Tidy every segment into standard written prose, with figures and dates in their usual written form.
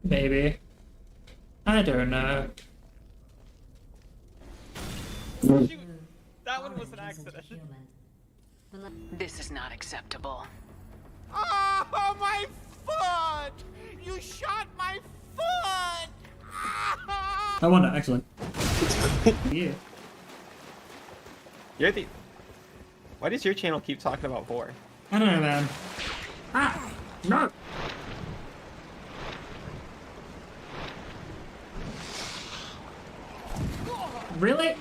Maybe. I don't know. Shoot! That one was an accident. This is not acceptable. Oh, my foot! You shot my foot! I wonder, actually. Yeah. You're the... Why does your channel keep talking about vor? I don't know, man. Ah! No! Really?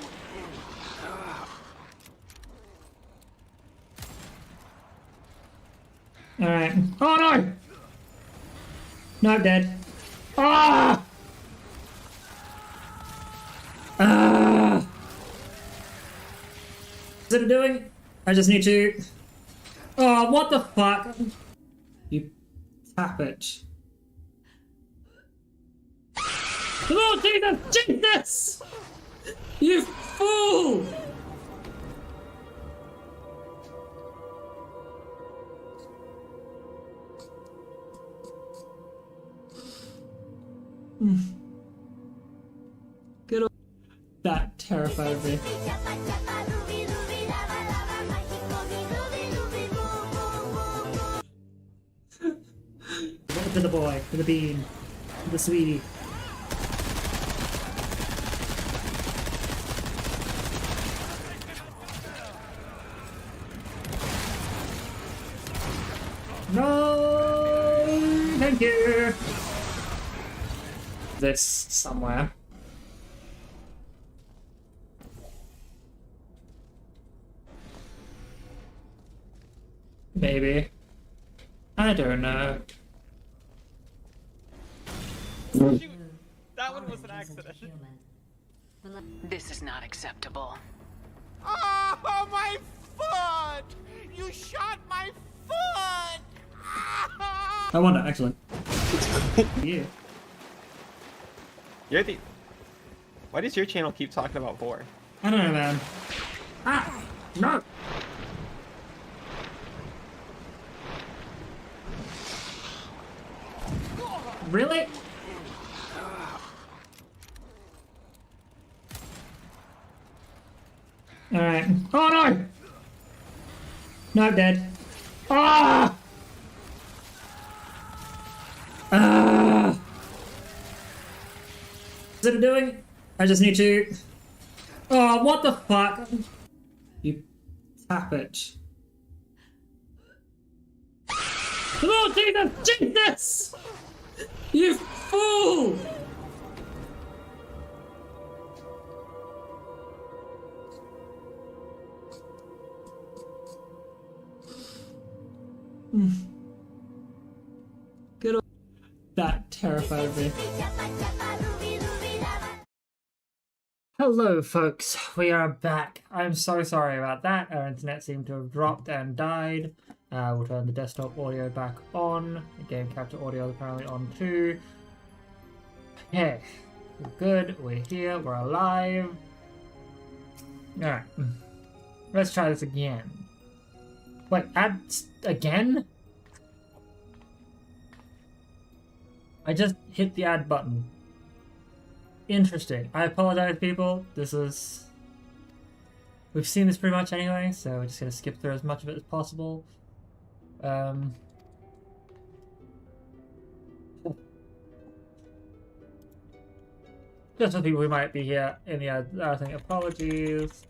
Alright. Oh no! No, I'm dead. Ah! Ah! Is it doing? I just need to... Oh, what the fuck? You tap it. Oh, Jesus! Jesus! You fool! Good old... That terrified me. To the boy, to the bean, to the sweetie. No, thank you. This somewhere. Maybe. I don't know. Shoot! That one was an accident. This is not acceptable. Oh, my foot! You shot my foot! I wonder, actually. Yeah. You're the... Why does your channel keep talking about vor? I don't know, man. Ah! No! Really? Alright. Oh no! No, I'm dead. Ah! Ah! Is it doing? I just need to... Oh, what the fuck? You tap it. Oh, Jesus! Jesus! You fool! Good old... That terrified me. Hello folks, we are back. I'm so sorry about that. Our internet seemed to have dropped and died. We'll turn the desktop audio back on. The game capture audio apparently on too. Okay, we're good, we're here, we're alive. Alright, let's try this again. Wait, add again? I just hit the add button. Interesting. I apologize, people. This is... We've seen this pretty much anyway, so we're just going to skip through as much of it as possible. Just for people who might be here in the ad, I think apologies.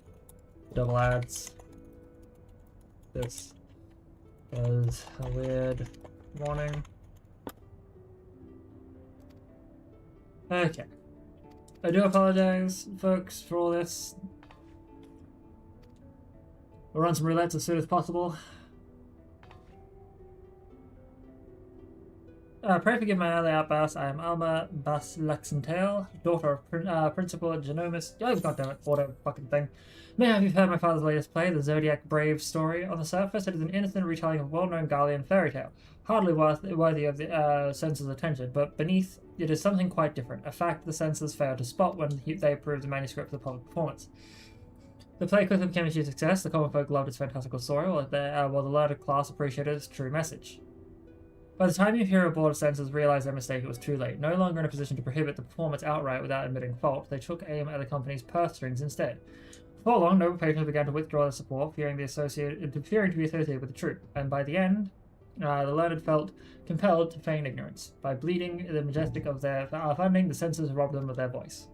Double ads. This is a weird warning. Okay. I do apologize, folks, for all this. We'll run some roulettes as soon as possible. Pray forgive my early outburst. I am Alma Bas-Lexentail, daughter of Principal Genomus. Oh, goddammit, auto fucking thing. May have you heard my father's latest play, the Zodiac Brave story. On the surface, it is an innocent retelling of a well-known Gallian fairy tale, hardly worthy of the sensor's attention, but beneath it is something quite different, a fact the censors failed to spot when they approved the manuscript for the public performance. The play quickly became a huge success. The common folk loved its fantastical story, while the learned class appreciated its true message. By the time your hero board of censors realized their mistake, it was too late. No longer in a position to prohibit the performance outright without admitting fault, they took aim at the company's purse strings instead. Before long, noble patrons began to withdraw their support, fearing to be associated with the troop, and by the end, the learned felt compelled to feign ignorance. By bleeding the majestic of their funding, the censors robbed them of their voice.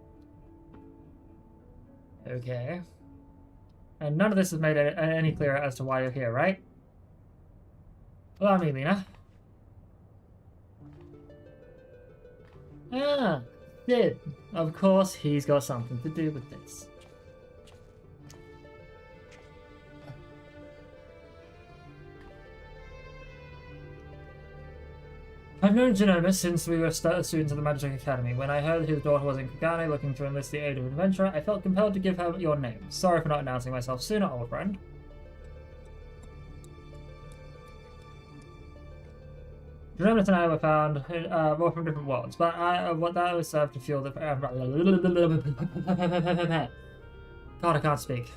Okay. And none of this has made it any clearer as to why you're here, right? Allow me, Lena. Ah, Sid. Of course, he's got something to do with this. I've known Genomus since we were students at the Magic Academy. When I heard that his daughter was in Kagane looking to enlist the aid of an adventurer, I felt compelled to give her your name. Sorry for not announcing myself sooner, old friend. Genomus and I were found both from different worlds, but what that was served to fuel the... God, I can't speak.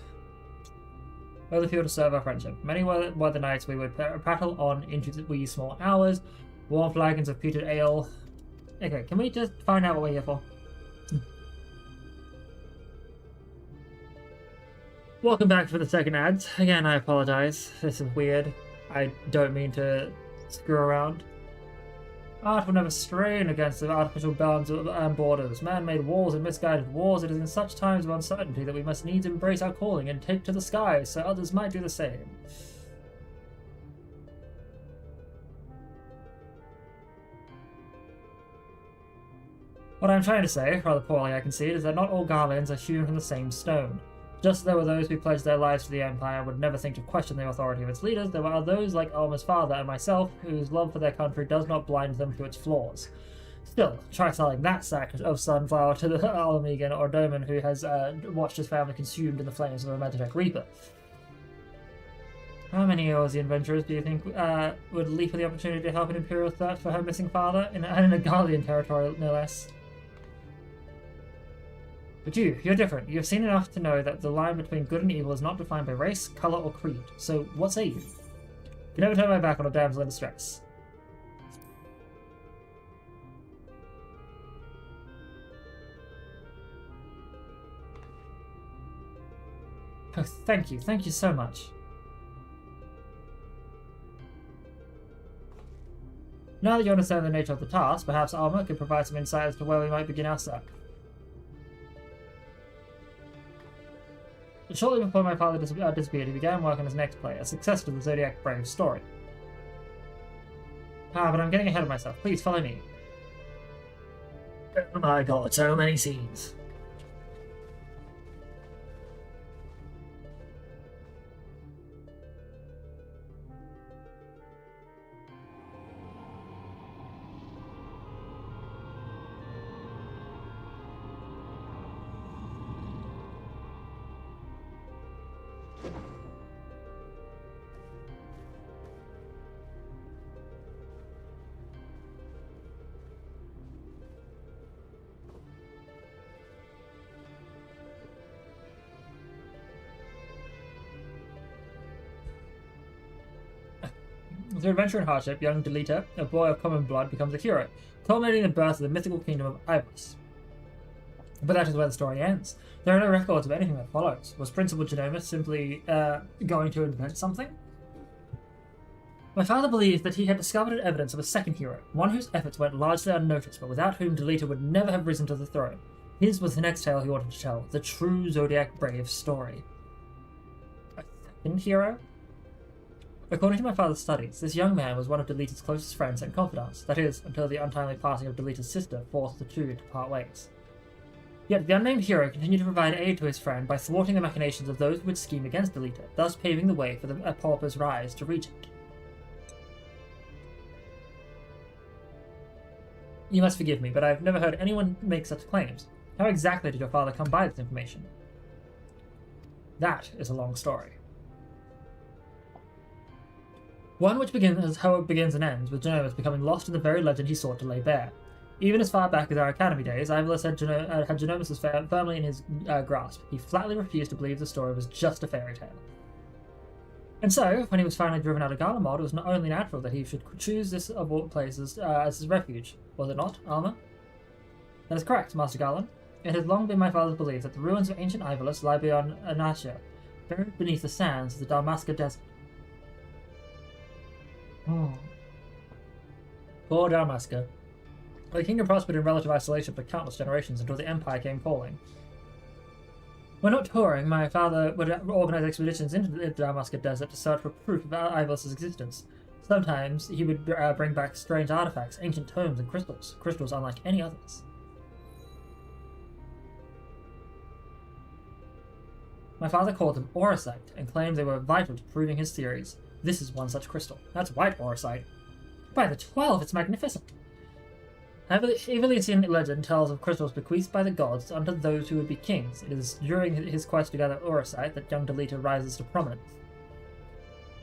Well, the fuel to serve our friendship. Many were the nights we would prattle on into the wee small hours, warm flagons of peated ale. Okay, can we just find out what we're here for? Welcome back for the second ads. Again, I apologize. This is weird. I don't mean to screw around. Art will never strain against the artificial bounds and borders. Man-made walls and misguided wars. It is in such times of uncertainty that we must needs embrace our calling and take to the skies so others might do the same. What I'm trying to say, rather poorly I concede, is that not all garlands are hewn from the same stone. Just as there were those who pledged their lives to the Empire and would never think to question the authority of its leaders, there were those like Alma's father and myself whose love for their country does not blind them to its flaws. Still, try selling that sack of sunflower to the Alamegan or Doman who has watched his family consumed in the flames of a Magitech Reaper. How many Aussie adventurers do you think would leap for the opportunity to help an Imperial search for her missing father, and in a Garlean territory, no less? But you're different. You've seen enough to know that the line between good and evil is not defined by race, colour, or creed. So, what say you? I can never turn my back on a damsel in distress. Oh, thank you. Thank you so much. Now that you understand the nature of the task, perhaps Alma could provide some insight as to where we might begin our search. Shortly before my father disappeared, he began work on his next play, a successor to the Zodiac Brave story. But I'm getting ahead of myself. Please follow me. Oh my god, so many scenes. Through adventure and hardship, young Delita, a boy of common blood, becomes a hero, culminating the birth of the mythical kingdom of Ibis. But that is where the story ends. There are no records of anything that follows. Was Principal Genomus simply going to invent something? My father believed that he had discovered evidence of a second hero, one whose efforts went largely unnoticed, but without whom Delita would never have risen to the throne. His was the next tale he wanted to tell, the true Zodiac Brave story. A second hero? According to my father's studies, this young man was one of Delita's closest friends and confidants, that is, until the untimely passing of Delita's sister forced the two to part ways. Yet the unnamed hero continued to provide aid to his friend by thwarting the machinations of those who would scheme against Delita, thus paving the way for the pauper's rise to Regent. You must forgive me, but I've never heard anyone make such claims. How exactly did your father come by this information? That is a long story. One which begins how it begins and ends, with Genomus becoming lost in the very legend he sought to lay bare. Even as far back as our academy days, Ivalice had Genomus firmly in his grasp. He flatly refused to believe the story was just a fairy tale. And so, when he was finally driven out of Garlemald, it was not only natural that he should choose this of all places as his refuge, was it not, Alma? That is correct, Master Garland. It has long been my father's belief that the ruins of ancient Ivolus lie beyond Anasia, buried beneath the sands of the Dalmasca Desert. Poor Dalmasca. The kingdom prospered in relative isolation for countless generations until the Empire came calling. When not touring, my father would organize expeditions into the Dalmasca Desert to search for proof of Ivolus' existence. Sometimes he would bring back strange artifacts, ancient tomes, and crystals unlike any others. My father called them auracite and claimed they were vital to proving his theories. This is one such crystal. That's white auracite. By the 12, it's magnificent! Evelician legend tells of crystals bequeathed by the gods unto those who would be kings. It is during his quest to gather auracite that young Delita rises to prominence.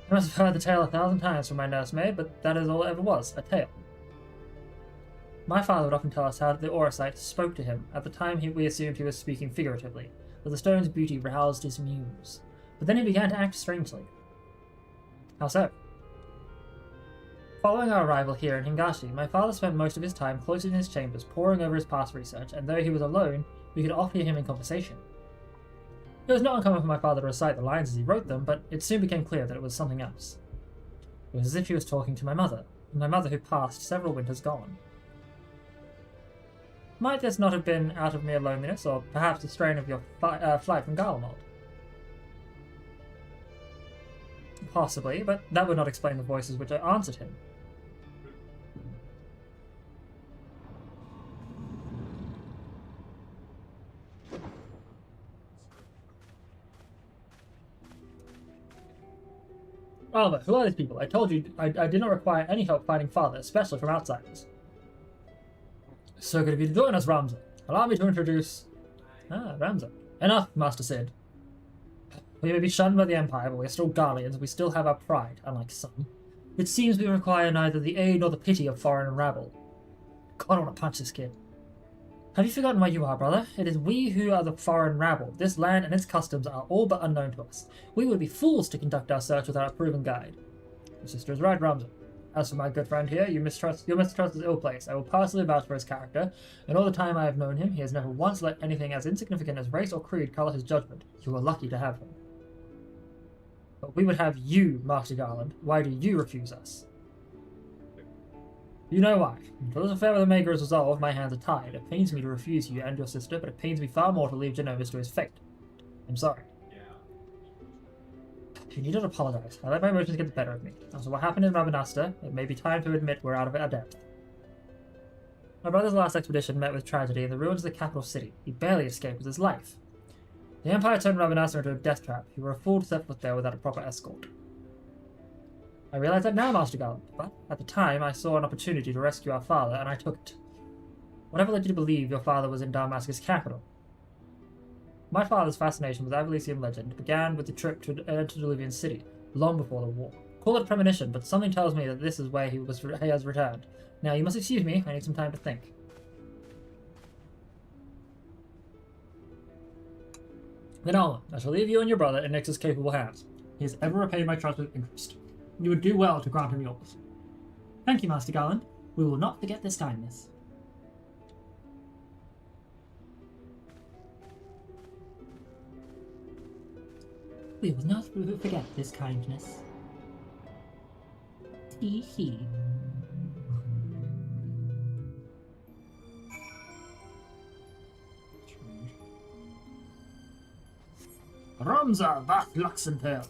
I must have heard the tale 1,000 times from my nursemaid, but that is all it ever was, a tale. My father would often tell us how the auracite spoke to him. At the time we assumed he was speaking figuratively, that the stone's beauty roused his muse. But then he began to act strangely. How so? Following our arrival here in Hingashi, my father spent most of his time cloistered in his chambers, poring over his past research, and though he was alone, we could often hear him in conversation. It was not uncommon for my father to recite the lines as he wrote them, but it soon became clear that it was something else. It was as if he was talking to my mother who passed several winters gone. Might this not have been out of mere loneliness, or perhaps the strain of your flight from Garlemald? Possibly, but that would not explain the voices which answered him. Alma, who are these people? I told you I did not require any help finding father, especially from outsiders. So good of you to join us, Ramza. Allow me to introduce... Ramza. Enough, Master Sid. We may be shunned by the Empire, but we are still Garleans, and we still have our pride, unlike some. It seems we require neither the aid nor the pity of foreign rabble. God, I want to punch this kid. Have you forgotten where you are, brother? It is we who are the foreign rabble. This land and its customs are all but unknown to us. We would be fools to conduct our search without a proven guide. Your sister is right, Ramza. As for my good friend here, your mistrust is ill-placed. I will personally vouch for his character. In all the time I have known him, he has never once let anything as insignificant as race or creed colour his judgment. You are lucky to have him. But we would have you, Master Garland. Why do you refuse us? You know why. Until this affair with the Maker is resolved, my hands are tied. It pains me to refuse you and your sister, but it pains me far more to leave Genovis to his fate. I'm sorry. You need not apologize. I let my emotions get the better of me. After what happened in Rabanasta, it may be time to admit we're out of our depth. My brother's last expedition met with tragedy in the ruins of the capital city. He barely escaped with his life. The Empire turned Rabanasta into a death trap. You were a fool to set foot there without a proper escort. I realize that now, Master Garland, but at the time I saw an opportunity to rescue our father, and I took it. Whatever led you to believe your father was in Dalmasca's capital? My father's fascination with Ivolician legend began with the trip to Antediluvian City, long before the war. Call it a premonition, but something tells me that this is where he has returned. Now, you must excuse me, I need some time to think. Then Alma, I shall leave you and your brother in Nyx's capable hands. He has ever repaid my trust with interest. You would do well to grant him yours. Thank you, Master Garland. We will not forget this kindness. We will not forget this kindness. Hee hee. Ramza Bath Luxentail.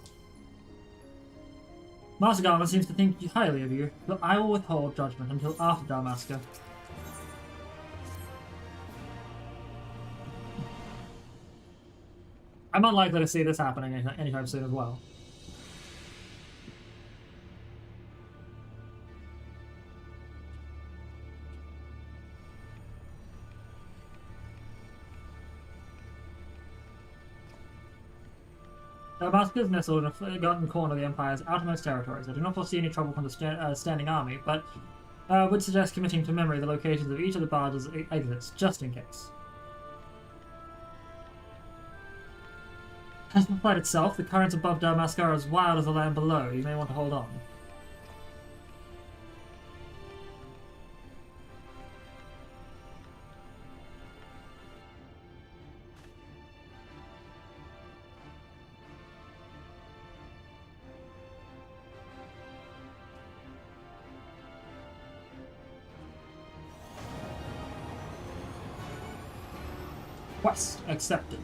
Master Garland seems to think highly of you, but I will withhold judgment until after Dalmasca. I'm unlikely to see this happening anytime soon as well. Dalmasca is nestled in a forgotten corner of the Empire's outermost territories. I do not foresee any trouble from the standing army, but would suggest committing to memory the locations of each of the barge's exits, just in case. As for the fight itself, the currents above Damask are as wild as the land below. You may want to hold on. Quest accepted.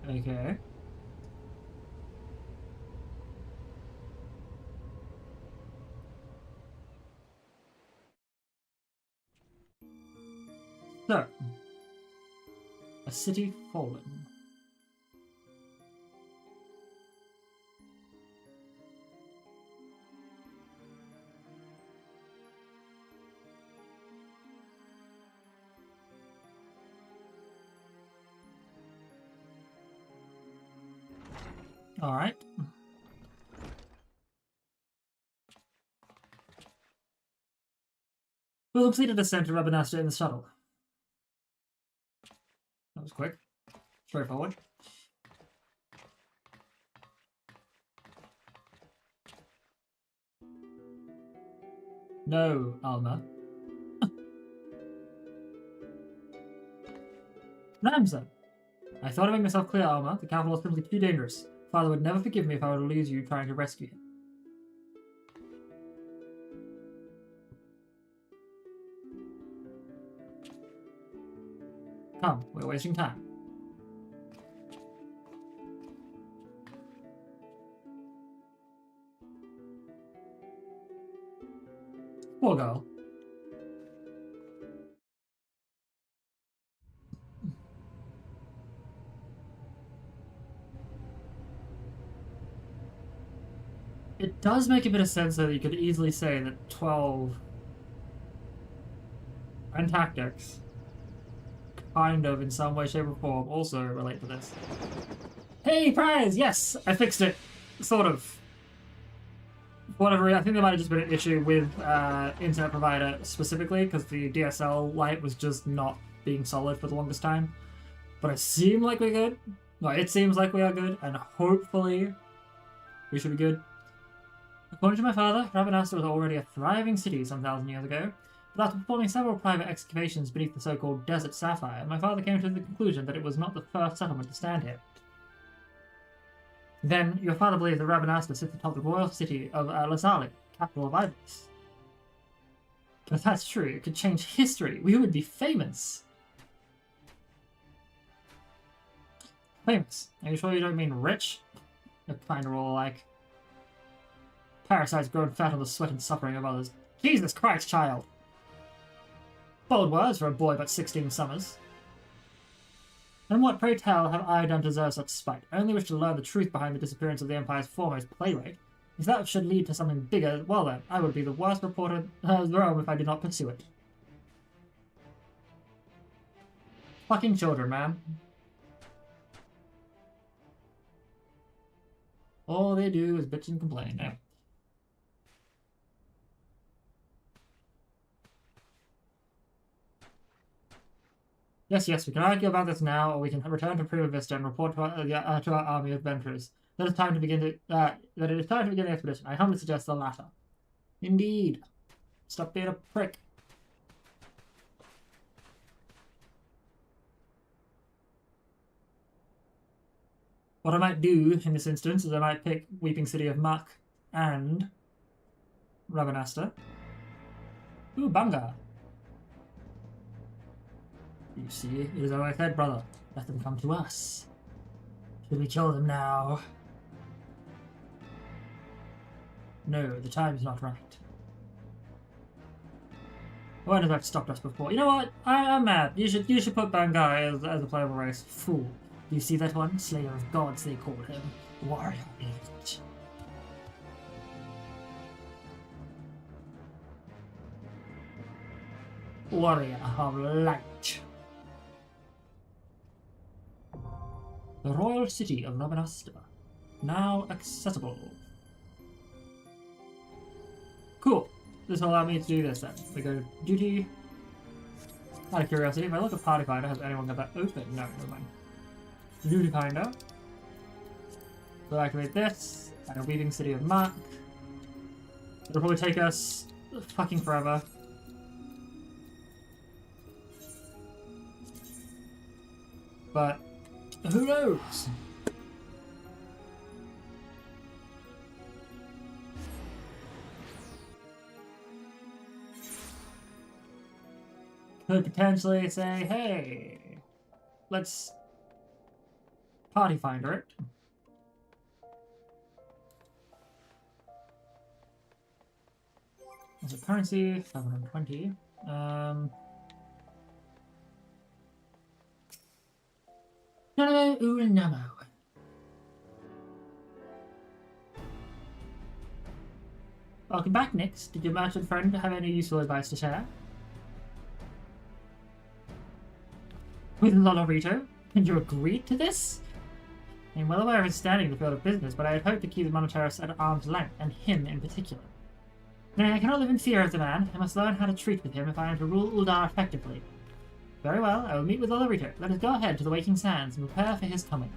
Okay. So, a city fallen. Alright. We'll complete a descent to Rabanasta in the shuttle. That was quick. Straightforward. No, Alma. Ramza! I thought of making myself clear, Alma. The capital is simply too dangerous. Father would never forgive me if I were to lose you trying to rescue him. Come, we're wasting time. Poor girl. It does make a bit of sense though that you could easily say that 12 and tactics kind of in some way, shape, or form also relate to this. Hey, prize! Yes! I fixed it. Sort of. For whatever reason, I think there might have just been an issue with internet provider specifically, because the DSL light was just not being solid for the longest time. But it seemed like we're good. Well, it seems like we are good, and hopefully we should be good. According to my father, Rabanasta was already a thriving city some 1,000 years ago. But after performing several private excavations beneath the so-called Desert Sapphire, my father came to the conclusion that it was not the first settlement to stand here. Then, your father believes that Rabanasta sits atop the royal city of Lazali, capital of Ibis. But if that's true, it could change history. We would be famous. Famous? Are you sure you don't mean rich? They're kind of all alike. Parasites grown fat on the sweat and suffering of others. Jesus Christ, child! Bold words for a boy but 16 summers. And what, pray tell, have I done to deserve such spite? I only wish to learn the truth behind the disappearance of the Empire's foremost playwright. If that should lead to something bigger, well then, I would be the worst reporter of Rome if I did not pursue it. Fucking children, man. All they do is bitch and complain. Now. Yes, we can argue about this now, or we can return to Prima Vista and report to our army of adventurers. That it is time to begin the expedition. I humbly suggest the latter. Indeed. Stop being a prick. What I might do in this instance is I might pick Weeping City of Muck and Rabanasta. Ooh, Banga. You see, it is our head, brother. Let them come to us. Should we kill them now? No, the time's not right. Why has that stopped us before? You know what? I'm mad. You should put Bangai as a playable race. Fool. Do you see that one? Slayer of gods, they call him. Warrior age. Warrior of light. The royal city of Rabanasta. Now accessible. Cool. This will allow me to do this then. We go to duty. Out of curiosity, if I look at Party Finder, has anyone got that open? No, never mind. Duty Finder. We'll activate this. And a Weaving City of Mark. It'll probably take us fucking forever. But who knows? Could potentially say, hey, let's Party Finder it. There's a currency, 720. No, Urinamo. Welcome back, Nix. Did your merchant friend have any useful advice to share? With Lolorito? And you agreed to this? I'm well aware of his standing in the field of business, but I had hoped to keep the monetarist at arm's length, and him in particular. Nay, I cannot live in fear of the man. I must learn how to treat with him if I am to rule Uldar effectively. Very well, I will meet with Lolorito. Let us go ahead to the Waking Sands and prepare for his coming.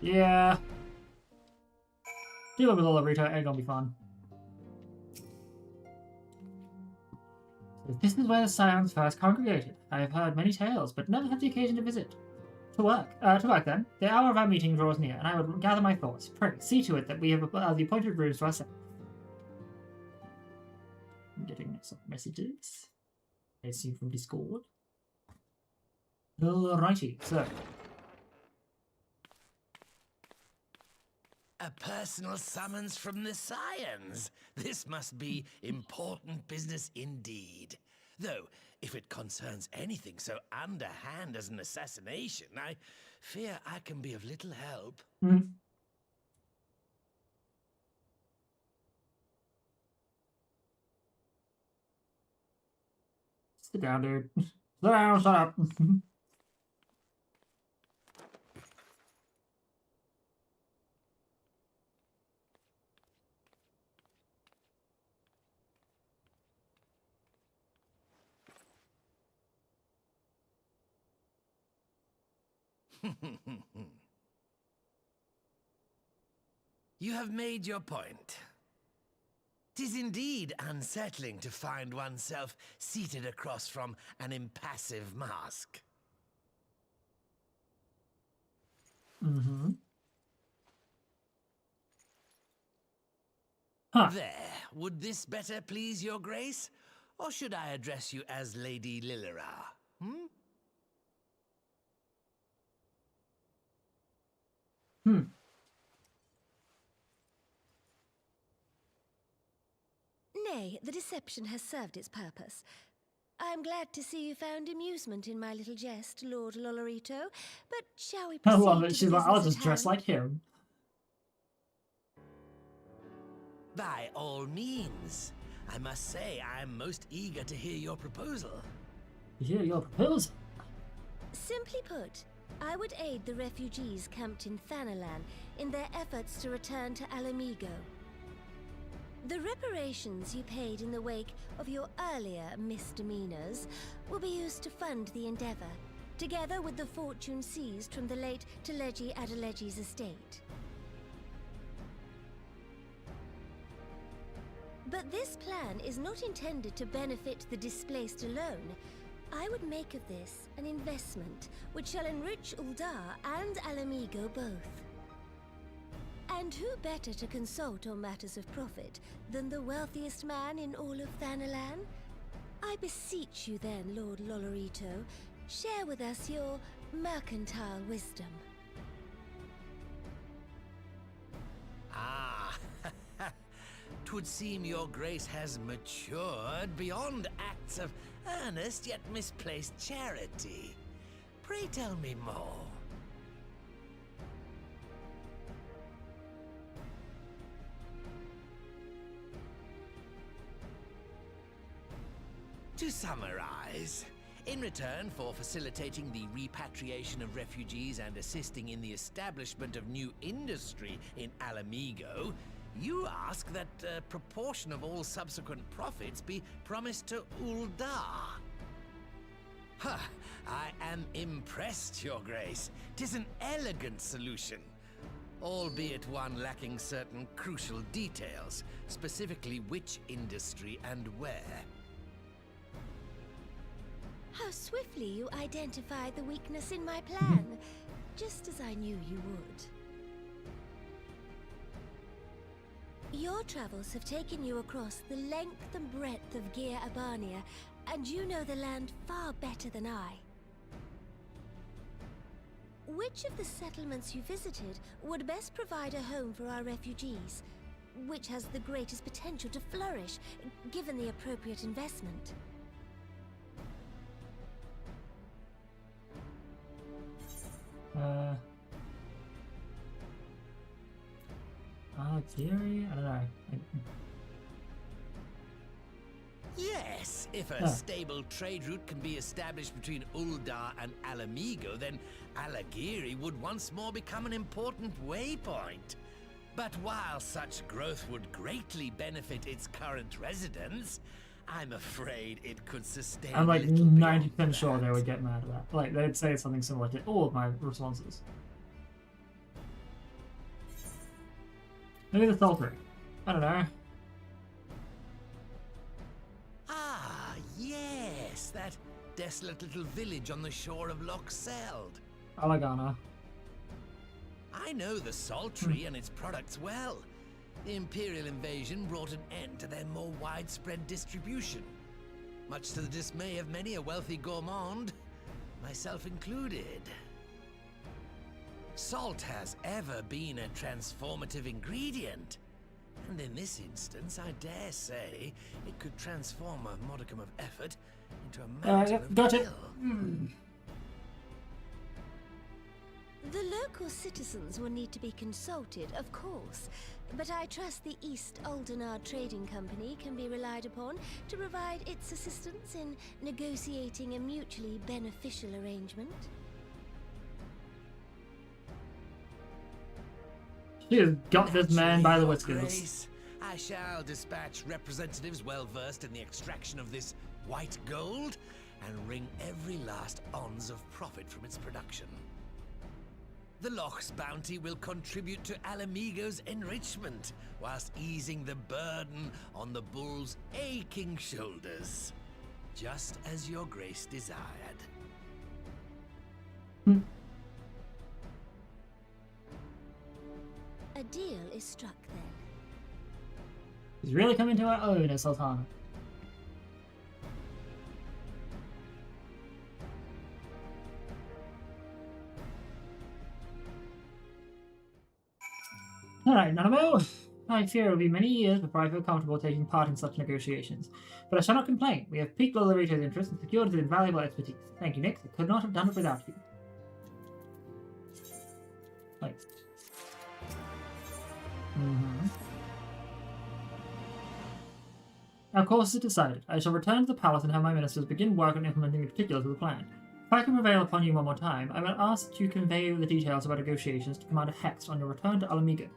Yeah. Dealing with Lolorito ain't gonna be fun. This is where the Scions first congregated. I have heard many tales, but never had the occasion to visit. To work then. The hour of our meeting draws near, and I would gather my thoughts. Pray, see to it that we have the appointed rooms to ourselves. I'm getting some messages. I assume from Discord. Alrighty, so. A personal summons from the Scions. This must be important business indeed. Though, if it concerns anything so underhand as an assassination, I fear I can be of little help. Sit down, dude. Sit down, shut up. You have made your point. 'Tis indeed unsettling to find oneself seated across from an impassive mask. Huh. There, would this better please your grace? Or should I address you as Lady Lilira? Nay, the deception has served its purpose. I am glad to see you found amusement in my little jest, Lord Lolorito, but shall we I proceed love to it. the She's like, I'll business just at dress hand? like him. By all means. I must say, I am most eager to hear your proposal. You hear your proposal? Simply put, I would aid the refugees camped in Thanalan in their efforts to return to Alamigo. The reparations you paid in the wake of your earlier misdemeanors will be used to fund the endeavor, together with the fortune seized from the late Teleji Adeleji's estate. But this plan is not intended to benefit the displaced alone. I would make of this an investment which shall enrich Uldar and Alamigo both. And who better to consult on matters of profit than the wealthiest man in all of Thanalan? I beseech you then, Lord Lolorito, share with us your mercantile wisdom. Ah, 'twould seem your grace has matured beyond acts of earnest yet misplaced charity. Pray tell me more. To summarize, In return for facilitating the repatriation of refugees and assisting in the establishment of new industry in Alamigo, you ask that a proportion of all subsequent profits be promised to Uldar. Ha! I am impressed, Your Grace. 'Tis an elegant solution, albeit one lacking certain crucial details, specifically which industry and where. How swiftly you identified the weakness in my plan, just as I knew you would. Your travels have taken you across the length and breadth of Gir Abania, and you know the land far better than I. Which of the settlements you visited would best provide a home for our refugees? Which has the greatest potential to flourish, given the appropriate investment? Theory? I don't know. Yes, if a stable trade route can be established between Uldar and Alamigo, then Alagiri would once more become an important waypoint. But while such growth would greatly benefit its current residents, I'm afraid it could sustain. I'm like little 90% sure beyond they that. would get mad at that. Like, they'd say something similar to all of my responses. Maybe the sultry. I don't know. Ah, yes, that desolate little village on the shore of Loch Seld. Alagana. I know the sultry and its products well. The Imperial invasion brought an end to their more widespread distribution, much to the dismay of many a wealthy gourmand, myself included. Salt has ever been a transformative ingredient, and in this instance, I dare say, it could transform a modicum of effort into a mountain of got it. skill. The local citizens will need to be consulted, of course, but I trust the East Aldenar Trading Company can be relied upon to provide its assistance in negotiating a mutually beneficial arrangement. She has got this man by the Naturally, Your whiskers. Grace, I shall dispatch representatives well versed in the extraction of this white gold and wring every last ounce of profit from its production. The Loch's bounty will contribute to Alamigo's enrichment, whilst easing the burden on the bull's aching shoulders, just as Your Grace desired. A deal is struck then. He's really coming to our own as Sultana. Alright, Nanamo. I fear it will be many years before I feel comfortable taking part in such negotiations. But I shall not complain. We have piqued Lolorito's interest and secured his invaluable expertise. Thank you, Nix. I could not have done it without you. Like. Our course is decided. I shall return to the palace and have my ministers begin work on implementing the particulars of the plan. If I can prevail upon you one more time, I will ask that you convey the details about negotiations to Commander Hex on your return to Alamigo.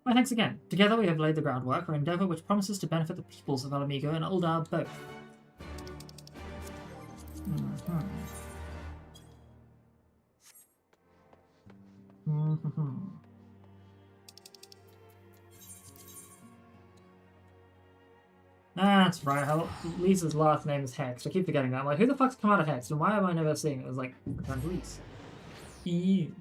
My thanks again. Together we have laid the groundwork for an endeavour which promises to benefit the peoples of Alamigo and Uldar both. That's right, Lisa's last name is Hex. I keep forgetting that. I'm like, who the fuck's Commander Hex? And why am I never seeing it? It was like, return to Lisa. Ew.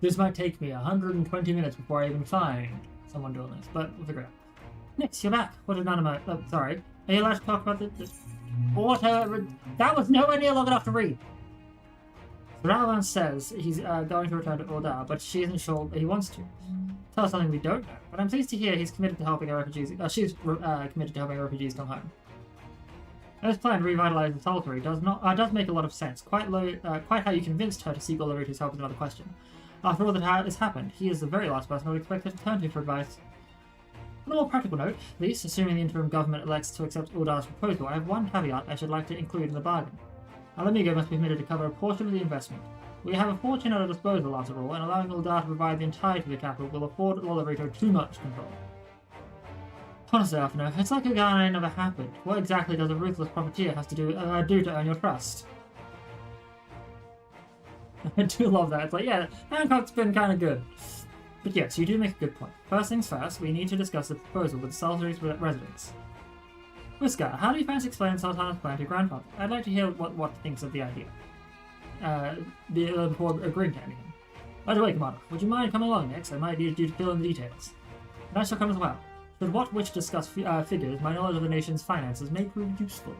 This might take me 120 minutes before I even find someone doing this, but we'll figure it out. Nix, you're back. What did Nanamo... Oh, sorry. Are you allowed to talk about the water... That was nowhere near long enough to read. Ravan says he's going to return to Ordar, but she isn't sure that he wants to. Tell us something we don't know, but I'm pleased to hear he's committed to helping our refugees. She's committed to helping our refugees come home. This plan to revitalize the Solitary does make a lot of sense. Quite how you convinced her to seek Olaruto's help is another question. After all that has happened, he is the very last person I would expect her to turn to for advice. On a more practical note, at least, assuming the interim government elects to accept Uldar's proposal, I have one caveat I should like to include in the bargain. Alamigo must be permitted to cover a portion of the investment. We have a fortune at our disposal, after all, and allowing Uldar to provide the entirety of the capital will afford Olaruto too much control. Honestly, Alphino, it's like Ogane never happened. What exactly does a ruthless profiteer have to do to earn your trust? I do love that. It's like, yeah, Hancock's been kind of good. But yes, you do make a good point. First things first, we need to discuss the proposal with the Solitary's residents. Whisker, how do you fancy explaining Sultana's plan to your grandfather? I'd like to hear what he thinks of the idea. Before agreeing to anything. By the way, Commander, would you mind coming along next? I might need you to fill in the details. And I shall come as well. Should what which discuss figures, my knowledge of the nation's finances may prove useful.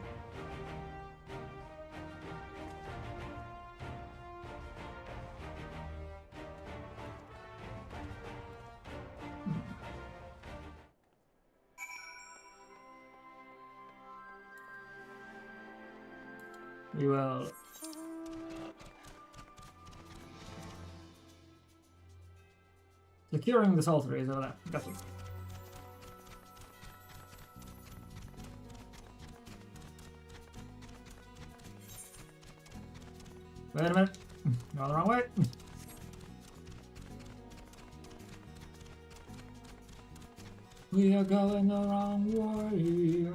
We will securing the Solitary is over there. Gotcha. Wait a minute. Going the wrong way. We are going the wrong way.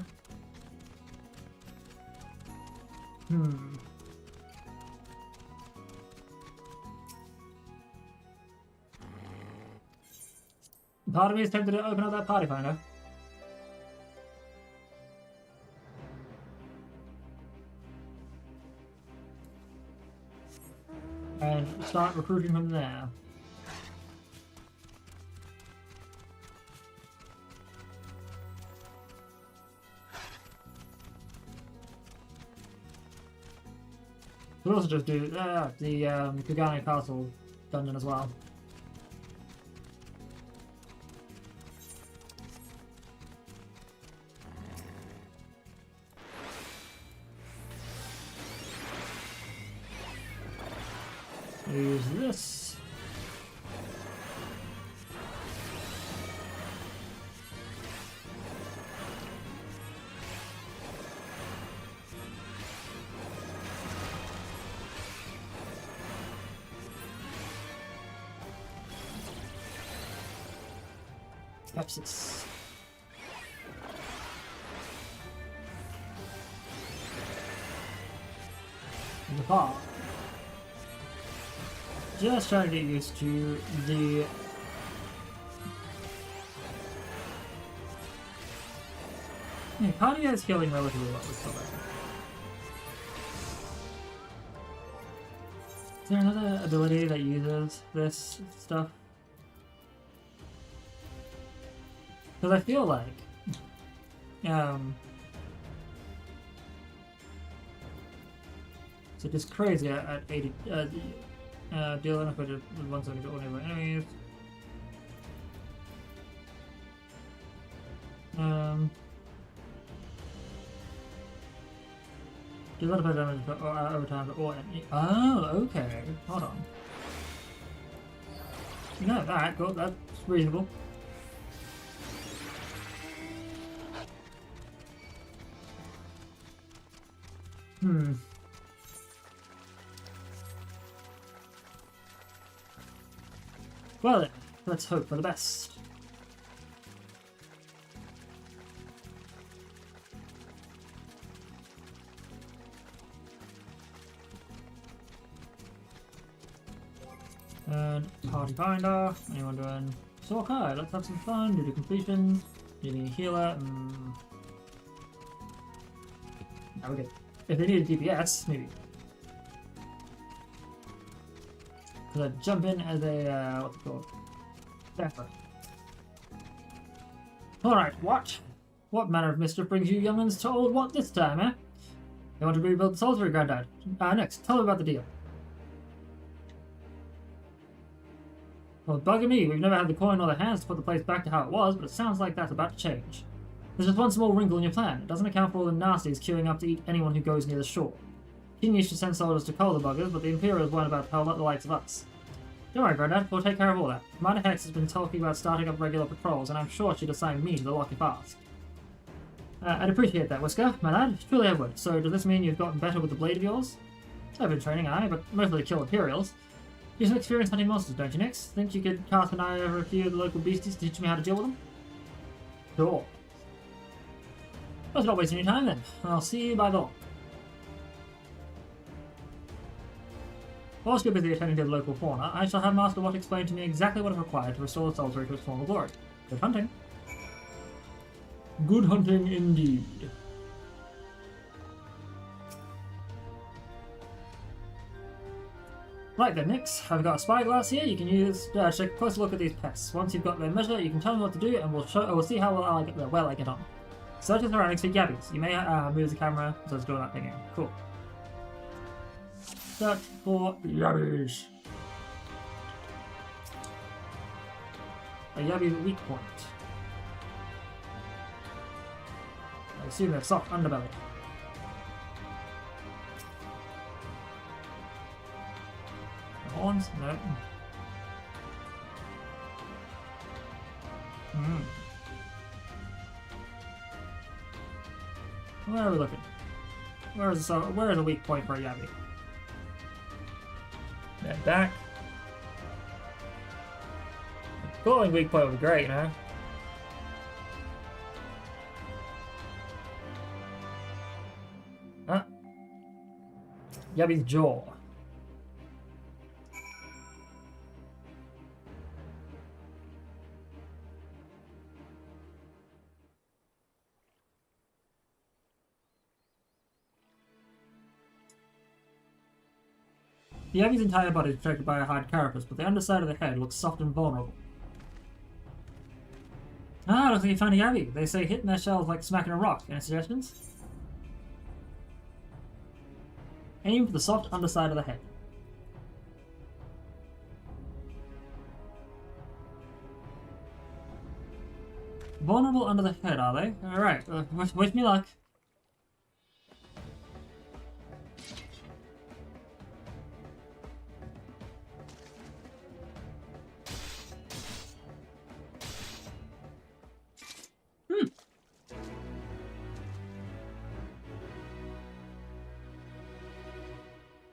Part of me is tempted to open up that party finder. And start recruiting from there. We'll also just do the Kugane Castle dungeon as well. Use this. Pepsis. The bar. Just trying to get used to the Kadia is healing relatively well with Kobe. Is there another ability that uses this stuff? Because I feel like so just crazy at 80 deal enough with 170 to all nearby enemies. Do a lot of damage over time to all enemies. Oh, okay. Hold on. No, that cool. That's reasonable. Well then, let's hope for the best. And party finder. Anyone doing Sokai? Let's have some fun. Do the completion. Needing a healer. Now we're good. If they need a DPS, maybe. Could I jump in as a what's it called? Staffer. Alright, what? What manner of mischief brings you young'uns to old what this time, eh? They want to rebuild the Solitary, Granddad. Next, tell me about the deal. Well, bugging me, we've never had the coin or the hands to put the place back to how it was, but it sounds like that's about to change. There's just one small wrinkle in your plan. It doesn't account for all the nasties queuing up to eat anyone who goes near the shore. King used to send soldiers to cull the buggers, but the Imperials weren't about to help out the likes of us. Don't worry, Grandad, we'll take care of all that. Commander Hex has been talking about starting up regular patrols, and I'm sure she'd assign me to the lock if asked. I'd appreciate that, Whisker, my lad. Truly I would. So does this mean you've gotten better with the blade of yours? I've been training, aye, but mostly to kill Imperials. You've some experience hunting monsters, don't you, Nix? Think you could cast an eye over a few of the local beasties to teach me how to deal with them? Sure. Let's not waste any time then. I'll see you by the lock. Whilst you're busy attending to the local fauna, I shall have Master Watt explain to me exactly what is required to restore the Salisbury to its former glory. Good hunting. Good hunting indeed. Right then, Nix. I've got a spyglass here. You can use take a closer look at these pests. Once you've got their measure, you can tell me what to do, and we'll see how well I get on. Search the surroundings for yabbies. You may move the camera so it's doing that thing again. Cool. Search for yabbies. A yabbie's weak point. I assume they're soft underbelly. Horns? No. Where are we looking? Where is the weak point for a yabbie? Then back. Glowing weak point would be great, you know? Huh? Yabbie's jaw. The yabbie's entire body is protected by a hard carapace, but the underside of the head looks soft and vulnerable. Ah, looks like you found a yabbie. They say hitting their shells like smacking a rock. Any suggestions? Aim for the soft underside of the head. Vulnerable under the head, are they? Alright, wish me luck.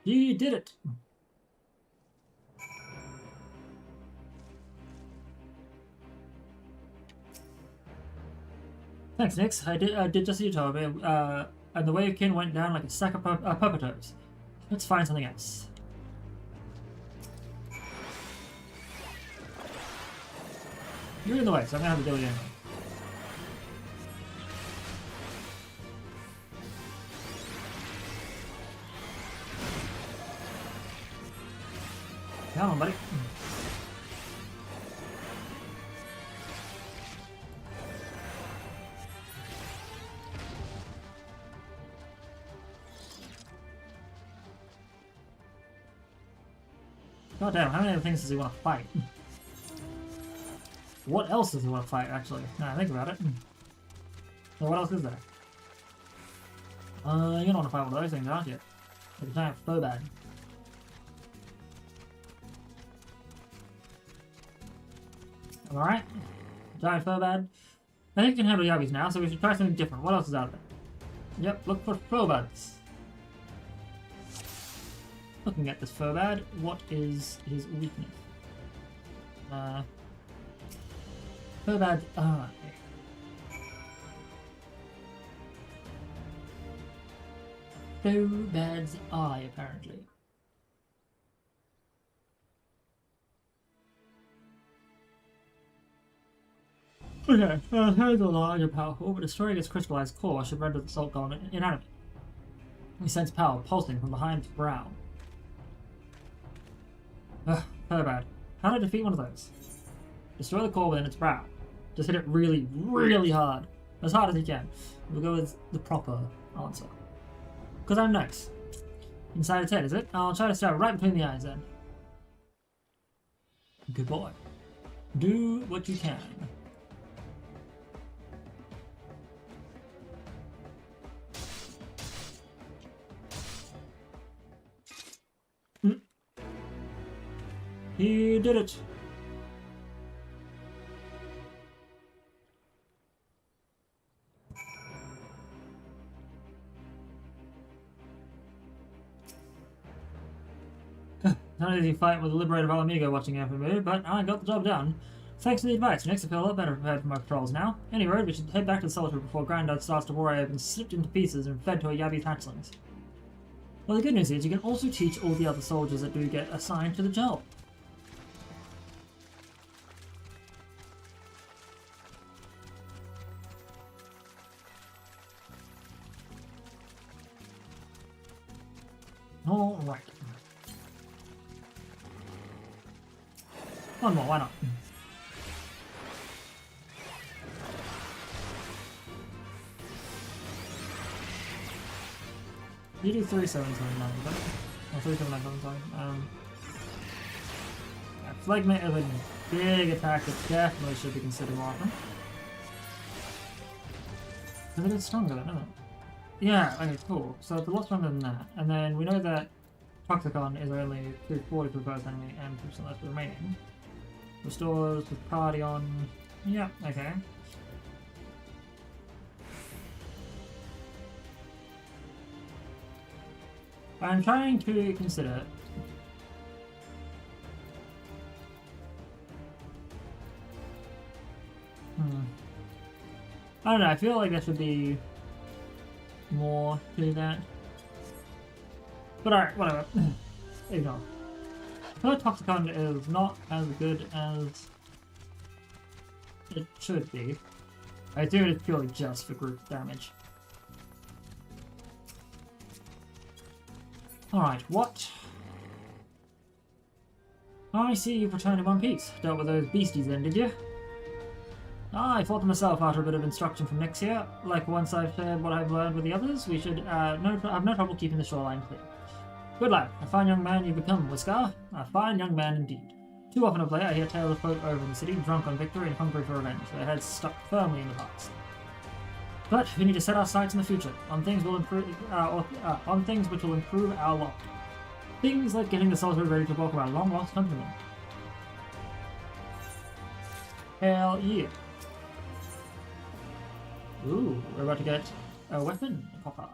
He did it! Thanks, Nix. I did just as you told me, and the wave kin went down like a sack of puppetos. Let's find something else. You're in the way, so I'm gonna have to do it anyway. Come on, buddy. God damn, how many other things does he want to fight? What else does he want to fight, actually? Now I think about it. So what else is there? You don't want to fight one of those things, aren't you? Like a giant foe bag. Alright. Giant Furban. I think you can handle yabbies now, so we should try something different. What else is out there? Yep, look for Furbads. Looking at this Furbad, what is his weakness? Furbad's eye. Furbad's eye, apparently. Okay, hands are large and powerful, but destroying its crystallized core should render the salt golem inanimate. We sense power pulsing from behind its brow. Ugh, bad. How to defeat one of those? Destroy the core within its brow. Just hit it really, really hard. As hard as you can. We'll go with the proper answer. Because I'm next. Inside its head, is it? I'll try to stab right between the eyes then. Good boy. Do what you can. He did it. Not an easy fight with the liberator of Alamigo watching out for me, but I got the job done. Thanks for the advice. Next I feel a lot better prepared for my patrols now. Any road, we should head back to the solitude before Grandad starts to worry I've been slipped into pieces and fed to a Yabby's hatchlings. Well, the good news is you can also teach all the other soldiers that do get assigned to the job. Alright. One more, why not? You do 3779, but... Or 3797, sorry. Yeah, Flagmate is a big attack that definitely should be considered more often. It's a bit stronger then, isn't it? Yeah, okay, cool. So it's a lot stronger than that. And then we know that Toxicon is only 240 for the first enemy and 2% less for the remaining. Restores with party on... Yeah, okay. I'm trying to consider... I don't know, I feel like there should be more to that. But alright, whatever. Ignore. Her Toxicon is not as good as it should be. I assume it's purely just for group damage. Alright, what? I see you've returned in one piece. Dealt with those beasties then, did you? I thought to myself after a bit of instruction from Nyx here, like once I've shared what I've learned with the others, we should have no trouble keeping the shoreline clear. Good lad, a fine young man you've become, Whiskar. A fine young man indeed. Too often of late I hear tales of folk over in the city, drunk on victory and hungry for revenge, their heads stuck firmly in the past. But we need to set our sights in the future, on things will improve, on things which will improve our lot. Things like getting the soldier ready to welcome our long-lost countrymen. Hell yeah. Ooh, we're about to get a weapon popper.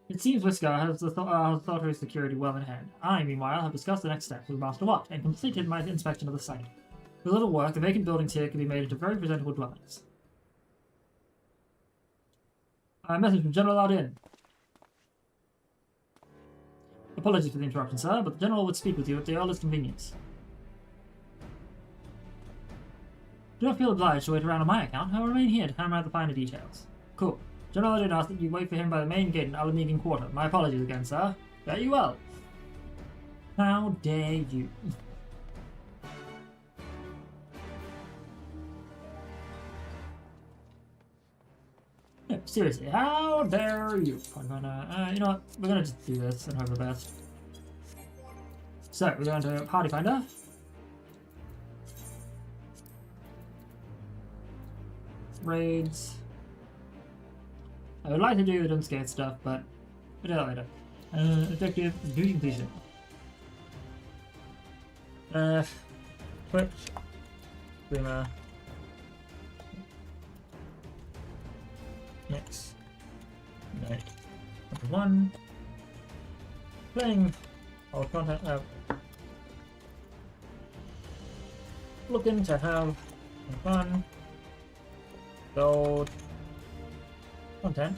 It seems Whiskar has the authority security well in hand. I, meanwhile, have discussed the next steps with Master Watt and completed my inspection of the site. With a little work, the vacant buildings here can be made into very presentable dwellings. A message from General Ardin. Apologies for the interruption, sir, but the General would speak with you at the earliest convenience. Do not feel obliged to wait around on my account. I will remain here to hammer out the finer details. Cool. General Ardin asked that you wait for him by the main gate in Alamigan Quarter. My apologies again, sir. Fare you well. How dare you? No, seriously, how dare you? I'm gonna, you know what? We're gonna just do this and hope for the best. So, we're going to Party Finder. Raids. I would like to do the Dunscape stuff, but we'll do that later. Objective, duty completion. Twitch. Boomer. Next. Night. Number 1. Playing all content. Looking to have fun. Gold. Content.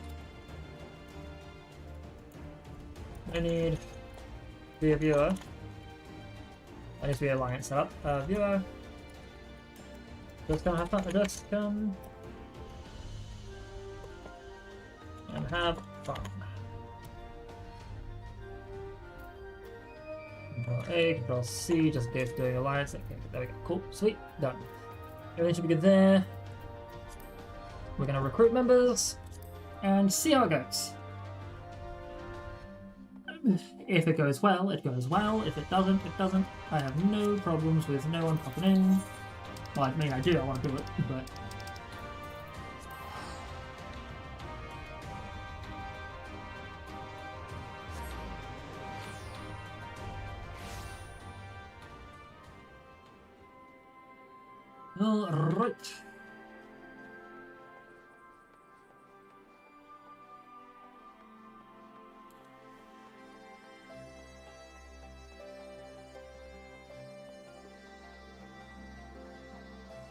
I need to be a viewer. I need to be an alliance setup. Viewer. Just gonna have fun. Just come and have fun. Control A, Control C, just in case doing alliance. Okay, there we go. Cool, sweet, done. Everything should be good there. We're gonna recruit members and see how it goes. If it goes well, it goes well. If it doesn't, it doesn't. I have no problems with no one popping in. Well, I mean, I do. I want to do it, but. All right.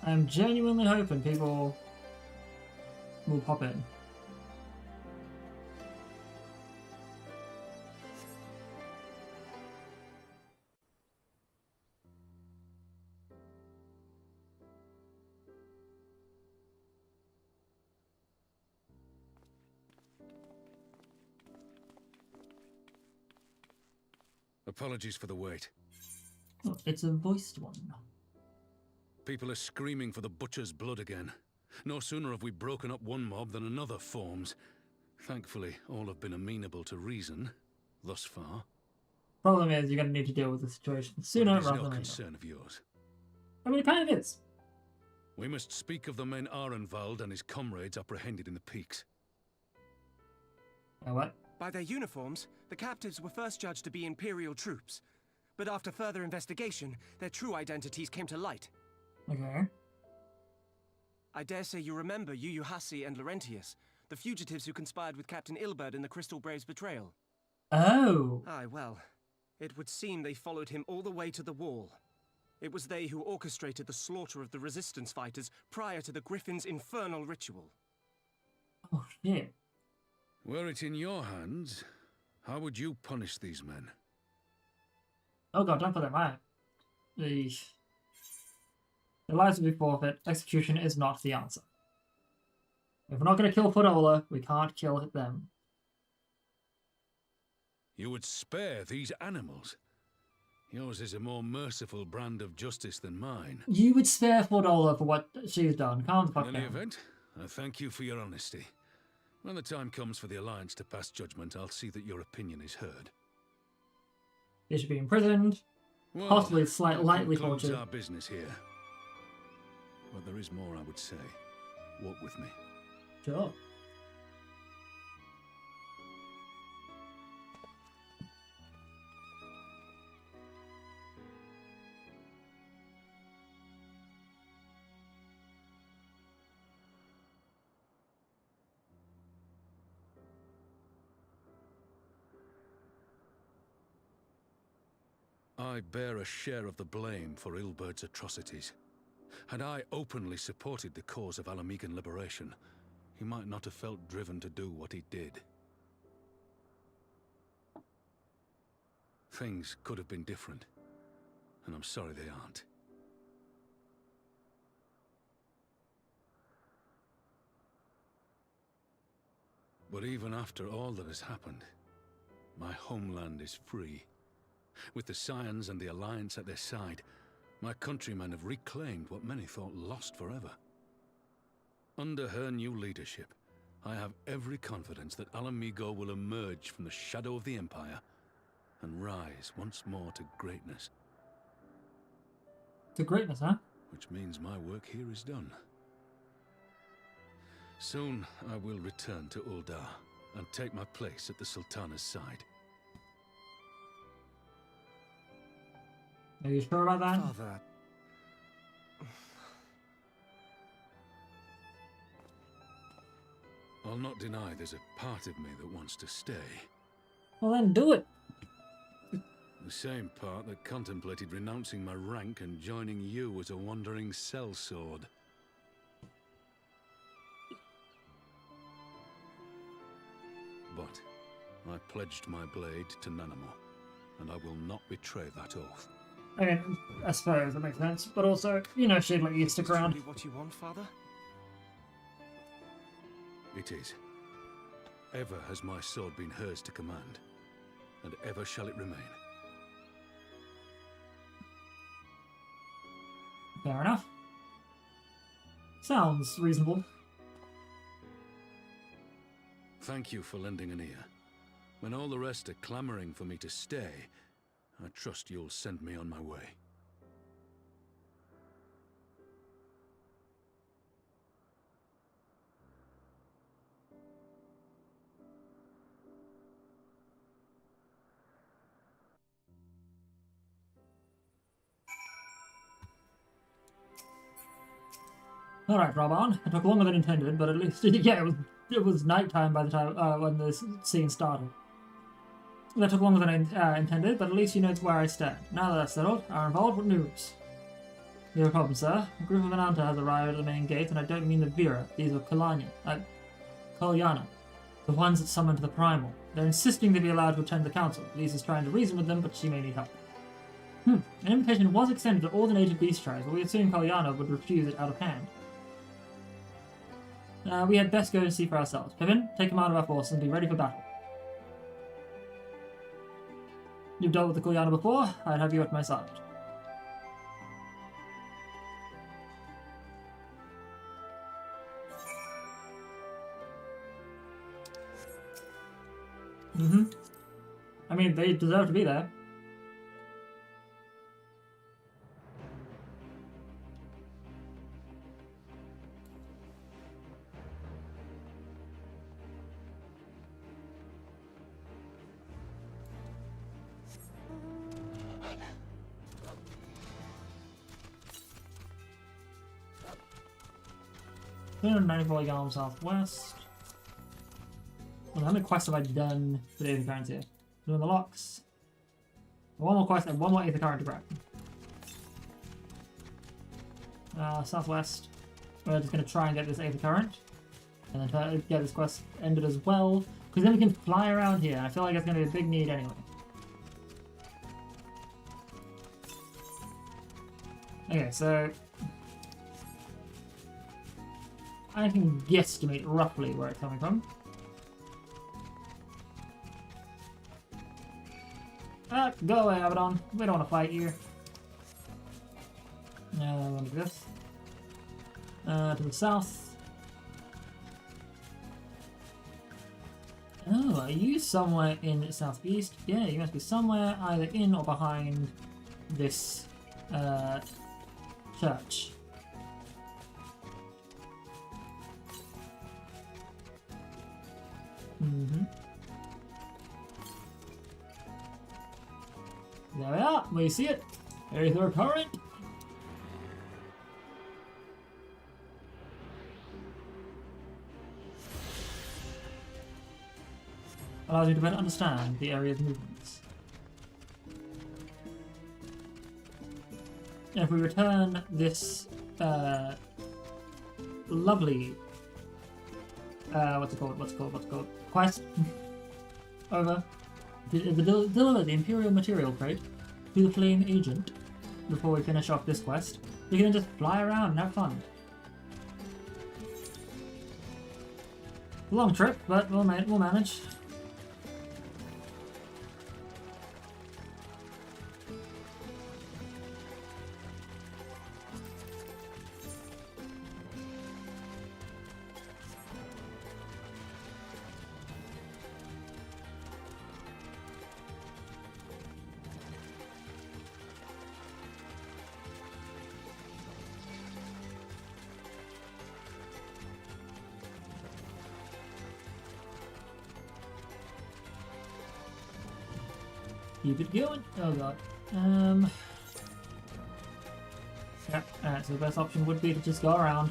I'm genuinely hoping people will pop in. Apologies for the wait. Oh, it's a voiced one. People are screaming for the butcher's blood again. No sooner have we broken up one mob than another forms. Thankfully, all have been amenable to reason, thus far. Problem is, you're going to need to deal with the situation sooner But it is rather no than later. concern of yours. I mean, it kind of is. We must speak of the men Arenvald and his comrades apprehended in the peaks. What? By their uniforms, the captives were first judged to be Imperial troops. But after further investigation, their true identities came to light. Okay. I dare say you remember Yuyuhasi and Laurentius, the fugitives who conspired with Captain Ilberd in the Crystal Brave's betrayal. Oh. Aye, well, it would seem they followed him all the way to the wall. It was they who orchestrated the slaughter of the resistance fighters prior to the Griffin's infernal ritual. Oh, shit. Were it in your hands, how would you punish these men? Oh god, don't put that in my head. Eesh. Their lives will be forfeit. Execution is not the answer. If we're not going to kill Footola, we can't kill them. You would spare these animals? Yours is a more merciful brand of justice than mine. You would spare Footola for what she's done. Calm the fuck In any down. event, I thank you for your honesty. When the time comes for the Alliance to pass judgment, I'll see that your opinion is heard. They should be imprisoned, Well, possibly that lightly concludes tortured. our business here. But there is more I would say. Walk with me. Sure. I bear a share of the blame for Ilberd's atrocities. Had I openly supported the cause of Alamegan liberation, he might not have felt driven to do what he did. Things could have been different, and I'm sorry they aren't. But even after all that has happened, my homeland is free. With the Scions and the Alliance at their side, my countrymen have reclaimed what many thought lost forever. Under her new leadership, I have every confidence that Alamigo will emerge from the shadow of the Empire and rise once more to greatness. To greatness, huh? Which means my work here is done. Soon I will return to Uldar and take my place at the Sultana's side. Are you sure about that? Father. I'll not deny there's a part of me that wants to stay. Well then, do it. The same part that contemplated renouncing my rank and joining you as a wandering sellsword. But I pledged my blade to Nanamo, and I will not betray that oath. I mean, I suppose that makes sense, but also, you know, she'd let you stick around. Truly what you want, Father? It is. Ever has my sword been hers to command, and ever shall it remain. Fair enough. Sounds reasonable. Thank you for lending an ear. When all the rest are clamoring for me to stay, I trust you'll send me on my way. Alright, Raban. It took longer than intended, but at least, yeah, it was nighttime by the time, when the scene started. That took longer than I intended, but at least you know where I stand. Now that that's settled, are involved, what news? You have a problem, sir. A group of Ananta has arrived at the main gate, and I don't mean the Vera. These are Kalyana. The ones that summoned the Primal. They're insisting they be allowed to attend the council. Lisa's trying to reason with them, but she may need help. An invitation was extended to all the native beast tribes, but we assumed Kalyana would refuse it out of hand. We had best go and see for ourselves. Pippin, take command of our force and be ready for battle. You've dealt with the Kalyana before, I'd have you at my side. I mean, they deserve to be there. $394 southwest. Well, how many quests have I done for the Aether Currents here? Doing the locks. One more quest and one more Aether Current to grab. Southwest. We're just going to try and get this Aether Current. And then try to get this quest ended as well. Because then we can fly around here. I feel like it's going to be a big need anyway. Okay, so I can guesstimate roughly where it's coming from. Go away, Abaddon. We don't want to fight you. One of this. To the south. Oh, are you somewhere in southeast? Yeah, you must be somewhere either in or behind this church. There we are. We see it. Aether Current. Allows you to better understand the area's movements. If we return this lovely what's it called? Quest over. Deliver the Imperial Material Crate to the Flame Agent before we finish off this quest. We can just fly around and have fun. Long trip, but we'll manage. Keep it going. Oh god. Yeah, alright, so the best option would be to just go around.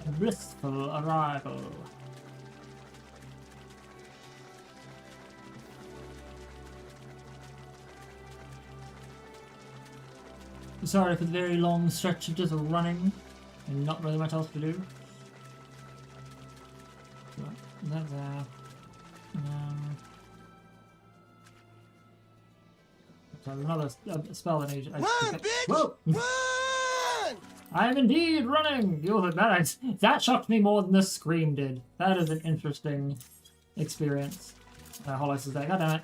A blissful arrival. Sorry for the very long stretch of just running and not really much else to do. So, that's so another spell that needs. Run, bitch! Whoa! Run! I am indeed running! That shocked me more than the scream did. That is an interesting experience. Hollow is there. God damn it.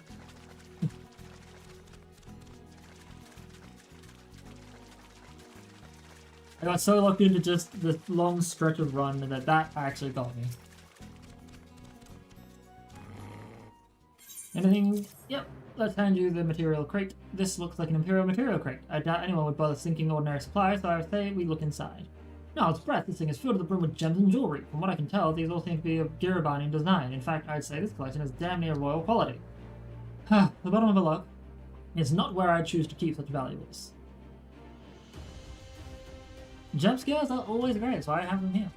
I got so locked into just this long stretch of run that actually got me. Anything? Yep. Let's hand you the material crate. This looks like an Imperial material crate. I doubt anyone would bother sinking ordinary supplies, so I would say we look inside. Now, it's breath. This thing is filled to the brim with gems and jewelry. From what I can tell, these all seem to be of Garabanian design. In fact, I'd say this collection is damn near royal quality. The bottom of a log is not where I'd choose to keep such valuables. Gem scales are always great, so I have them here.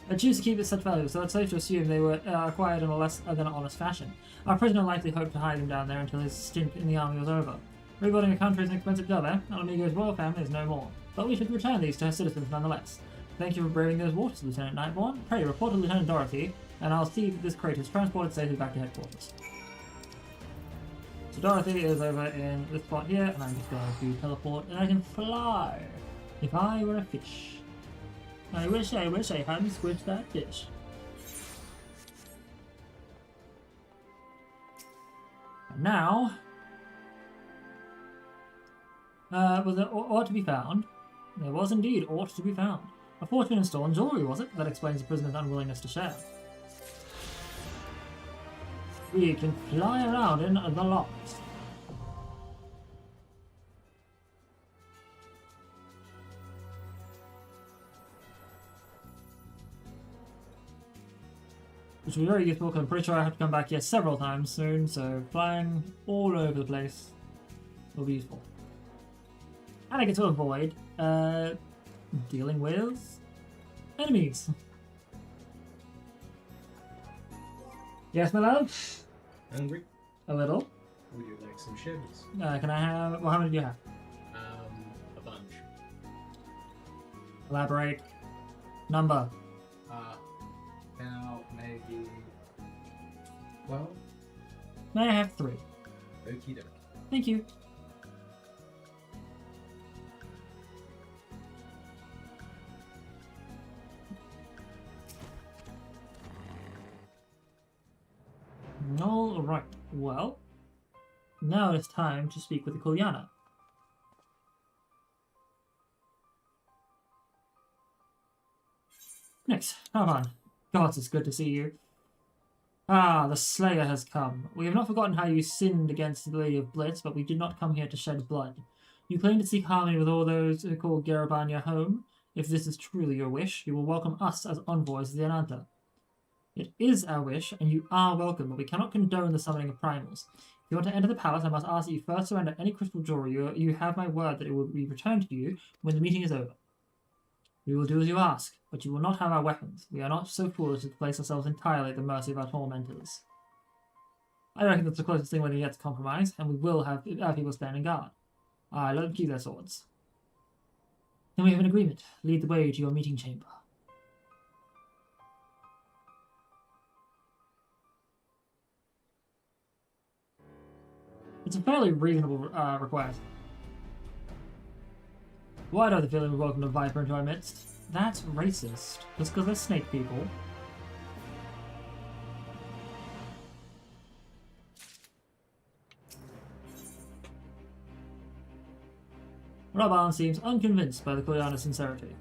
I choose to keep it such valuables, so it's safe to assume they were acquired in a less than honest fashion. Our prisoner likely hoped to hide them down there until his stint in the army was over. Rebuilding a country is an expensive job, eh? Alamigo's royal family is no more. But we should return these to her citizens nonetheless. Thank you for braving those waters, Lieutenant Nightborn. Pray report to Lieutenant Dorothy, and I'll see that this crate is transported safely back to headquarters. So Dorothy is over in this spot here, and I'm just going to teleport, and I can fly! If I were a fish. I wish I hadn't switched that fish. And now, was there aught to be found? There was indeed aught to be found. A fortune in stolen jewelry, was it? That explains the prisoner's unwillingness to share. We can fly around in the loft. Which will be very useful because I'm pretty sure I have to come back here several times soon, so flying all over the place will be useful. And I get to avoid dealing with enemies. Yes, my love? Hungry? A little. Would you like some shivers? Can I have... Well, how many do you have? A bunch. Elaborate. Number. Now maybe 12? May I have 3? Okie dokie. Thank you. Alright, well, now it is time to speak with the Kulyana. Next, Pavan. Gods, it's good to see you. Ah, the Slayer has come. We have not forgotten how you sinned against the Lady of Blitz, but we did not come here to shed blood. You claim to seek harmony with all those who call Garabania your home. If this is truly your wish, you will welcome us as envoys to the Ananta. It is our wish, and you are welcome, but we cannot condone the summoning of primals. If you want to enter the palace, I must ask that you first surrender any crystal jewelry. You have my word that it will be returned to you when the meeting is over. We will do as you ask, but you will not have our weapons. We are not so foolish as to place ourselves entirely at the mercy of our tormentors. I reckon that's the closest thing we're going to get to compromise, and we will have our people standing guard. Let them keep their swords. Then we have an agreement. Lead the way to your meeting chamber. It's a fairly reasonable request. Why do I have the feeling we welcomed a viper into our midst? That's racist. Just because they're snake people. Raban seems unconvinced by the Kulyana's sincerity.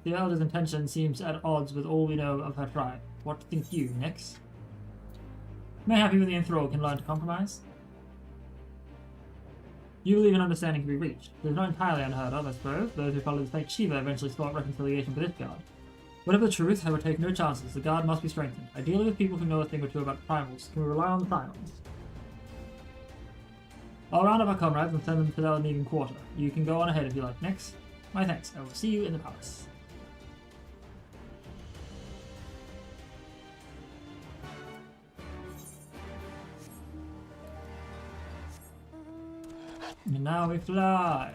The elder's intention seems at odds with all we know of her tribe. What think you, Nix? Mayhap even the enthralled can learn to compromise? You believe an understanding can be reached. It is not entirely unheard of, I suppose. Those who follow the fake Shiva eventually sought reconciliation with this guard. Whatever the truth, I would take no chances. The guard must be strengthened. Ideally with people who know a thing or two about primals. Can we rely on the silence? I'll round up our comrades and send them to the Alamegan quarter. You can go on ahead if you like. Next, my thanks. I will see you in the palace. And now we fly.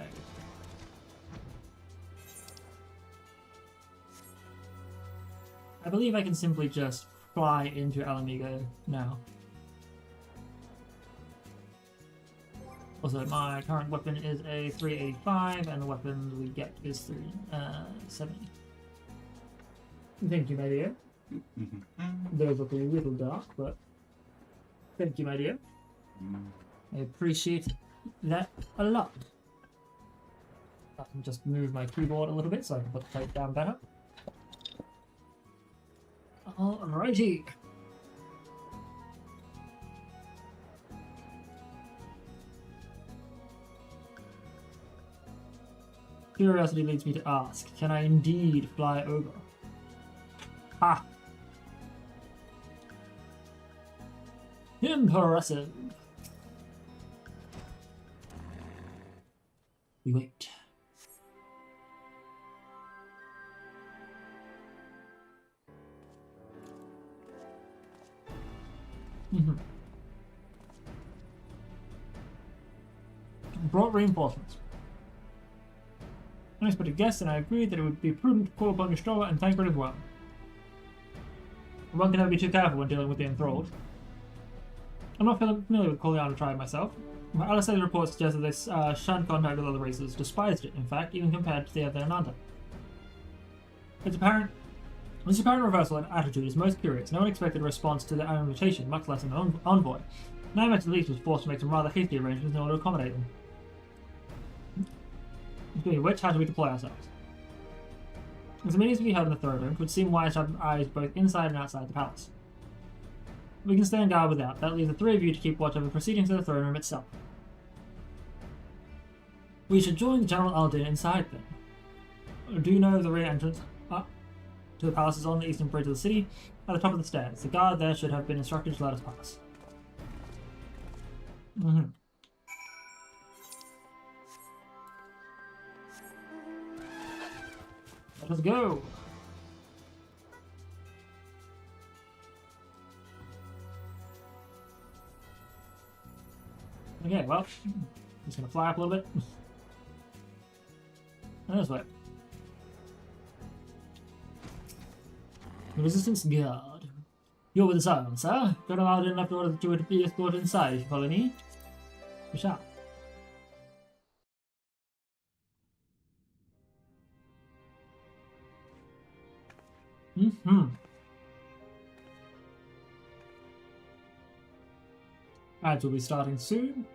I believe I can simply just fly into Alamigo now. Also, my current weapon is a 385, and the weapon we get is 370. Thank you, my dear. Those look a little dark, but thank you, my dear. I appreciate that a lot. I can just move my keyboard a little bit so I can put the plate down better. Alrighty. Curiosity leads me to ask, can I indeed fly over? Ha! Impressive. We wait. Brought reinforcements. Unexpected guests, and I agreed that it would be prudent to call upon Yastrola and Tancred as well. One can never be too careful when dealing with the enthralled. I'm not familiar with Corleone tribe myself. Alistair's report suggests that they shunned contact with other races, despised it, in fact, even compared to the other Ananda. This apparent reversal in attitude is most curious. No one expected a response to their invitation, much less an envoy. Nimax at least was forced to make some rather hasty arrangements in order to accommodate them. Speaking of which, how do we deploy ourselves? As many as we have in the throne room, it would seem wise to have eyes both inside and outside the palace. We can stand guard without. That leaves the three of you to keep watch over the proceedings of the throne room itself. We should join General Aldin inside then. Do you know the rear entrance to the palace is on the eastern bridge of the city, at the top of the stairs? The guard there should have been instructed to let us pass. Let us go! Okay, well, just gonna fly up a little bit. And this way. The Resistance Guard. You're with the Scion, sir. Got allowed enough to order that you would be escorted inside if you follow me. We shall. Ads will be starting soon.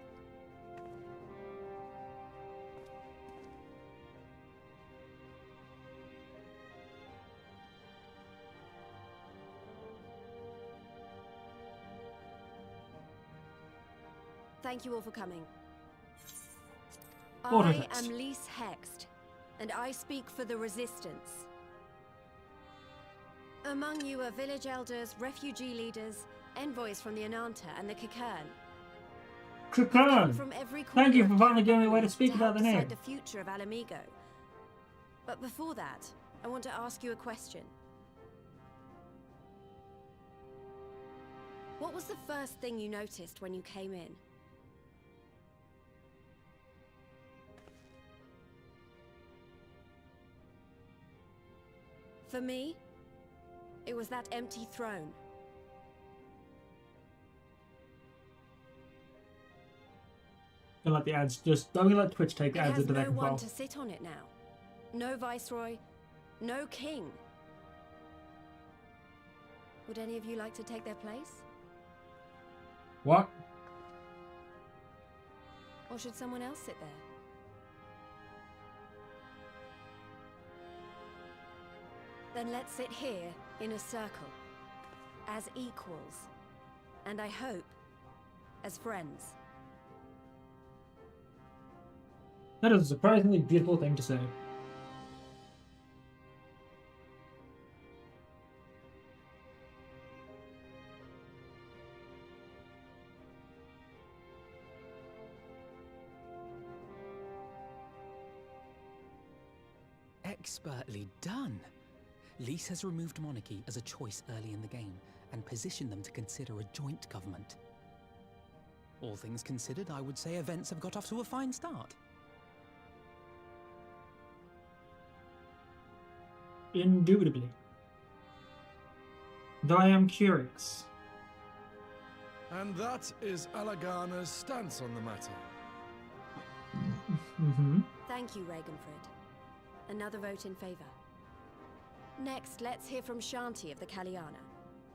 Thank you all for coming. Order I text. am Lise Hext, and I speak for the Resistance. Among you are village elders, refugee leaders, envoys from the Ananta and the Kikern. Kikern! From every corner Thank you of for finally Kikern giving me a way to speak about help the name. decide the future of Alamigo. But before that, I want to ask you a question. What was the first thing you noticed when you came in? For me, it was that empty throne. Don't let the ads don't let Twitch take the It ads has into their no one control. to sit on it now. No viceroy, no king. Would any of you like to take their place? What? Or should someone else sit there? Then let's sit here in a circle, as equals, and I hope, as friends. That is a surprisingly beautiful thing to say. Expertly done. Lise has removed monarchy as a choice early in the game and positioned them to consider a joint government. All things considered, I would say events have got off to a fine start. Indubitably. Though I am curious. And that is Alagana's stance on the matter. Thank you, Ragenfrid. Another vote in favor. Next, let's hear from Shanti of the Kalyana.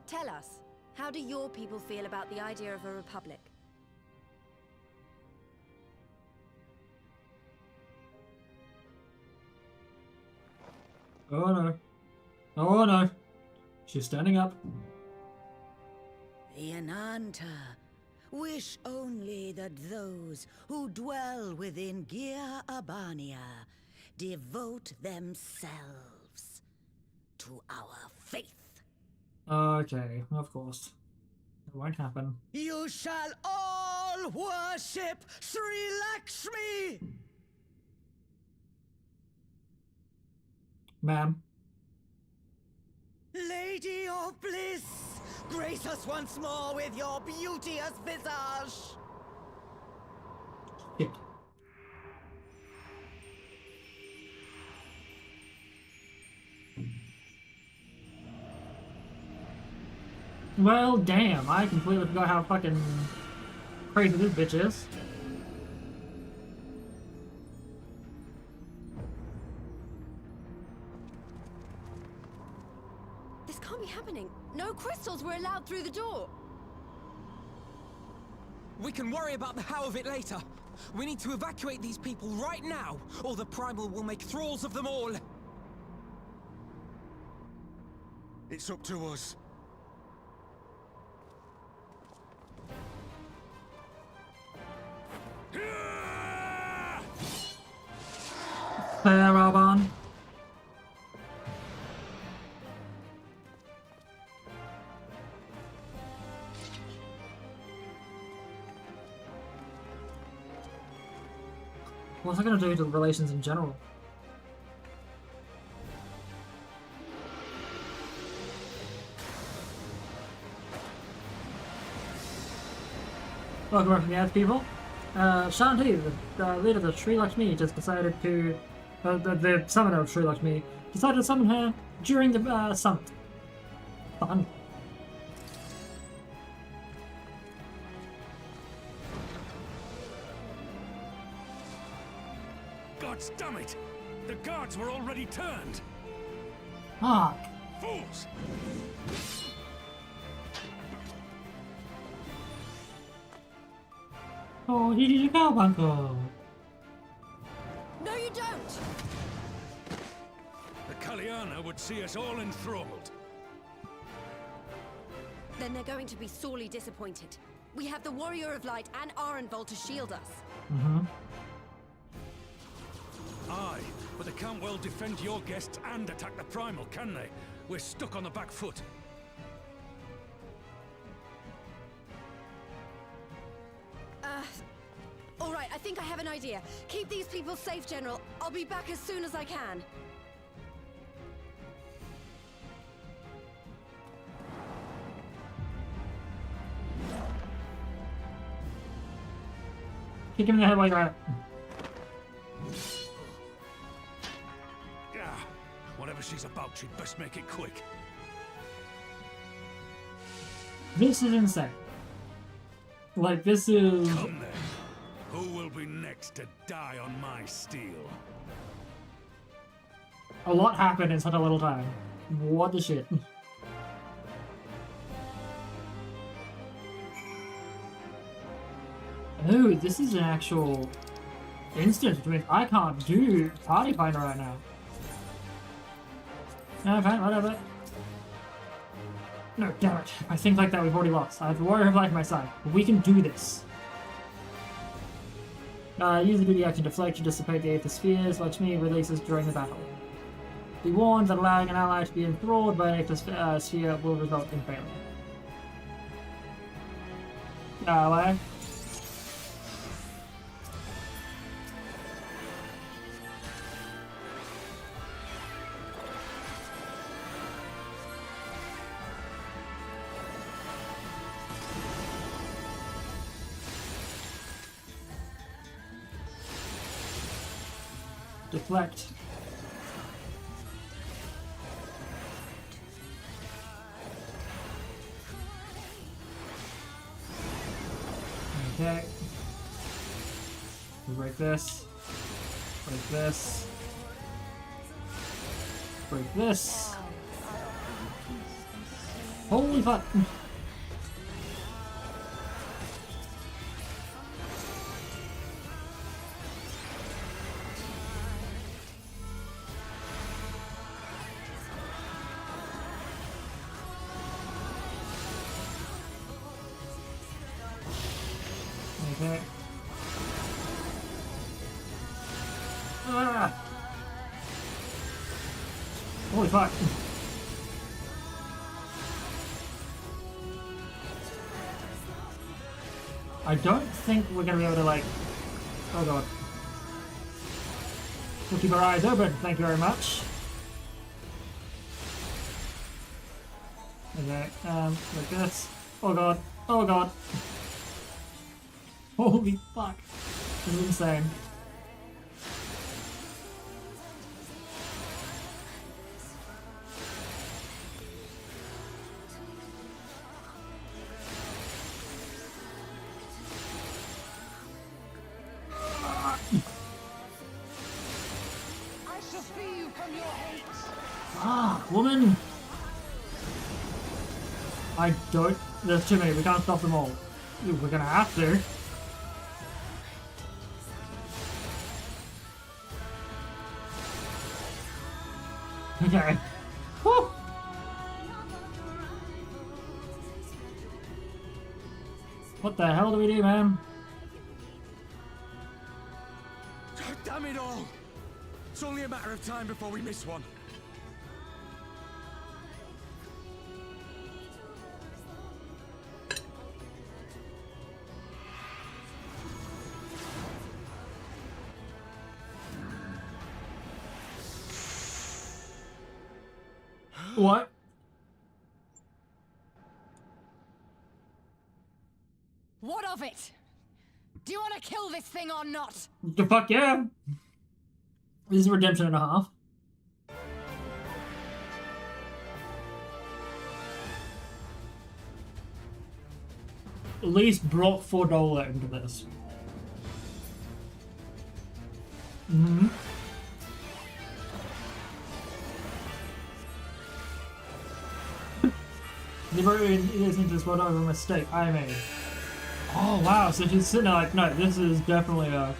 Tell us, how do your people feel about the idea of a republic? Oh no. Oh no. She's standing up. The Ananta wish only that those who dwell within Gir Abania devote themselves to our faith. Okay, of course. It won't happen. You shall all worship Sri Lakshmi! Ma'am. Lady of Bliss, grace us once more with your beauteous visage! Shit. Well, damn, I completely forgot how fucking crazy this bitch is. This can't be happening. No crystals were allowed through the door. We can worry about the how of it later. We need to evacuate these people right now, or the Primal will make thralls of them all. It's up to us. Paragon. What's it gonna do to relations in general? Welcome from the Earth people. Shanti, the leader of the Sri Lakshmi, just decided to... the summoner of Sri Lakshmi, decided to summon her during the summit. Fun. God damn it! The guards were already turned! Fuck. Fools! Oh, he did a cowbunker. No, you don't! The Kalyana would see us all enthralled. Then they're going to be sorely disappointed. We have the Warrior of Light and Arenvald to shield us. Mm-hmm. Aye, but they can't well defend your guests and attack the Primal, can they? We're stuck on the back foot. All right, I think I have an idea. Keep these people safe, General. I'll be back as soon as I can. Kick him in the head while you're at it. Yeah, whatever she's about, she'd best make it quick. This is insane. Like, this is... Come then. Who will be next to die on my steel? A lot happened in such a little time. What the shit? Oh, this is an actual instance, which means I can't do Party Finder right now. No, fine, whatever. No, damn it. If I think like that, we've already lost. I have the Warrior of Light on my side. We can do this. Use the duty action deflect to dissipate the Aether Spheres. Lakshmi releases during the battle. Be warned that allowing an ally to be enthralled by an Aether Sphere will result in failure. Ally. Deflect. Okay. We break this. Break this. Break this. Holy fuck! Okay. Ah! Holy fuck. I don't think we're gonna be able to like... Oh god. We'll keep our eyes open, thank you very much. Okay, like this. Oh god. Oh god. Holy fuck. This is insane. Ah, woman! I don't... There's too many, we can't stop them all. Ooh, we're gonna have to. Okay. Whew. What the hell do we do, man? Damn it all! It's only a matter of time before we miss one. What? What of it? Do you want to kill this thing or not? The fuck yeah! This is redemption and a half. At least brought $4 into this. Mm-hmm. Never listening to this world over a mistake I made. Oh wow, so she's sitting there like, no, this is definitely a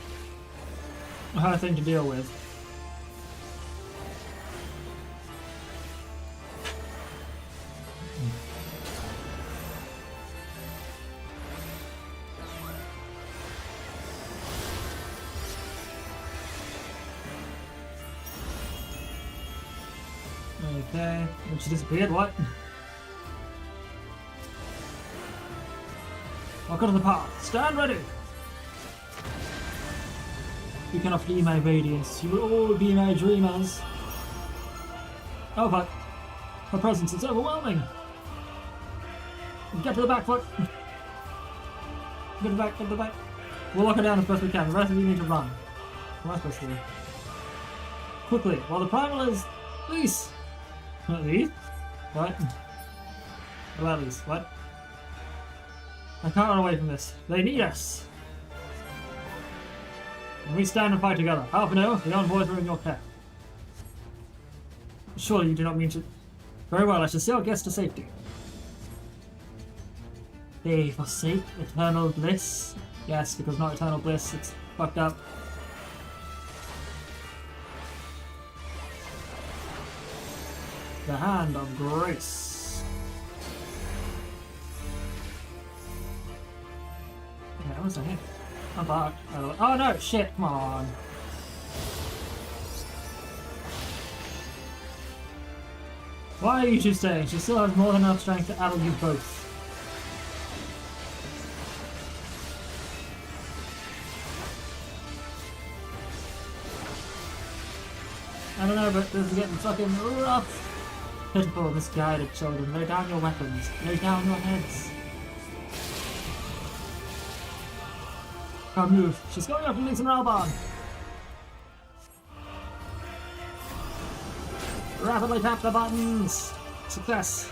hard thing to deal with. Okay, and she disappeared, what? Welcome to the path. Stand ready! You cannot flee my radiance. You will all be my dreamers. Oh fuck. Her presence is overwhelming. Get to the back foot. Get to the back, get to the back. We'll lock her down as best we can. The rest of you need to run. What am I supposed to do? Quickly, while the primal is... Lease! Lease? What? What about Lease? What? I can't run away from this. They need us! And we stand and fight together. Half an hour, the envoys are in your care. Surely you do not mean to... Very well, I shall see our guests to safety. They forsake eternal bliss? Yes, because not eternal bliss, it's fucked up. The hand of grace. Okay, what was that here? I'm back. Oh no, shit, come on. Why are you two staying? She still has more than enough strength to addle you both. I don't know, but this is getting fucking rough. Pitiful, misguided children. Lay down your weapons. Lay down your heads. Can't move. She's going up to Lisa Ralbon. Rapidly tap the buttons. Success.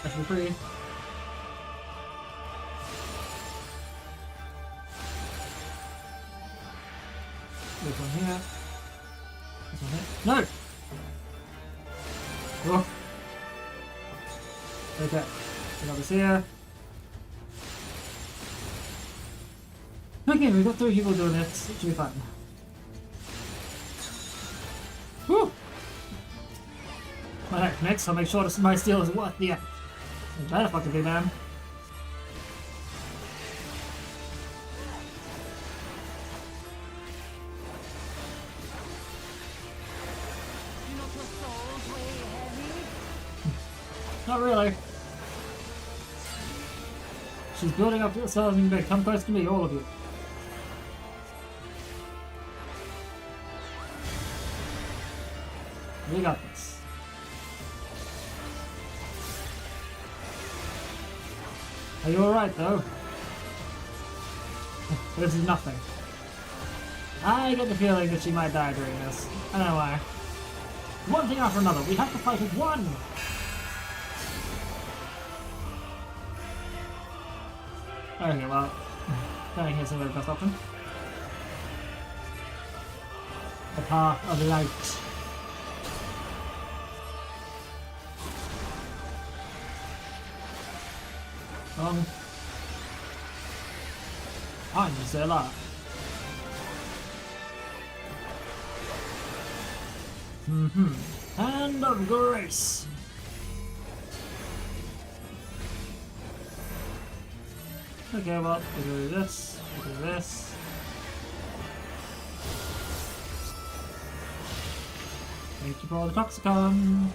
I should be free. This one here. This one here. No! Oh. Okay. We got this here. Okay, we've got 3 people doing it. It should be fine. Whew! Alright, next I'll make sure my steel is worth the effort. It better fucking be, man. really. She's building up something big. Come close to me, all of you. We got this. Are you alright, though? This is nothing. I get the feeling that she might die during this. I don't know why. One thing after another. We have to fight as one! Okay, well, going here's the best option. The path of light. I'm still alive. Hand of grace. Okay, well, we do this, we do this. Thank you for all the Toxicon.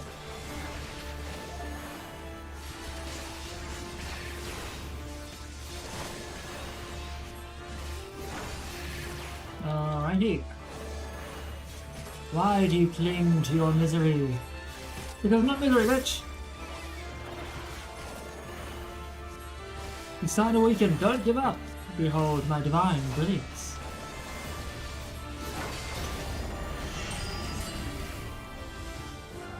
Alrighty. Why do you cling to your misery? Because not misery, bitch! You start to weaken, don't give up! Behold my divine brilliance.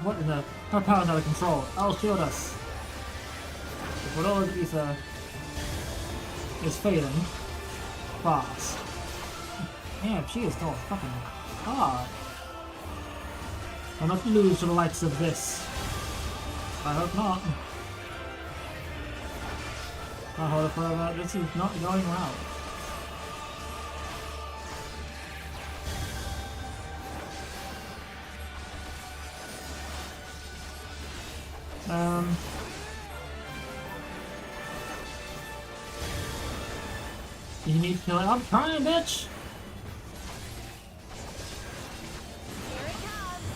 What in the... Our power's out of control. I'll shield us. But all of ether is fading fast. Damn, she is still fucking hard. I'll not lose to the likes of this. I hope not. I'll hold it forever. This is not going well. You need to kill it. I'm trying, bitch!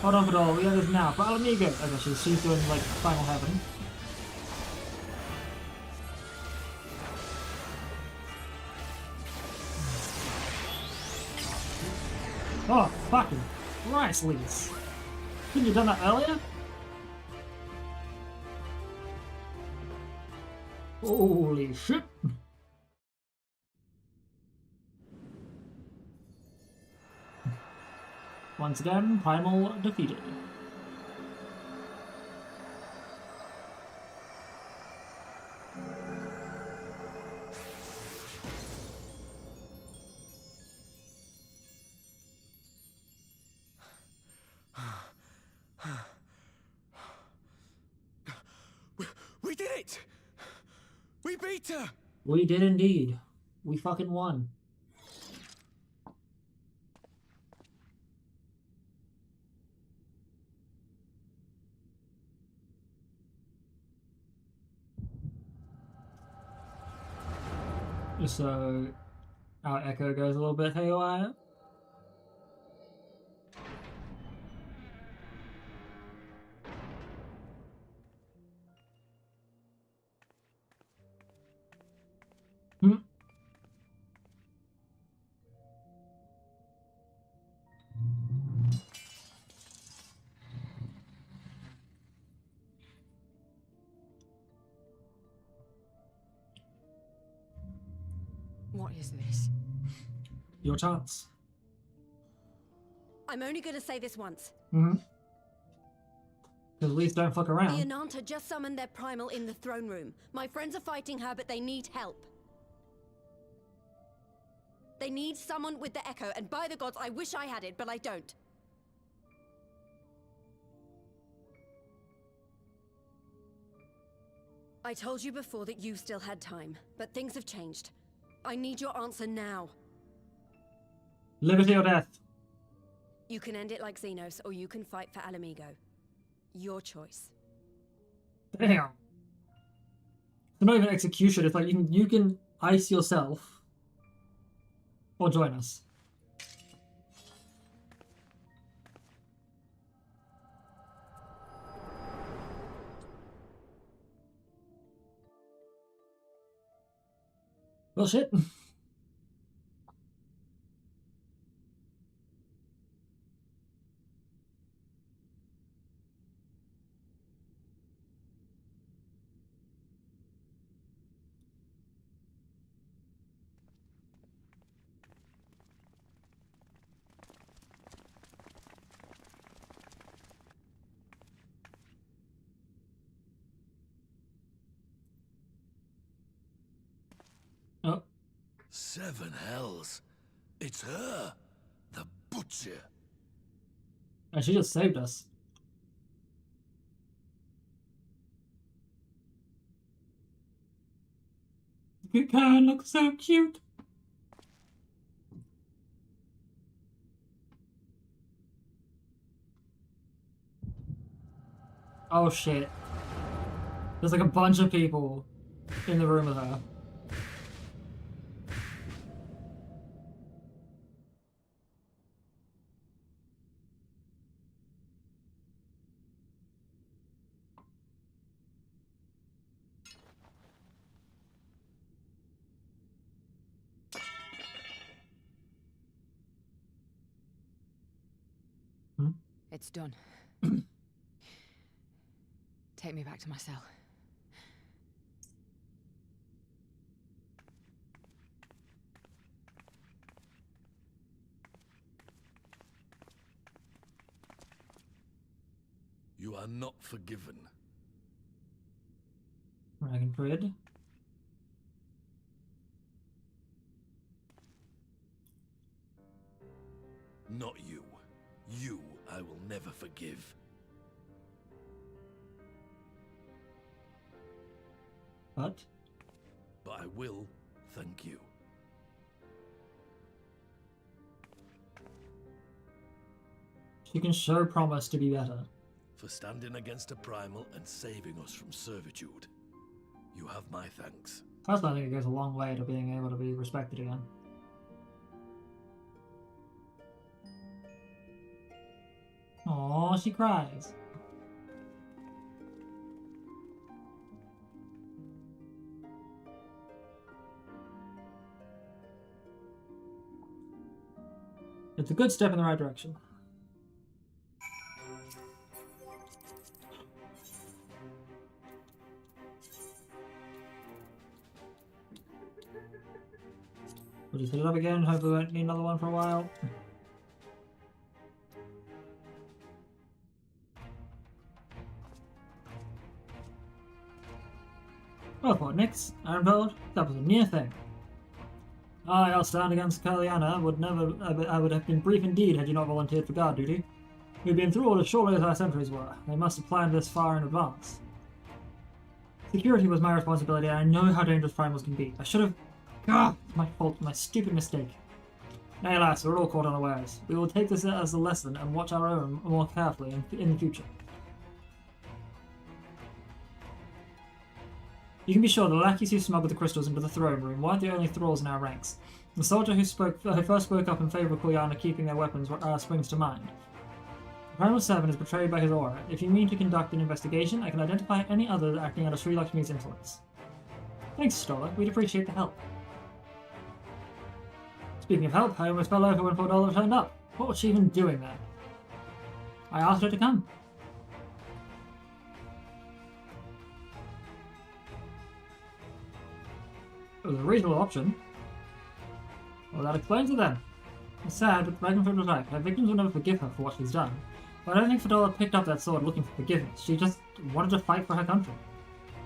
Hold on for all, we have this now. For Alamigo! Okay, she's doing like Final Heaven. Oh, fucking Christ, Lise. Couldn't you have done that earlier? Holy shit! Once again, Primal defeated. We did it! We beat her! We did indeed. We fucking won. So, our echo goes a little bit haywire. What is this? Your chance. I'm only gonna say this once. Because at least don't fuck around. The Ananta just summoned their primal in the throne room. My friends are fighting her, but they need help. They need someone with the echo, and by the gods, I wish I had it, but I don't. I told you before that you still had time, but things have changed. I need your answer now. Liberty or death. You can end it like Xenos, or you can fight for Alamigo. Your choice. Damn. It's not even execution, it's like you can ice yourself. Or join us. Well, shit. Oh. 7 hells. It's her. The butcher. And she just saved us. The car looks so cute. Oh shit. There's like a bunch of people in the room with her. It's done. Take me back to my cell. You are not forgiven. Ragnfrid. Not you. You I will never forgive. What? But I will thank you. She can show promise to be better. For standing against a primal and saving us from servitude. You have my thanks. Personally, I think it goes a long way to being able to be respected again. Aww, she cries. It's a good step in the right direction. We'll just hit it up again. Hopefully we won't need another one for a while. Well fought, Nix. Ironbold, that was a near thing. I'll stand against Kaliana I would have been brief indeed had you not volunteered for guard duty. We've been through all as surely as our sentries were. They must have planned this far in advance. Security was my responsibility, and I know how dangerous primals can be. I should have... Ah, my fault, my stupid mistake. Nay, alas, we're all caught unawares. We will take this as a lesson and watch our own more carefully in the future. You can be sure the lackeys who smuggled the crystals into the throne room weren't the only thralls in our ranks. The soldier who first spoke up in favour of Kulyana keeping their weapons springs to mind. The Primal Servant is betrayed by his aura. If you mean to conduct an investigation, I can identify any others acting under Sri Lakshmi's influence. Thanks, Stola. We'd appreciate the help. Speaking of help, I almost fell over when Fordola turned up. What was she even doing there? I asked her to come. It was a reasonable option. Well, that explains it then. It's sad, but Ragnfrid was right. Her victims will never forgive her for what she's done. But I don't think Fordola picked up that sword looking for forgiveness. She just wanted to fight for her country.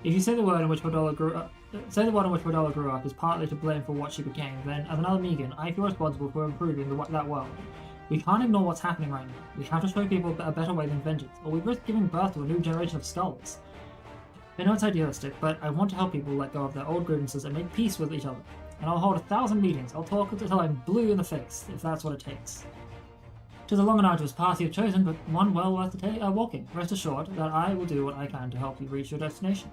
If you say the word in which Fordola grew up is partly to blame for what she became, then as an Alamegan, I feel responsible for improving that world. We can't ignore what's happening right now. We have to show people a better way than vengeance, or we risk giving birth to a new generation of skulls. I know it's idealistic, but I want to help people let go of their old grievances and make peace with each other. And I'll hold 1,000 meetings. I'll talk until I'm blue in the face, if that's what it takes. 'Tis a long and arduous path you've chosen, but one well worth walking. Rest assured that I will do what I can to help you reach your destination.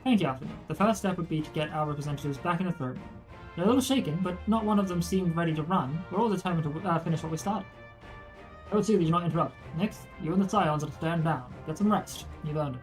Thank you, Afternoon. The first step would be to get our representatives back in the throne room. They're a little shaken, but not one of them seemed ready to run. We're all determined to finish what we started. I would see that you're not interrupted. Next, you and the Scions are to stand down. Get some rest. You've earned it.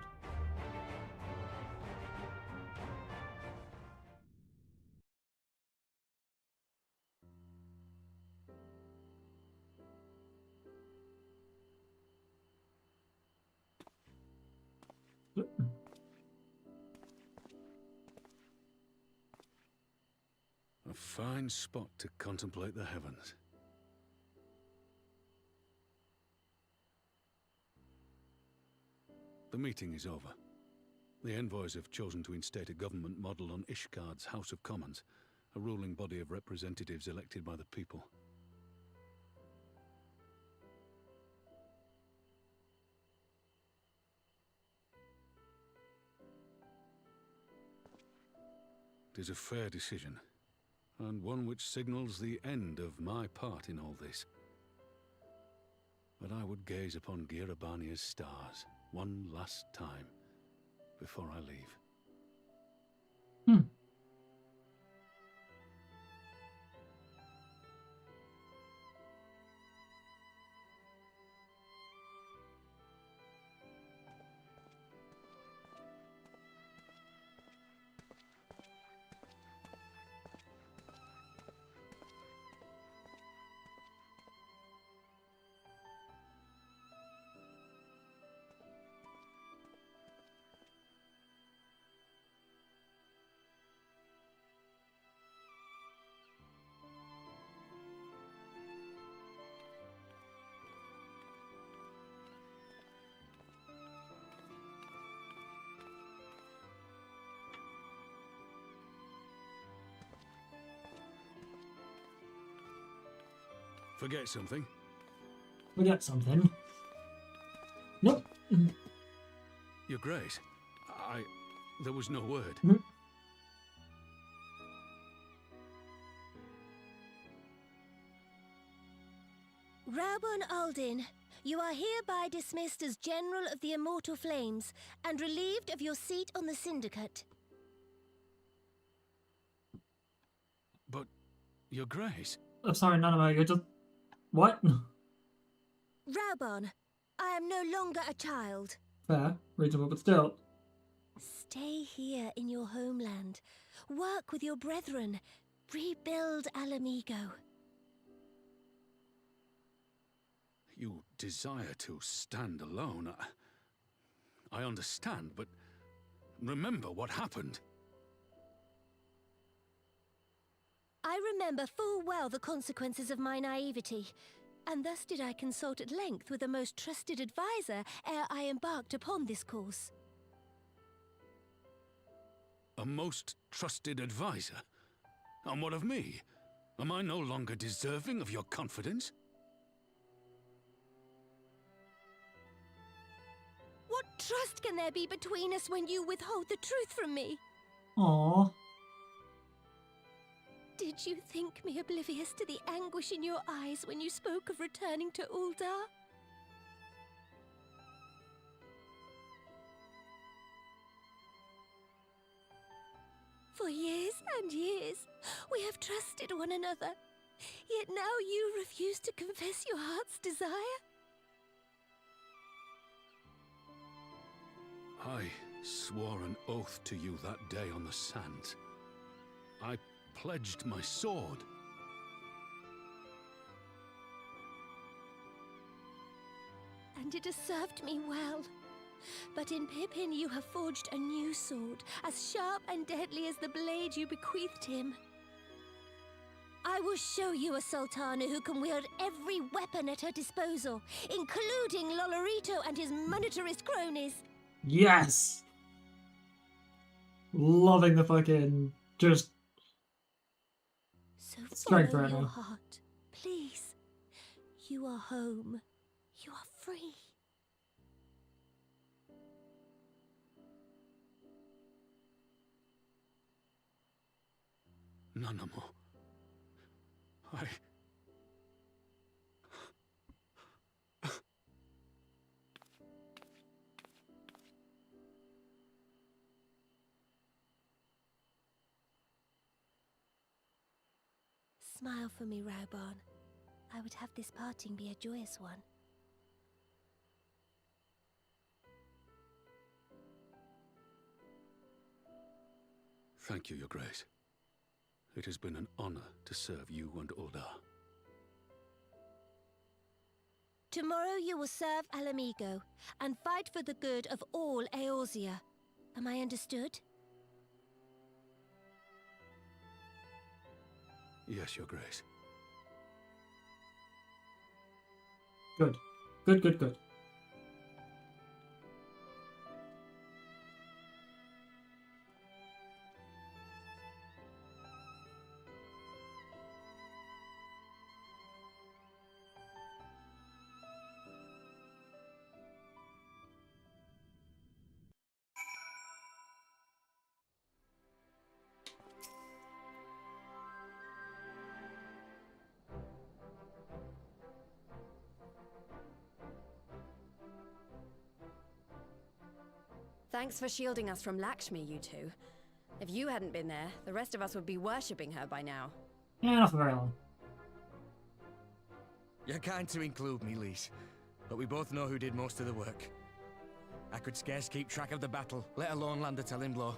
fine spot to contemplate the heavens. The meeting is over. The envoys have chosen to instate a government model on Ishgard's House of Commons, a ruling body of representatives elected by the people. It is a fair decision, and one which signals the end of my part in all this. But I would gaze upon Girabania's stars one last time before I leave. Forget something? Forget something? Nope. Your Grace, there was no word. Raubon Aldin, you are hereby dismissed as General of the Immortal Flames and relieved of your seat on the Syndicate. But, Your Grace... I'm sorry, Nanamo, you're just... What? Raubon, I am no longer a child. Fair, reasonable, but still. Stay here in your homeland. Work with your brethren. Rebuild Alamigo. You desire to stand alone. I understand, but remember what happened. I remember full well the consequences of my naivety, and thus did I consult at length with a most trusted advisor ere I embarked upon this course. A most trusted advisor? And what of me? Am I no longer deserving of your confidence? What trust can there be between us when you withhold the truth from me? Aww. Did you think me oblivious to the anguish in your eyes when you spoke of returning to Uldar? For years and years, we have trusted one another. Yet now you refuse to confess your heart's desire? I swore an oath to you that day on the sands. I pledged my sword. And it has served me well. But in Pippin you have forged a new sword, as sharp and deadly as the blade you bequeathed him. I will show you a Sultana who can wield every weapon at her disposal, including Lolorito and his monetarist cronies. Yes! Loving the fucking just So strength follow right your now. heart, please. You are home. You are free. Nanamo. Smile for me, Raubon. I would have this parting be a joyous one. Thank you, Your Grace. It has been an honor to serve you and Uldar. Tomorrow you will serve Alamigo and fight for the good of all Eorzea. Am I understood? Yes, Your Grace. Good. Good, good, good. Thanks for shielding us from Lakshmi, you two. If you hadn't been there, the rest of us would be worshipping her by now. Yeah, not for very long. You're kind to include me, Lise, but we both know who did most of the work. I could scarce keep track of the battle, let alone land a telling blow.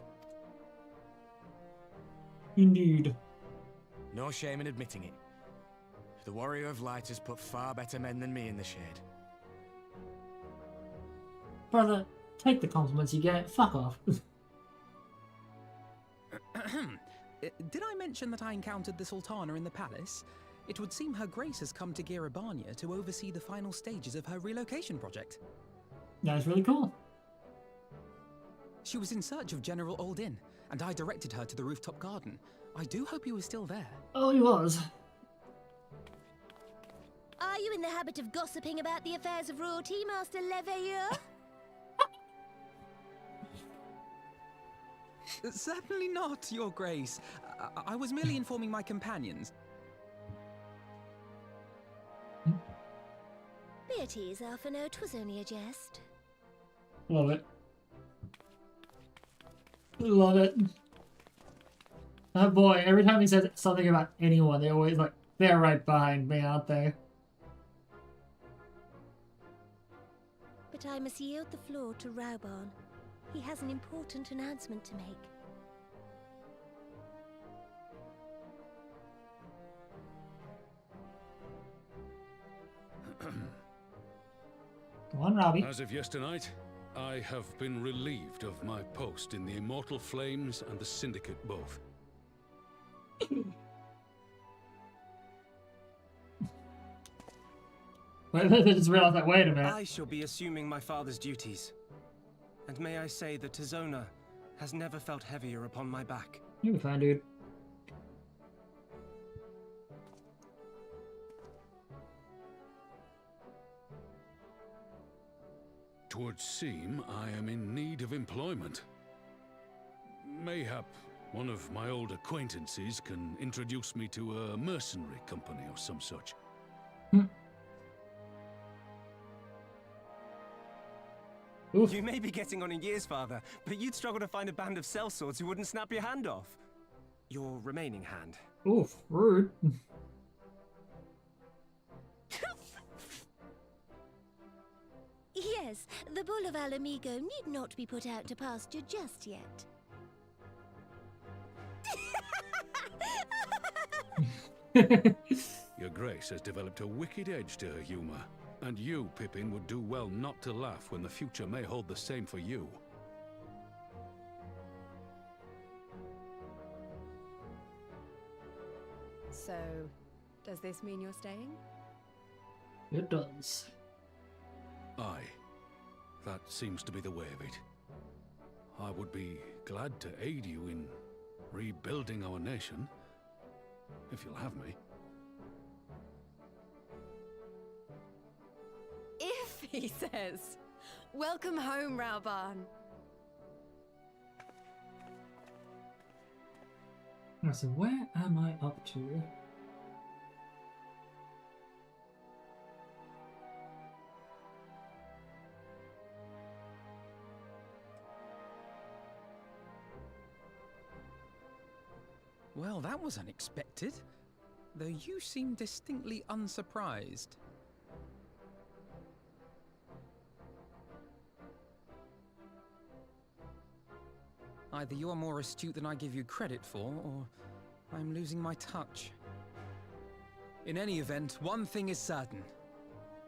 Indeed. No shame in admitting it. The Warrior of Light has put far better men than me in the shade. Brother, take the compliments you get. Fuck off. Did I mention that I encountered the Sultana in the palace? It would seem Her Grace has come to Girabania to oversee the final stages of her relocation project. That's really cool. She was in search of General Oldin, and I directed her to the rooftop garden. I do hope he was still there. Oh, he was. Are you in the habit of gossiping about the affairs of royalty, Master Leveilleur? Certainly not, Your Grace. I was merely informing my companions. Beatrice, Alphino, 'twas only a jest. Love it. Love it. Oh boy, every time he says something about anyone, they're always like, they're right behind me, aren't they? But I must yield the floor to Rauban. He has an important announcement to make. Go on, Robbie. As of yesternight, I have been relieved of my post in the Immortal Flames and the Syndicate both. Wait, I just realized that, wait a minute. I shall be assuming my father's duties. And may I say that Tizona has never felt heavier upon my back. You'll be fine, dude. Twould seem I am in need of employment. Mayhap one of my old acquaintances can introduce me to a mercenary company or some such. You may be getting on in years, father, but you'd struggle to find a band of sellswords who wouldn't snap your hand off. Your remaining hand. Oof, rude. Yes, the bull of Alamigo need not be put out to pasture just yet. Your Grace has developed a wicked edge to her humor, and you, Pippin, would do well not to laugh when the future may hold the same for you. So, does this mean you're staying? It does. Aye. That seems to be the way of it. I would be glad to aid you in rebuilding our nation, if you'll have me. If, he says. Welcome home, Rauban. So where am I up to? Well, that was unexpected. Though you seem distinctly unsurprised. Either you are more astute than I give you credit for, or I'm losing my touch. In any event, one thing is certain.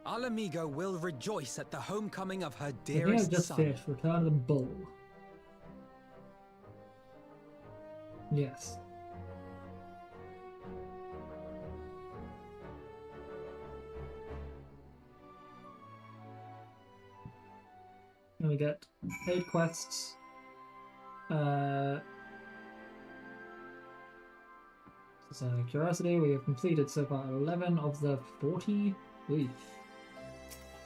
Alamigo will rejoice at the homecoming of her dearest just son. finished Return of the Bull. Yes. we get 8 quests. So, curiosity, we have completed so far 11 of the 40. Oof.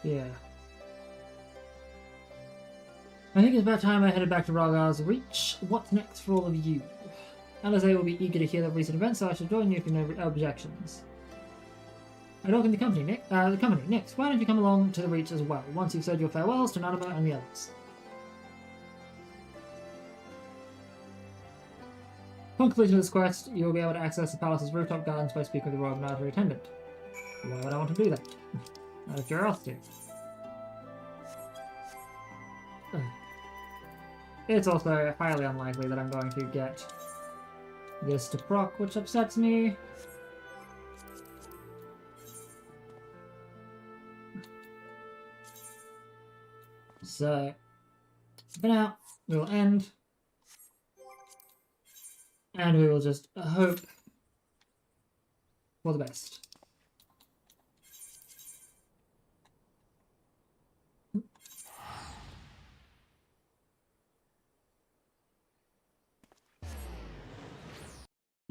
Yeah. I think it's about time I headed back to Raghar's Reach. What's next for all of you? Alizé will be eager to hear the recent events, so I shall join you if you have no objections. I welcome the company, Nick. Next, why don't you come along to the Reach as well, once you've said your farewells to Nanaba and the others. Upon completion of this quest, you will be able to access the palace's rooftop gardens by speaking with the royal military attendant. Why would I want to do that? Out of curiosity. It's also highly unlikely that I'm going to get this to proc, which upsets me. So, for now, we will end. And we will just hope for the best.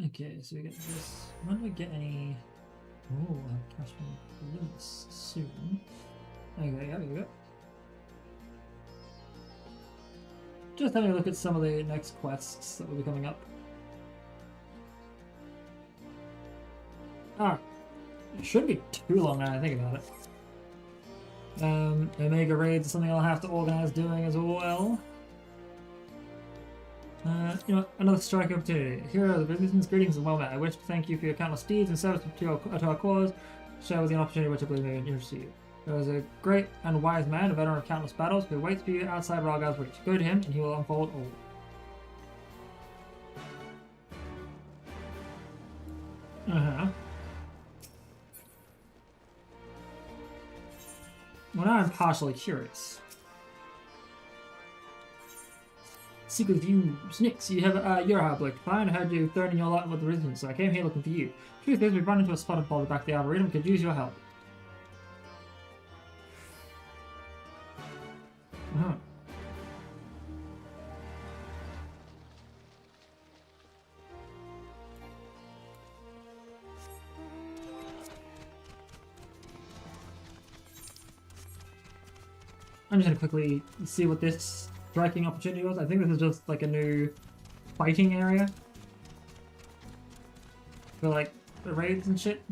Okay, so we get this. When do we get any... Oh, I have cash from Roulettes soon. Okay, yeah, we go. Just having a look at some of the next quests that will be coming up. Ah, it shouldn't be too long now I think about it. Omega raids is something I'll have to organize doing as well. You know, another strike opportunity. Here are the businessmen's greetings and well met. I wish to thank you for your countless deeds and service to our cause. Share with you an opportunity which I believe may interest you. There is a great and wise man, a veteran of countless battles, who waits for you outside Raghar's Reach. Go to him and he will unfold all. Well, now I'm partially curious. Secret views. Nix, you have you're a bloke. Fine, I heard you thrown in your lot with the resistance, so I came here looking for you. Truth is, we've run into a spotted ball at the back of the Arboretum and could use your help. I'm just gonna quickly see what this striking opportunity was. I think this is just like a new fighting area for like the raids and shit.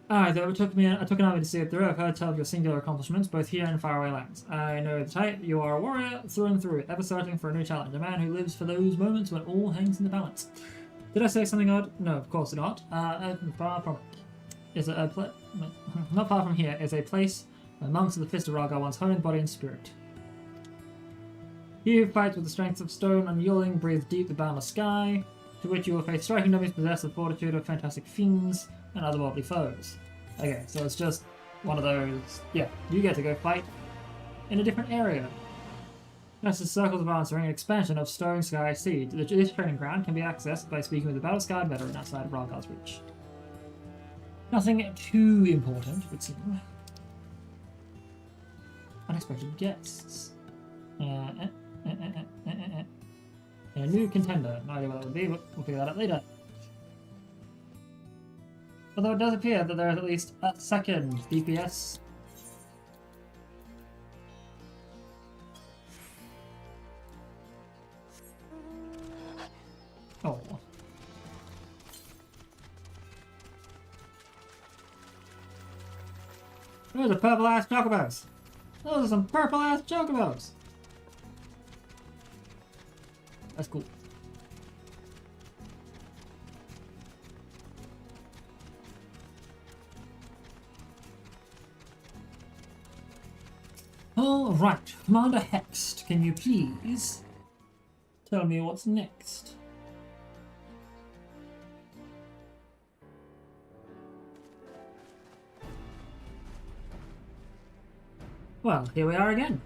Though it took an army to see it through. I've heard tell of your singular accomplishments, both here and faraway lands. I know the type. You are a warrior through and through, ever searching for a new challenge, a man who lives for those moments when all hangs in the balance. Did I say something odd? No, of course not. Far from not far from here is a place where monks of the Fist of Ragha once honed body and spirit. He who fights with the strength of stone unyielding breathes deep the boundless sky, to which you will face striking dummies possessed of fortitude of fantastic fiends and otherworldly foes. Okay, so it's just one of those... Yeah, you get to go fight in a different area. That's the Circles of Answering, an expansion of Stone Sky Siege. This training ground can be accessed by speaking with the battle-scarred veteran outside of Raghar's Reach. Nothing too important, it would seem. Unexpected guests. A new contender. No idea what that would be, but we'll figure that out later. Although it does appear that there is at least a second DPS. Oh. Those are purple-ass chocobos! Those are some purple-ass chocobos! That's cool. Alright, Commander Hext, can you please tell me what's next? Well, here we are again.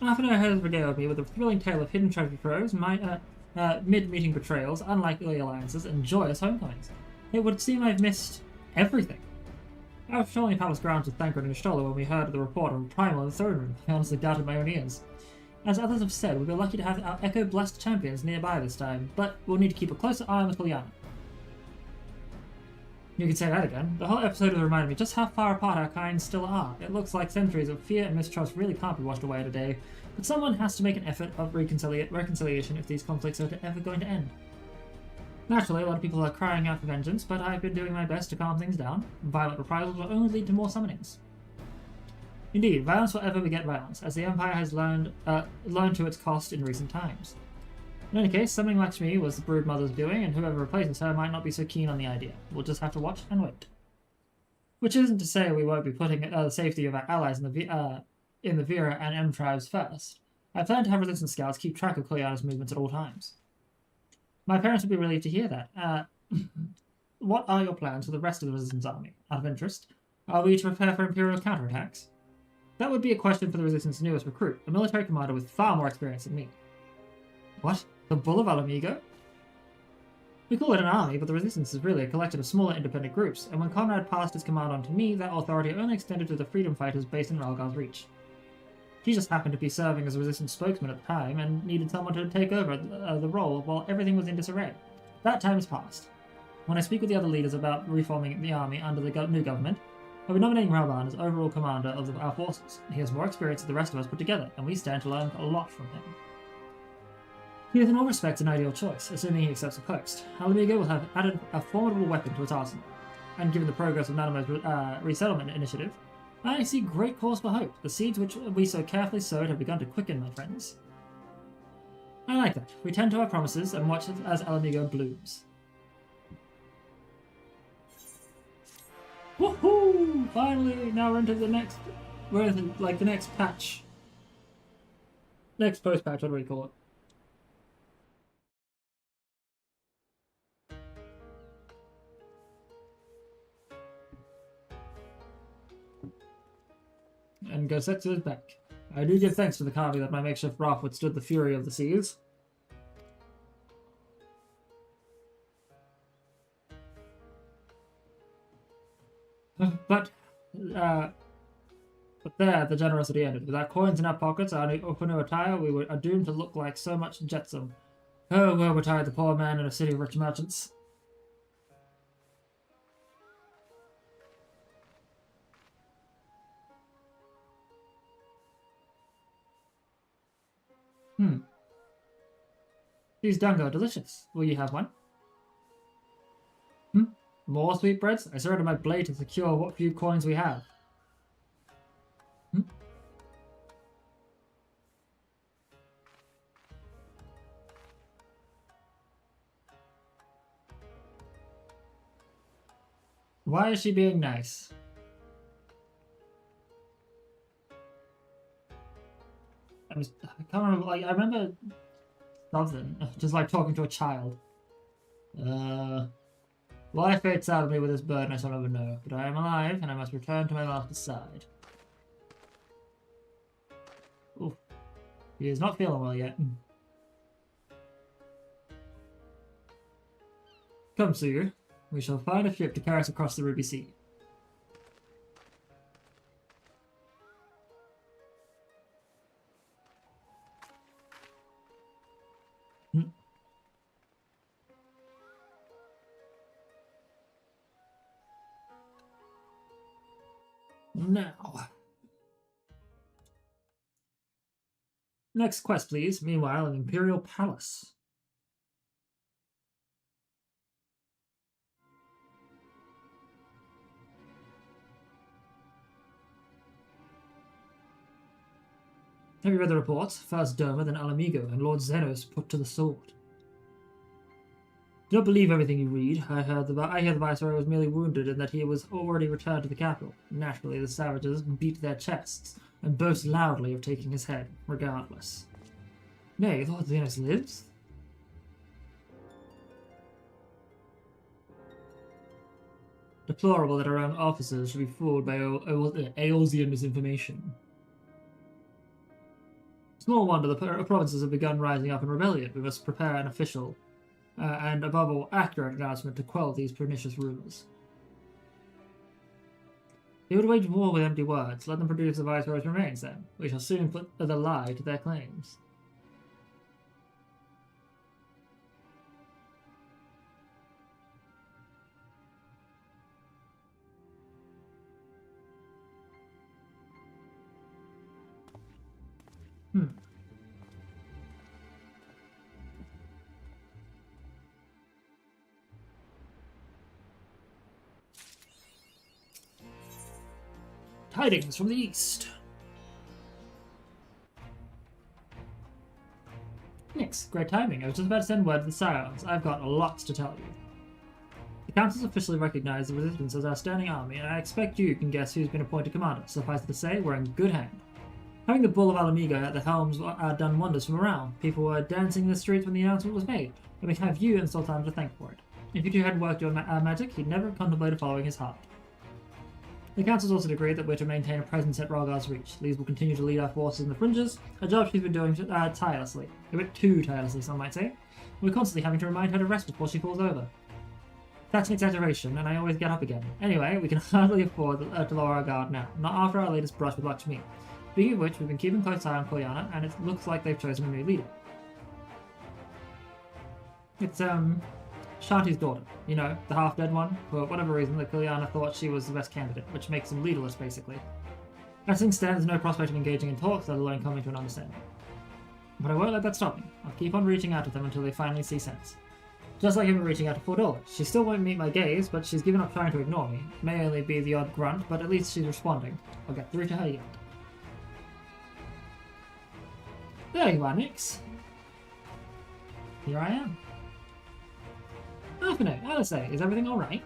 After has regaled me with a thrilling tale of hidden treasure troves, mid-meeting betrayals, unlikely alliances, and joyous homecomings. It would seem I've missed everything. I was patrolling Palace grounds with Thancred and Stoller when we heard the report of a primal in the throne room. I honestly doubted my own ears. As others have said, we'll be lucky to have our Echo-blessed champions nearby this time, but we'll need to keep a closer eye on the Kalyana. You can say that again. The whole episode has reminded me just how far apart our kinds still are. It looks like centuries of fear and mistrust really can't be washed away in a day, but someone has to make an effort of reconciliation if these conflicts are ever going to end. Naturally, a lot of people are crying out for vengeance, but I've been doing my best to calm things down. Violent reprisals will only lead to more summonings. Indeed, violence will ever beget violence, as the Empire has learned to its cost in recent times. In any case, summoning Lakshmi was the Broodmother's doing, and whoever replaces her might not be so keen on the idea. We'll just have to watch and wait. Which isn't to say we won't be putting the safety of our allies in the Vera and M tribes first. I plan to have Resistance Scouts keep track of Kalyana's movements at all times. My parents would be relieved to hear that. What are your plans for the rest of the Resistance Army? Out of interest, are we to prepare for Imperial counterattacks? That would be a question for the Resistance newest recruit, a military commander with far more experience than me. What? The Bull of Alamigo? We call it an army, but the Resistance is really a collection of smaller independent groups, and when Conrad passed his command on to me, that authority only extended to the freedom fighters based in Ralgar's Reach. He just happened to be serving as a Resistance spokesman at the time, and needed someone to take over the role while everything was in disarray. That time is past. When I speak with the other leaders about reforming the army under the new government, I'll be nominating Ralban as overall commander of our forces. He has more experience than the rest of us put together, and we stand to learn a lot from him. He is in all respects an ideal choice, assuming he accepts the post. Alamigo will have added a formidable weapon to its arsenal, and given the progress of Nanamo's resettlement initiative, I see great cause for hope. The seeds which we so carefully sowed have begun to quicken, my friends. I like that. We tend to our promises and watch as Alamigo blooms. Woohoo! Finally, now we're into the next... We're into, like, the next patch. Next post-patch, what do we call it? And Gosetsu is back. I do give thanks to the Kavi that my makeshift raft withstood the fury of the seas. But there, the generosity ended. Without coins in our pockets, our new attire, we were doomed to look like so much jetsam. Oh, woe betide the poor man in a city of rich merchants. These dango are delicious. Will you have one? More sweetbreads? I surrendered my blade to secure what few coins we have. Why is she being nice? I can't remember, like, I remember something, just like talking to a child. Why fate's out of me with this burden I shall never know, but I am alive, and I must return to my master's side. Oof. He is not feeling well yet. Come, Suyu. We shall find a ship to carry us across the Ruby Sea. Now. Next quest, please. Meanwhile, an Imperial Palace. Have you read the reports? First Derma, then Alamigo, and Lord Zenos put to the sword. Don't believe everything you read. I hear the Viceroy was merely wounded and that he was already returned to the capital. Naturally, the savages beat their chests and boast loudly of taking his head, regardless. Nay, Lord Zenos lives? Deplorable that our own officers should be fooled by Aeolzian misinformation. Small wonder the provinces have begun rising up in rebellion. We must prepare an official and, above all, accurate announcement to quell these pernicious rumors. They would wage war with empty words. Let them produce the Viceroy's remains then. We shall soon put the lie to their claims. Tidings from the east. Nix, great timing. I was just about to send word to the Scions. I've got lots to tell you. The Council's officially recognized the Resistance as our standing army, and I expect you can guess who's been appointed commander. Suffice it to say, we're in good hand. Having the Bull of Alamigo at the helm's done wonders from around. People were dancing in the streets when the announcement was made, and we have you and Sultan to thank for it. If you two hadn't worked your magic, he'd never have contemplated following his heart. The Council's also agreed that we're to maintain a presence at Rhalgr's Reach. Lise will continue to lead our forces in the fringes, a job she's been doing tirelessly. A bit too tirelessly, some might say. We're constantly having to remind her to rest before she falls over. That's an exaggeration, and I always get up again. Anyway, we can hardly afford to lower our guard now, not after our latest brush with Lakshmi. Speaking of which, we've been keeping close eye on Kolyana, and it looks like they've chosen a new leader. It's, Shanti's daughter. You know, the half-dead one. For whatever reason, the Kolyana thought she was the best candidate, which makes them leaderless, basically. As things stand, there's no prospect of engaging in talks, let alone coming to an understanding. But I won't let that stop me. I'll keep on reaching out to them until they finally see sense. Just like I've been reaching out to Fordola. She still won't meet my gaze, but she's given up trying to ignore me. It may only be the odd grunt, but at least she's responding. I'll get through to her yet. There you are, Nix. Here I am. Afternoon, Alisaie, is everything alright?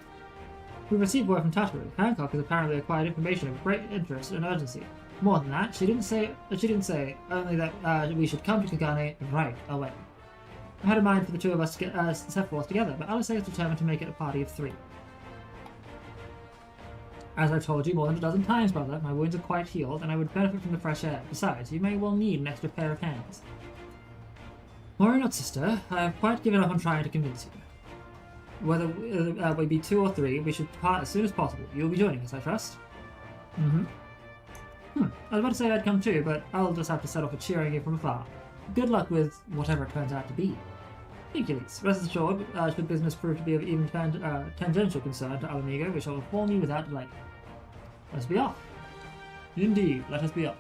We received word from Tatteru. Hancock has apparently acquired information of great interest and urgency. More than that, she didn't say only that we should come to Kagane right away. I had a mind for the two of us to get set forth together, but Alisaie is determined to make it a party of 3. As I've told you more than a dozen times, brother, my wounds are quite healed, and I would benefit from the fresh air. Besides, you may well need an extra pair of hands. Worry not, sister. I have quite given up on trying to convince you. Whether we be 2 or 3, we should part as soon as possible. You'll be joining us, I trust? I was about to say I'd come too, but I'll just have to set off a cheering you from afar. Good luck with whatever it turns out to be. Thank you, Lise. Rest assured, should business prove to be of even tangential concern to Alamigo, we shall inform you without delay. Let us be off. Indeed, let us be off.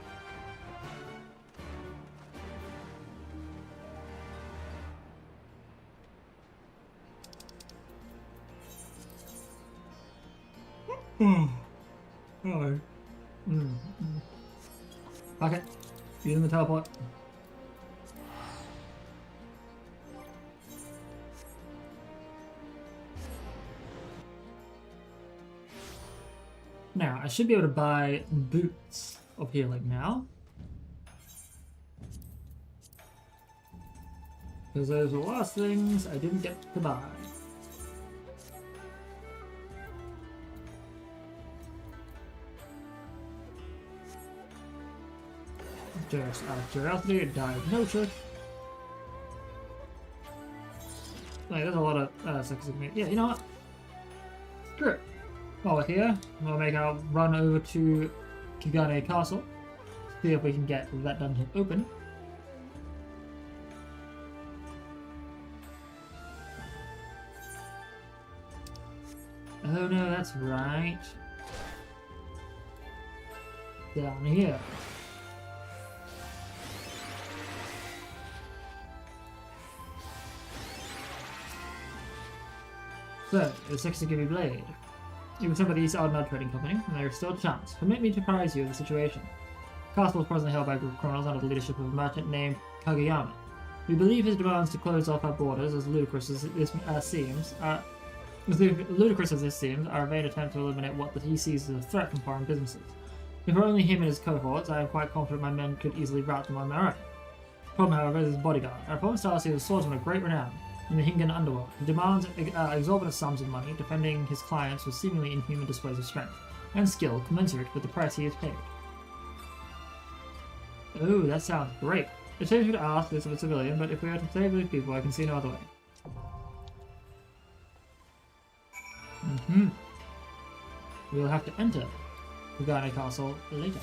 Hello. Okay. Using the teleport. Now, I should be able to buy boots of healing now. Because those are the last things I didn't get to buy. Just out of curiosity, diagnosis. Like, there's a lot of sexy. Yeah, you know what? Screw it. While we're here, we'll make our run over to Kagane Castle. See if we can get that dungeon open. Oh no, that's right. Down here. So, the 60 give me blade. Even some of these are not trading company, and there is still a chance. Permit me to apprise you of the situation. The castle is presently held by a group of criminals under the leadership of a merchant named Kageyama. We believe his demands to close off our borders, as ludicrous as this seems, are a vain attempt to eliminate what he sees as a threat from foreign businesses. If it were only him and his cohorts, I am quite confident my men could easily rout them on their own. The problem, however, is his bodyguard. Our opponent Starcy is a swordsman of great renown in the Hingan underworld. He demands exorbitant sums of money, defending his clients with seemingly inhuman displays of strength and skill commensurate with the price he has paid. Oh, that sounds great. It saves me to ask this of a civilian, but if we are to save these people, I can see no other way. We will have to enter Lugano Castle later.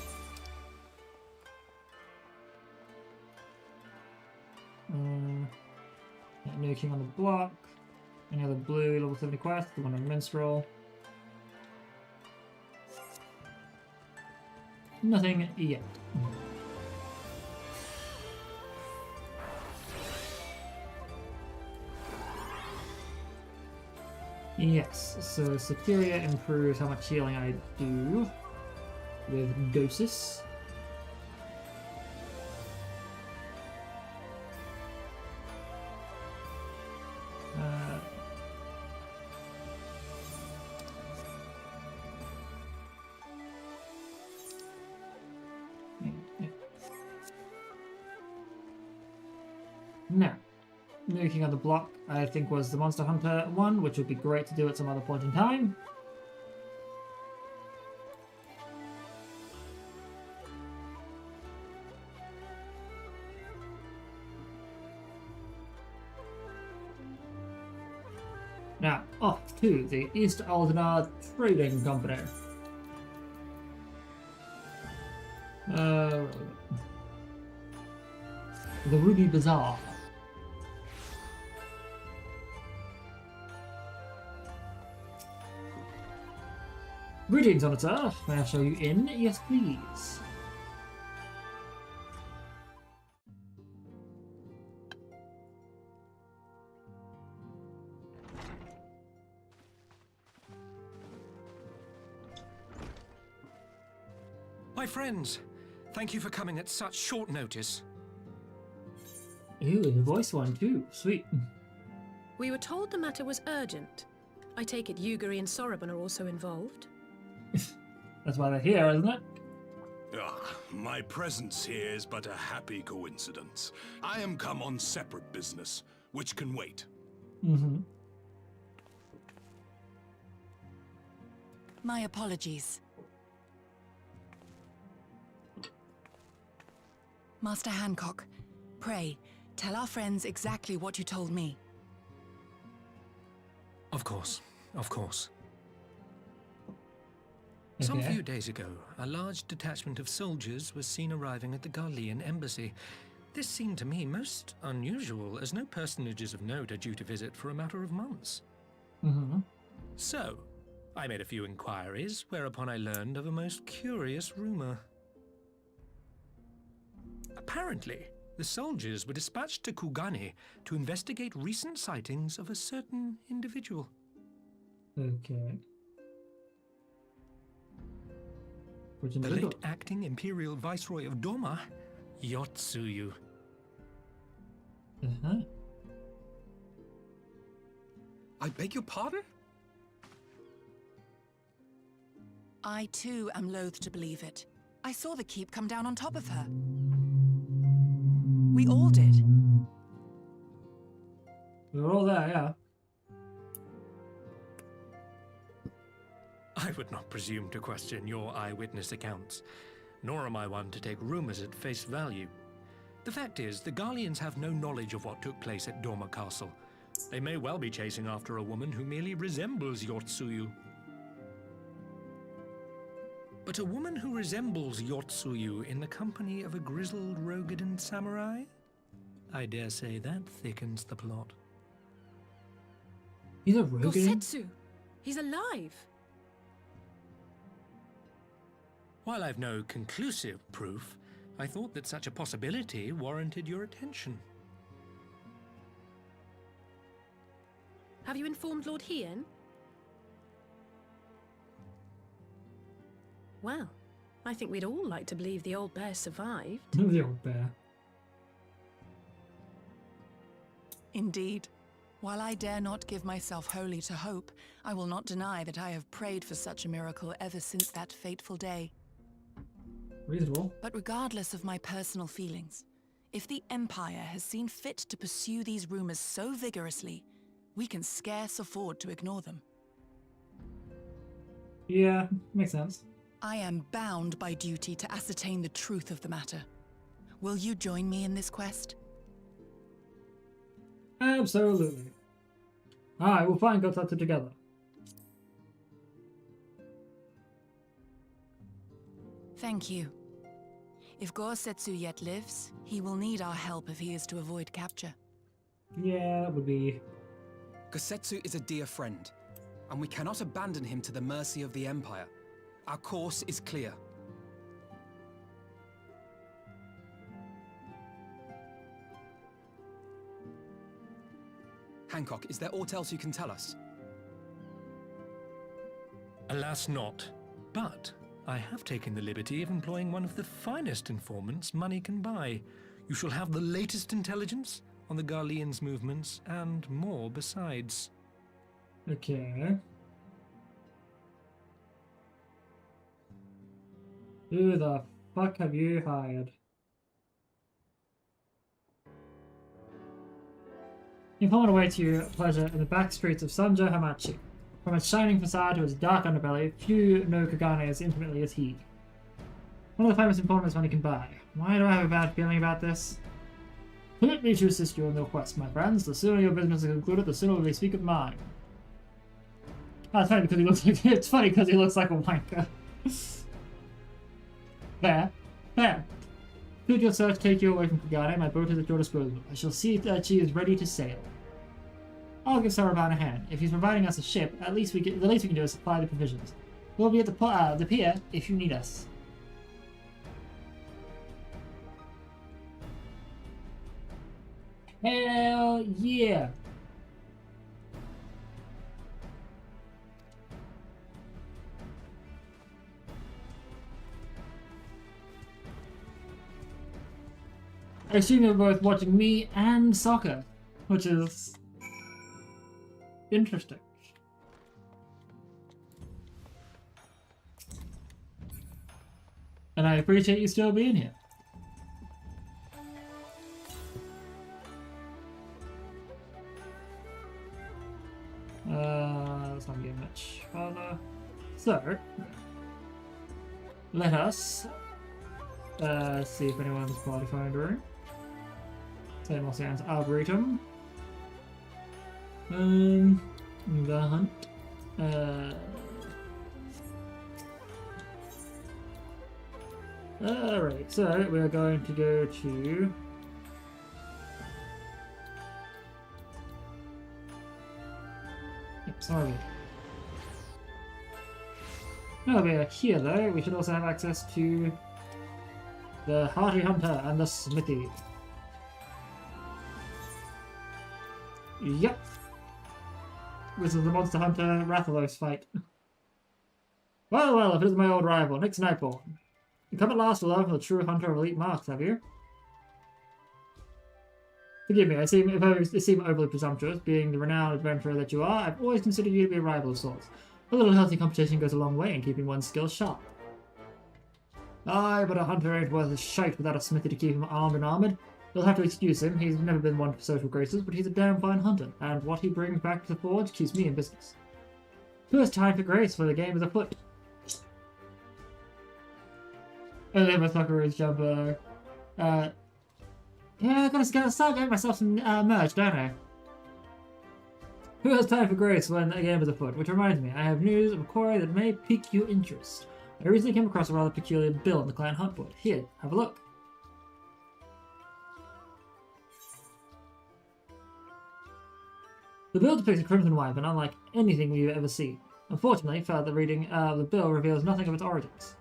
No king on the block. Any other blue level 70 quest? The one on Minstrel. Nothing yet. Yes, so Superior improves how much healing I do with doses. Now, looking at the block, I think was the Monster Hunter one, which would be great to do at some other point in time. Now, off to the East Aldena Trading Company. The Ruby Bazaar. Greetings, Honoured Sir. May I show you in? Yes, please. My friends, thank you for coming at such short notice. Ooh, the voice one too. Sweet. We were told the matter was urgent. I take it Yugiri and Soroban are also involved? That's why they're here, isn't it? Ah, my presence here is but a happy coincidence. I am come on separate business, which can wait. Mm-hmm. My apologies. Master Hancock, pray, tell our friends exactly what you told me. Of course, of course. Some few days ago, a large detachment of soldiers was seen arriving at the Garlean embassy. This seemed to me most unusual, as no personages of note are due to visit for a matter of months. Mm-hmm. So, I made a few inquiries, whereupon I learned of a most curious rumor. Apparently, the soldiers were dispatched to Kugani to investigate recent sightings of a certain individual. Okay. The late acting Imperial Viceroy of Doma, Yotsuyu. Uh-huh. I beg your pardon? I too am loath to believe it. I saw the keep come down on top of her. We all did. We were all there, yeah. I would not presume to question your eyewitness accounts, nor am I one to take rumors at face value. The fact is, the Garleans have no knowledge of what took place at Doma Castle. They may well be chasing after a woman who merely resembles Yotsuyu. But a woman who resembles Yotsuyu in the company of a grizzled Rogadan samurai? I dare say that thickens the plot. He's a Rogadan? Gosetsu! He's alive! While I've no conclusive proof, I thought that such a possibility warranted your attention. Have you informed Lord Hien? Well, I think we'd all like to believe the old bear survived. The old bear. Indeed. While I dare not give myself wholly to hope, I will not deny that I have prayed for such a miracle ever since that fateful day. Reasonable. But regardless of my personal feelings, if the Empire has seen fit to pursue these rumors so vigorously, we can scarce afford to ignore them. Yeah, makes sense. I am bound by duty to ascertain the truth of the matter. Will you join me in this quest? Absolutely. Alright, we'll find Gotatsu together. Thank you. If Gorsetsu yet lives, he will need our help if he is to avoid capture. Yeah, it would be. Gosetsu is a dear friend, and we cannot abandon him to the mercy of the Empire. Our course is clear. Hancock, is there aught else you can tell us? Alas not. But I have taken the liberty of employing one of the finest informants money can buy. You shall have the latest intelligence on the Garleans' movements, and more besides. Okay. Who the fuck have you hired? Informant awaits you at pleasure in the back streets of Sanjo Hamachi. From its shining facade to its dark underbelly, few know Kagane as intimately as he. One of the famous informants money can buy. Why do I have a bad feeling about this? Permit me to assist you in the quest, my friends. The sooner your business is concluded, the sooner we speak of mine. Oh, it's funny because he looks like it's funny because he looks like a wanker. There. Should your search take you away from Kagane, my boat is at your disposal. I shall see that she is ready to sail. I'll give Saraban a hand. If he's providing us a ship, the least we can do is supply the provisions. We'll be at the pier if you need us. Hell yeah! I assume you're both watching me and soccer, which is interesting. And I appreciate you still being here. Let's not get much further. So, let us see if anyone's qualified room. Same sounds Arboretum. The hunt. Alright, so we're going to go to sorry. Now we're here though, we should also have access to the Hearty Hunter and the Smithy. Yep. This is the Monster Hunter Rathalos fight. Well, if it is my old rival, Nick Nightborn. You come at last to learn from the true hunter of elite marks, have you? Forgive me, I seem overly presumptuous, being the renowned adventurer that you are. I've always considered you to be a rival of sorts. A little healthy competition goes a long way in keeping one's skills sharp. Aye, but a hunter ain't worth a shite without a smithy to keep him armed and armoured. You'll have to excuse him, he's never been one for social graces, but he's a damn fine hunter, and what he brings back to the forge keeps me in business. Who has time for grace, for the game is afoot? I love my Socceroos jumper. Yeah, I gotta start getting myself some merch, don't I? Who has time for grace when a game is afoot? Which reminds me, I have news of a quarry that may pique your interest. I recently came across a rather peculiar bill in the clan hunt board. Here, have a look. The bill depicts a crimson wyvern unlike anything we've ever seen. Unfortunately, further reading of the bill reveals nothing of its origins.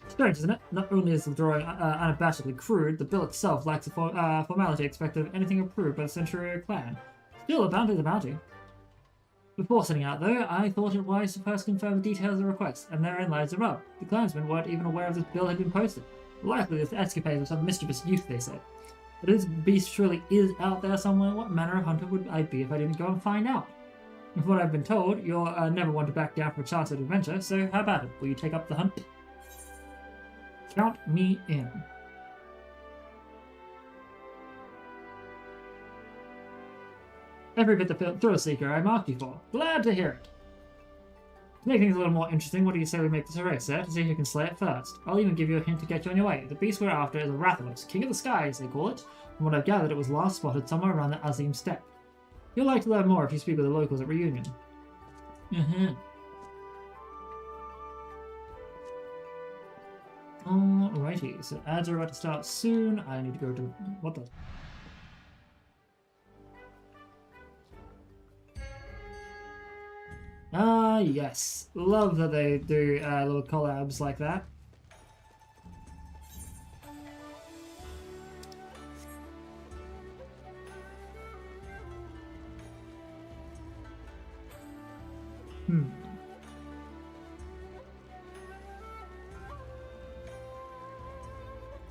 Strange, isn't it? Not only is the drawing unabashedly crude, the bill itself lacks the formality expected of anything approved by the Centurio clan. Still, a bounty is a bounty. Before setting out, though, I thought it wise to first confirm the details of the request, and therein lies the rub. The clansmen weren't even aware of this bill had been posted. Likely this escapade of some mischievous youth, they said. But this beast surely is out there somewhere. What manner of hunter would I be if I didn't go and find out? And from what I've been told, you're never one to back down from a chance at adventure, so how about it? Will you take up the hunt? Count me in. Every bit of thrill seeker I marked you for. Glad to hear it. To make things a little more interesting, what do you say we make this a race, sir, to see who can slay it first? I'll even give you a hint to get you on your way. The beast we're after is a Rathalos, king of the skies, they call it. From what I've gathered, it was last spotted somewhere around the Azim steppe. You'll like to learn more if you speak with the locals at Reunion. Alrighty, so ads are about to start soon. I need to go to... what the... Ah, yes. Love that they do little collabs like that.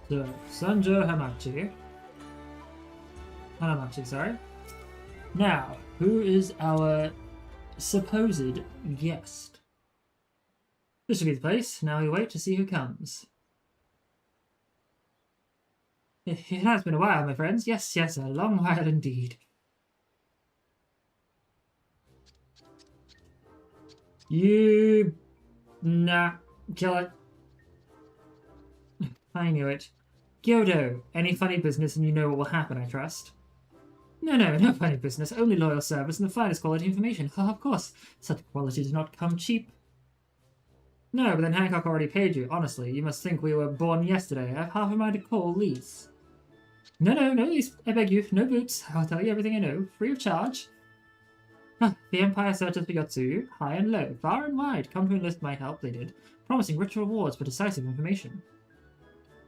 So, Sanjo Hanamachi, sorry. Now, who is our supposed guest? This should be the place. Now we wait to see who comes. It has been a while, my friends. Yes, yes, a long while indeed. You... Nah, kill it. I knew it. Gyodo, any funny business and you know what will happen, I trust. No funny business, only loyal service and the finest quality information. Of course, such quality does not come cheap. No, but then Hancock already paid you. Honestly, you must think we were born yesterday. I have half a mind to call Lise. No, Lise, I beg you, no boots. I'll tell you everything I know, free of charge. The Empire searches for Yotsuyu, high and low, far and wide. Come to enlist my help, they did, promising rich rewards for decisive information.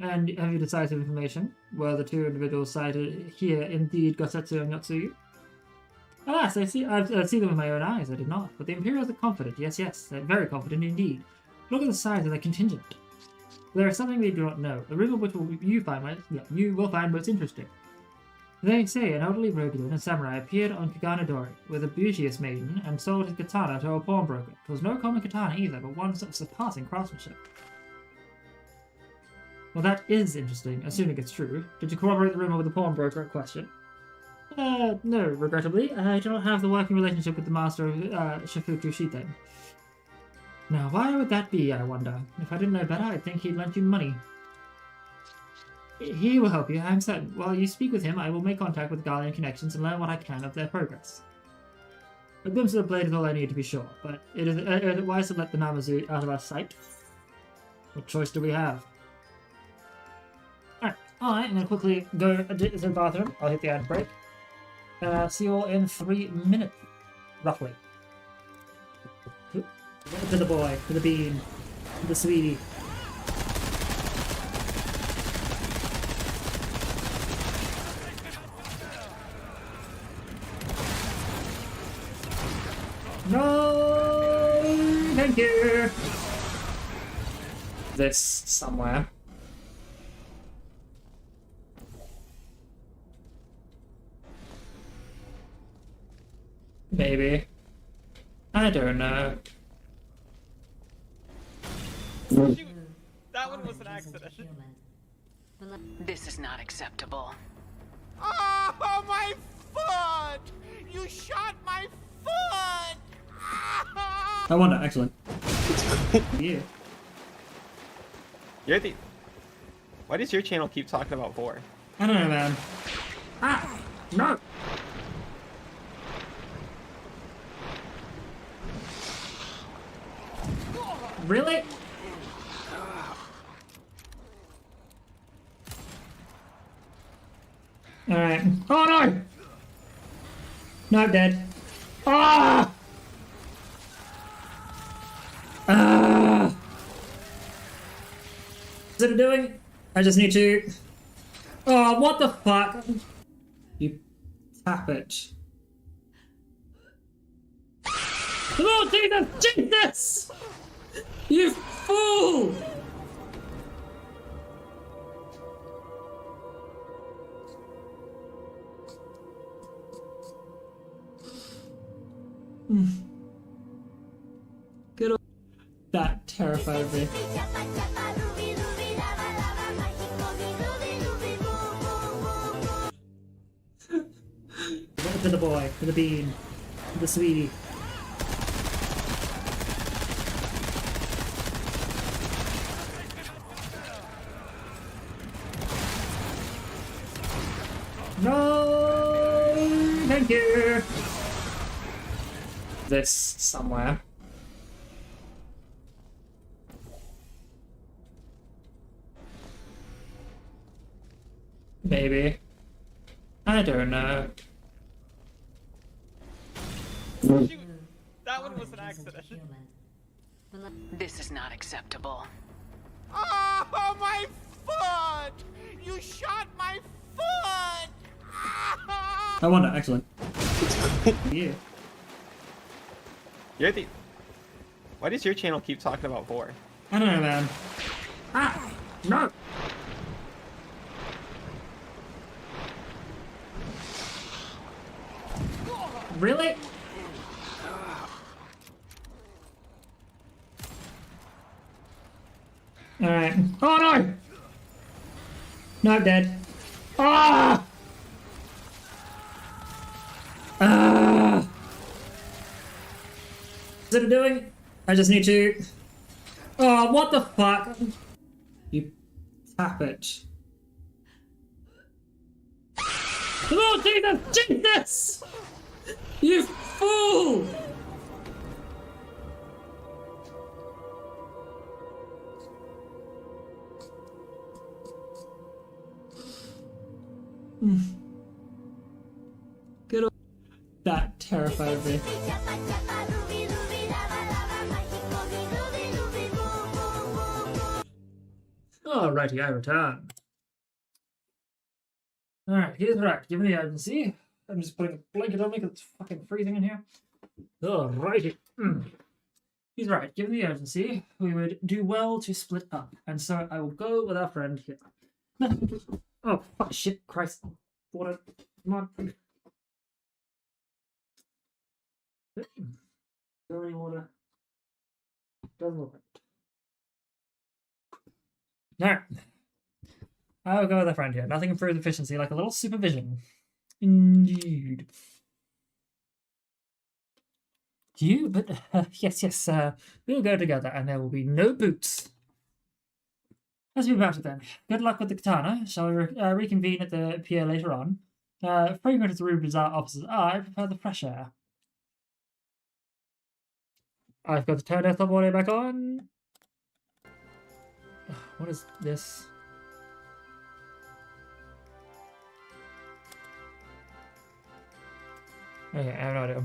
And have you decisive information? Were the two individuals cited here indeed Gosetsu and Yotsuyu? Alas, I've seen them with my own eyes, I did not. But the Imperials are confident, yes, they're very confident indeed. Look at the size of their contingent. There is something they do not know, a rumor which you will find most interesting. They say an elderly Roguin and samurai appeared on Kaganadori with a beauteous maiden and sold his katana to a pawnbroker. It was no common katana either, but one of surpassing craftsmanship. Well, that is interesting, assuming it's true. Did you corroborate the rumor with the pawnbroker in question? No, regrettably. I do not have the working relationship with the master of Shifuku Shiten. Now, why would that be, I wonder? If I didn't know better, I'd think he'd lent you money. He will help you, I'm certain. While you speak with him, I will make contact with Garlean connections and learn what I can of their progress. A glimpse of the blade is all I need to be sure, but is it wise to let the Namazu out of our sight? What choice do we have? Alright, I'm going to quickly go to the bathroom. I'll hit the ad break. See you all in 3 minutes, roughly. To the boy, to the bean, to the sweetie. No, thank you. This somewhere. Maybe. I don't know. Shoot! That one was an accident. This is not acceptable. Oh, my foot! You shot my foot! I wonder, actually. Yeah. You're the... Why does your channel keep talking about 4? I don't know, man. Ah! No! Really? Alright. Oh no! Not dead. Ah! Ah! Is it doing? I just need to... Oh, what the fuck? You tap it. Oh, Jesus! Jesus! You fool! Good old... That terrified me. To the boy, to the bean, to the sweetie. No, thank you. This somewhere. Maybe. I don't know. Shoot! That one was an accident. This is not acceptable. Oh, my foot! You shot my foot! I wonder, excellent. Yeah. You're the... Why does your channel keep talking about 4? I don't know, man. Ah! No! Really? Alright. Oh no! No, I'm dead. Ah! Ah! Is it doing? I just need to... Oh, what the fuck? You tap it. Oh, Jesus! Jesus! You fool! Good old... That terrified me. Alrighty, I return. Alright, here's right. Give me the urgency. I'm just putting a blanket on me because it's fucking freezing in here. Alrighty. He's right. Given the urgency, we would do well to split up. And so I will go with our friend here. Oh, fuck, shit, Christ. Water. Come on. Dirty water. Doesn't look right. Alright. I'll go with a friend here. Nothing improves efficiency like a little supervision. Indeed. You, but yes, we'll go together and there will be no boots. Let's be about it then. Good luck with the katana. Shall we reconvene at the pier later on? Fragrant as the room our offices are, I prefer the fresh air. I've got the turn desktop audio back on. What is this? Okay, I have no idea.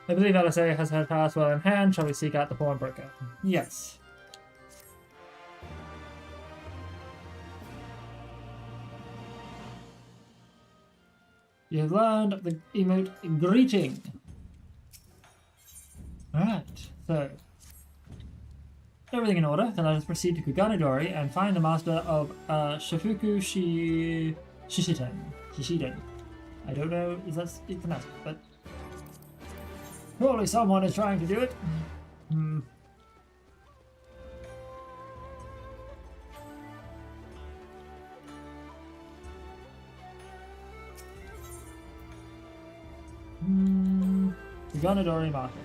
I believe LSA has her task well in hand. Shall we seek out the pawnbroker? Yes. You have learned the emote greeting. Alright, so everything in order, then let us proceed to Kuganadori and find the master of Shifuku Shishiden. I don't know if that's pronounced, but surely someone is trying to do it. Kuganadori Market.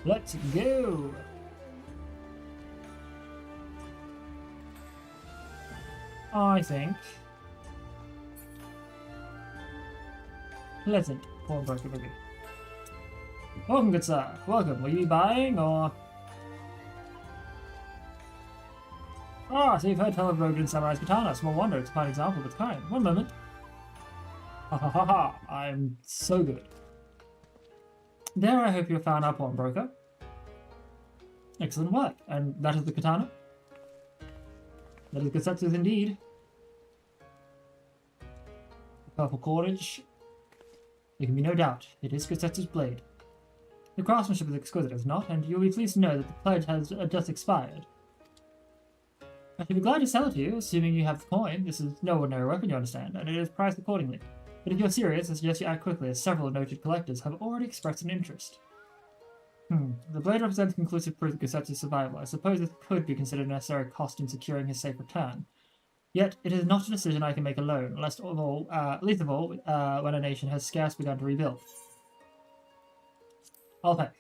Let's go! I think. Pleasant pawnbroker maybe. Welcome, good sir. Welcome. Will you be buying or? Ah, so you've heard tell of Rogan Samurai's katana. Small wonder, it's a fine example of its kind. One moment. Ha ha ha ha! I'm so good. There, I hope you have found our pawnbroker. Excellent work. And that is the katana? That is Gossetsu's indeed. Purple cordage. There can be no doubt, it is Gossetsu's blade. The craftsmanship is exquisite, is not, and you'll be pleased to know that the pledge has just expired. I should be glad to sell it to you, assuming you have the coin. This is no ordinary weapon, you understand, and it is priced accordingly. But if you're serious, I suggest you act quickly, as several noted collectors have already expressed an interest. The blade represents conclusive proof of Gossetsu's survival. I suppose this could be considered a necessary cost in securing his safe return. Yet, it is not a decision I can make alone, least of all, when a nation has scarce begun to rebuild. I'll pay.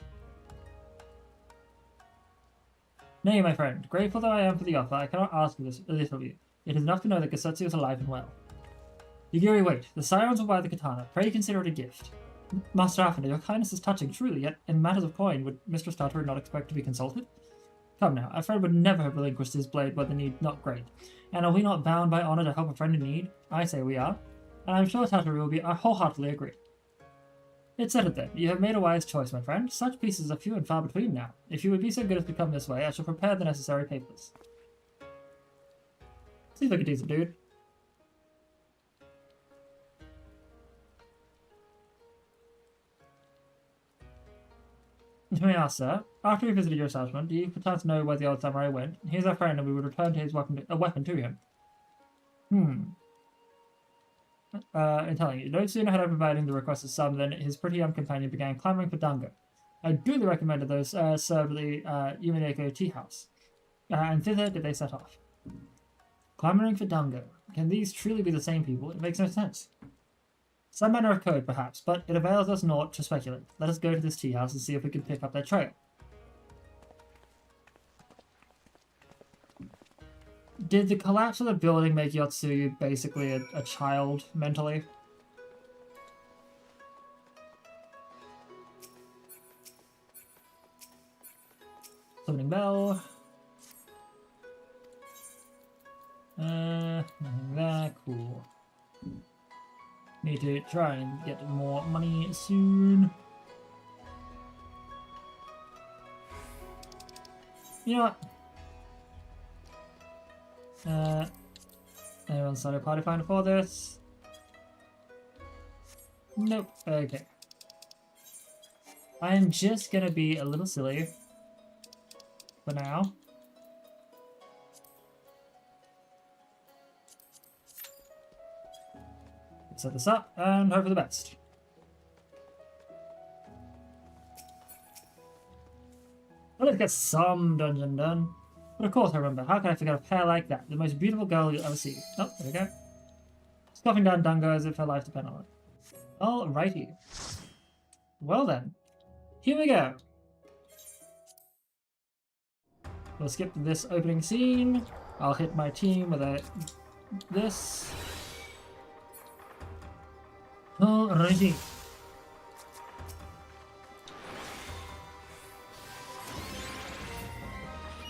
Nay, my friend, grateful though I am for the offer, I cannot ask this of you. It is enough to know that Gossetsu is alive and well. Yugiri, wait. The sirens will buy the katana. Pray consider it a gift. Master Afina, your kindness is touching, truly, yet in matters of coin, would Mistress Tataru not expect to be consulted? Come now, a friend would never have relinquished his blade when the need not great. And are we not bound by honor to help a friend in need? I say we are. And I'm sure Tatteru will be wholeheartedly agree. It's settled then. You have made a wise choice, my friend. Such pieces are few and far between now. If you would be so good as to come this way, I shall prepare the necessary papers. Seems like a decent dude. May I ask, sir, after we visited your establishment, do you perchance know where the old samurai went? He is our friend, and we would return to his weapon to him. In telling you, no sooner had I provided the requested sum than his pretty young companion began clamouring for dango. I duly recommended those served at the Yumineko tea house, and thither did they set off. Clamouring for dango. Can these truly be the same people? It makes no sense. Some manner of code, perhaps, but it avails us naught to speculate. Let us go to this tea house and see if we can pick up their trail. Did the collapse of the building make Yotsuyu basically a child mentally? Summoning bell. Nothing there. Cool. Need to try and get more money soon. You know what? Anyone started party finder for this? Nope. Okay. I'm just gonna be a little silly for now. Set this up and hope for the best. Well, let's get some dungeon done. But of course I remember, how can I forget a pair like that? The most beautiful girl you'll ever see. Oh, there we go. Scoffing down dango as if her life depended on it. Alrighty. Well then, here we go. We'll skip this opening scene. I'll hit my team with this. Alrighty.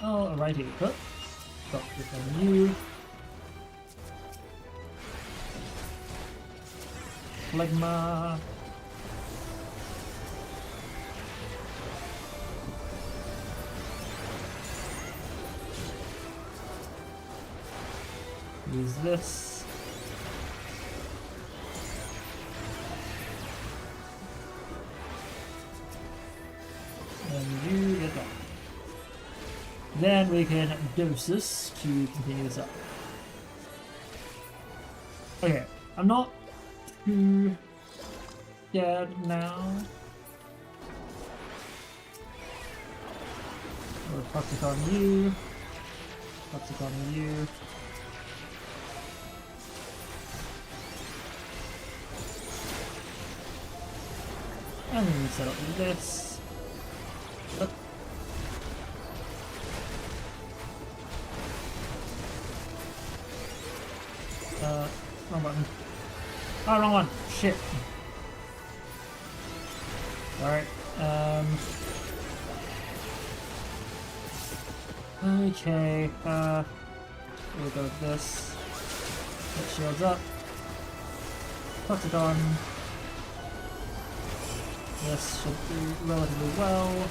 Alrighty. Got this on you. Phlegma. Use this. And you get that. Then we can dose this to continue this up. Okay, I'm not too scared now. We'll toxic on you. Toxic on you. And then we set up this. Wrong button. Oh, wrong one. Shit. Alright. Okay. We'll go with this. Get shields up. Put it on. This should do relatively well.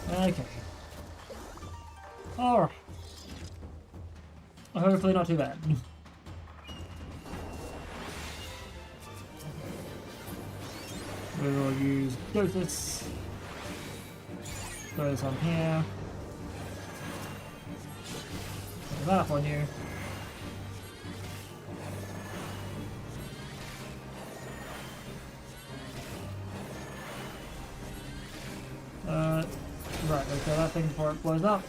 Okay. Alright. Hopefully not too bad. We will use Dotus. Throw this on here. Throw that on you. Right, okay, that thing before it blows up.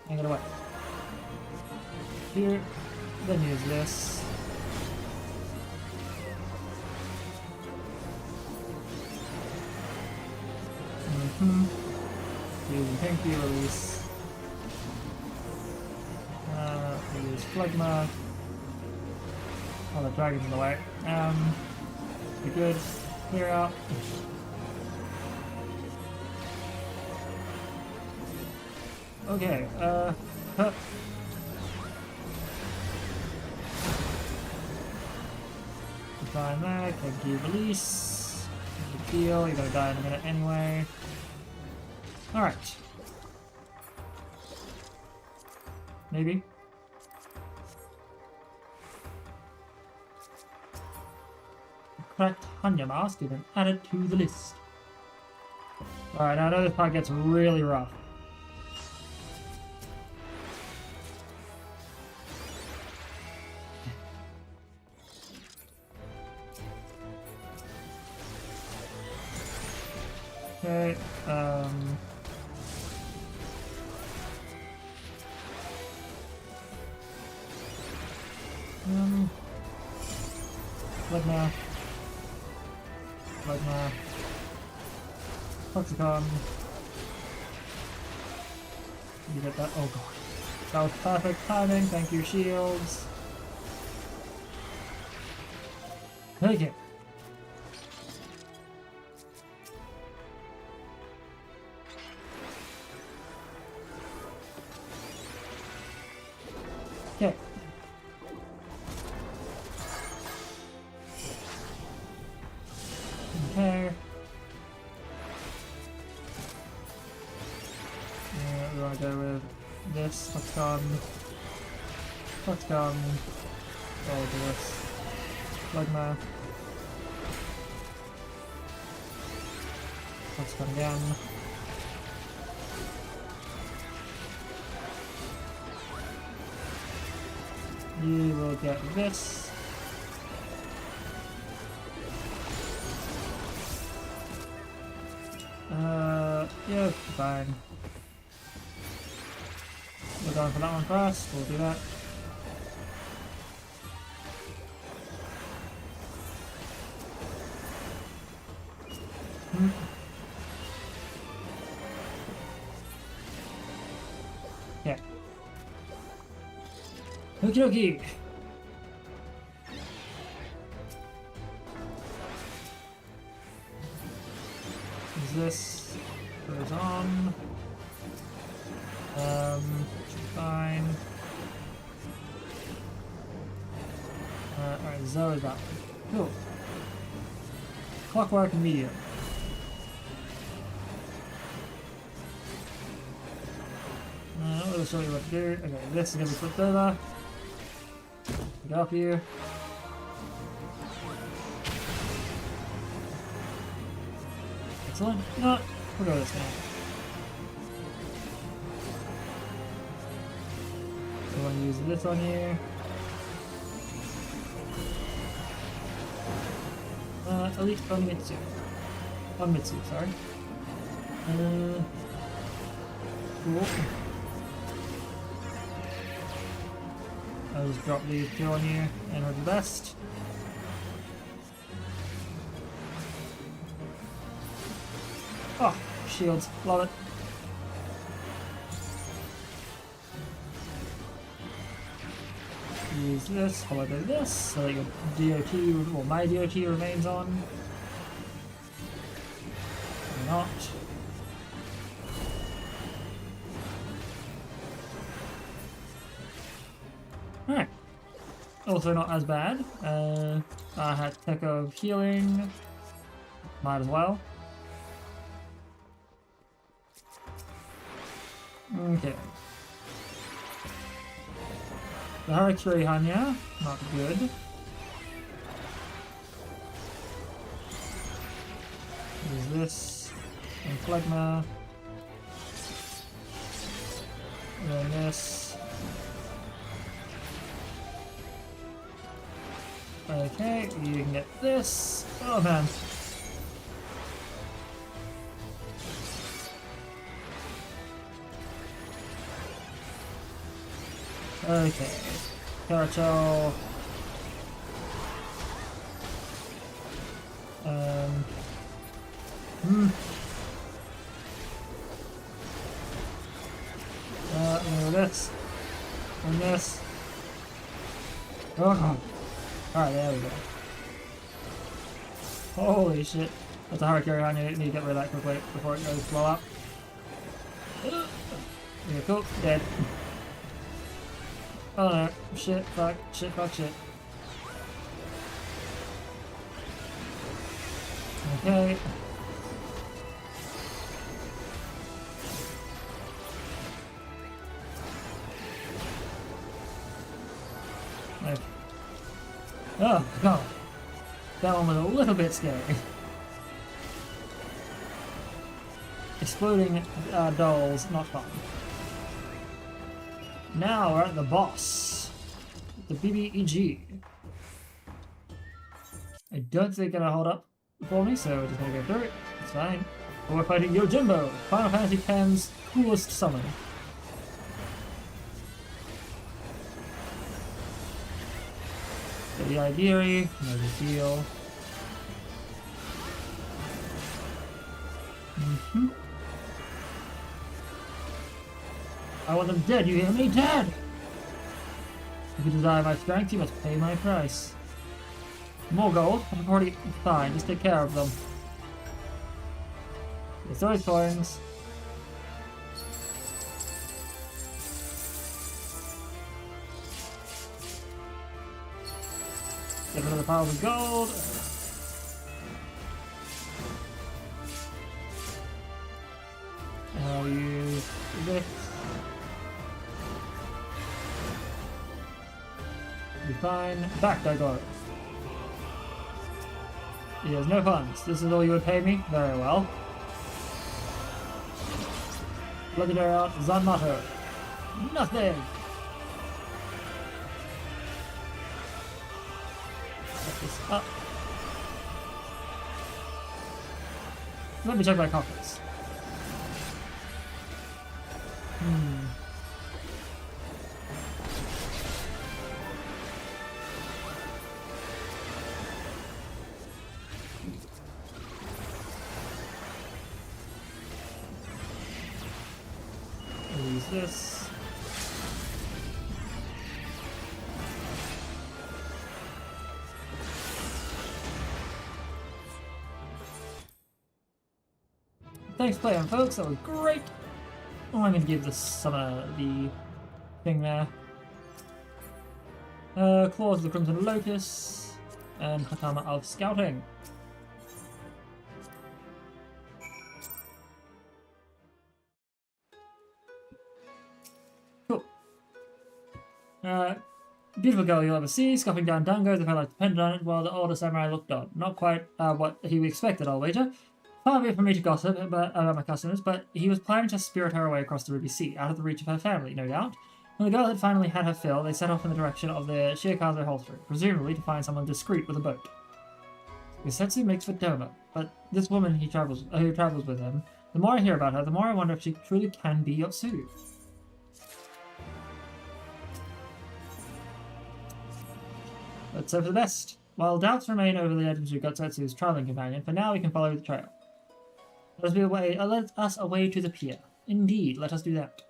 Hang it away. Here, then use this. Using Pinky, release. We use Phlegma. Oh, the dragon's in the way. Be good. Clear out. Okay, huh. Fine there, can you release? Good deal, you're gonna die in a minute anyway. Alright. Maybe. Correct Hanya mask has been added to the list. Alright, now I know this part gets really rough. Okay, Legma. Toxicon. You get that? Oh god. That was perfect timing, thank you, shields. Okay. Okay. Okay. Yeah, we want to go with this. Toxicon. Toxicon. Oh, do this. Legma. Toxicon again. You will get this. Yeah, fine. We're going for that one first, we'll do that. Yeah. Okie dokie. This goes on. Fine. Alright, Zoe is that one. Cool. Clockwork and medium. Not really sure what to do. Okay, this is gonna be flipped over. Get up here. Excellent. No, we'll go this now. So I want to use this on you. Elite on Mitsu. On Mitsu, sorry. Cool. I'll just drop these two on you and hope the best. Oh, shields, love it. Use this, followed by this, so that your DOT, or my DOT remains on. Or not. Alright. Also not as bad. I had tech of healing. Might as well. Okay. The Hurricane Hanya, not good. Use this. And Phlegma. And then this. Okay, you can get this. Oh man. Okay. Cartel. This. And this. Oh god. Alright, there we go. Holy shit. That's a hurricane. I need to get rid of that quickly before it goes blow up. Yeah, cool. Dead. Oh no. Shit, fuck, shit, fuck, shit. Okay. Nice. Oh god. That one was a little bit scary. Exploding dolls, not fun. Now we're at the boss. The BBEG. I don't think it's gonna hold up for me, so we're just gonna go through it. It's fine. But we're fighting Yojimbo, Final Fantasy X's coolest summon. The Idiri, no big deal. I want them dead, you hear me? Dead! If you desire my strength, you must pay my price. More gold? I'm already fine, just take care of them. It's always coins. Get another pile of gold. I'll use this. Be fine. Back I go. He has no funds. This is all you would pay me? Very well. Legendary art, Zanmato. Nothing! Set this up. Let me check my coffers. Use this. Thanks for playing, folks. That was great. Oh, I'm gonna give this summoner the thing there. Claws of the Crimson Lotus and Hatama of Scouting. Cool. Beautiful girl you'll ever see, scuffing down dangos if I like depended on it, while the older samurai looked on. Not quite what he expected, I'll wager. Far be it for me to gossip about my customers, but he was planning to spirit her away across the Ruby Sea, out of the reach of her family, no doubt. When the girl had finally had her fill, they set off in the direction of the Shiakaze holstery, presumably to find someone discreet with a boat. Gesetsu makes for Doma, but this woman who travels with him, the more I hear about her, the more I wonder if she truly can be Yotsu. Let's hope for the best. While doubts remain over the legends of Gesetsu's traveling companion, for now we can follow the trail. Let us away to the pier. Indeed, let us do that.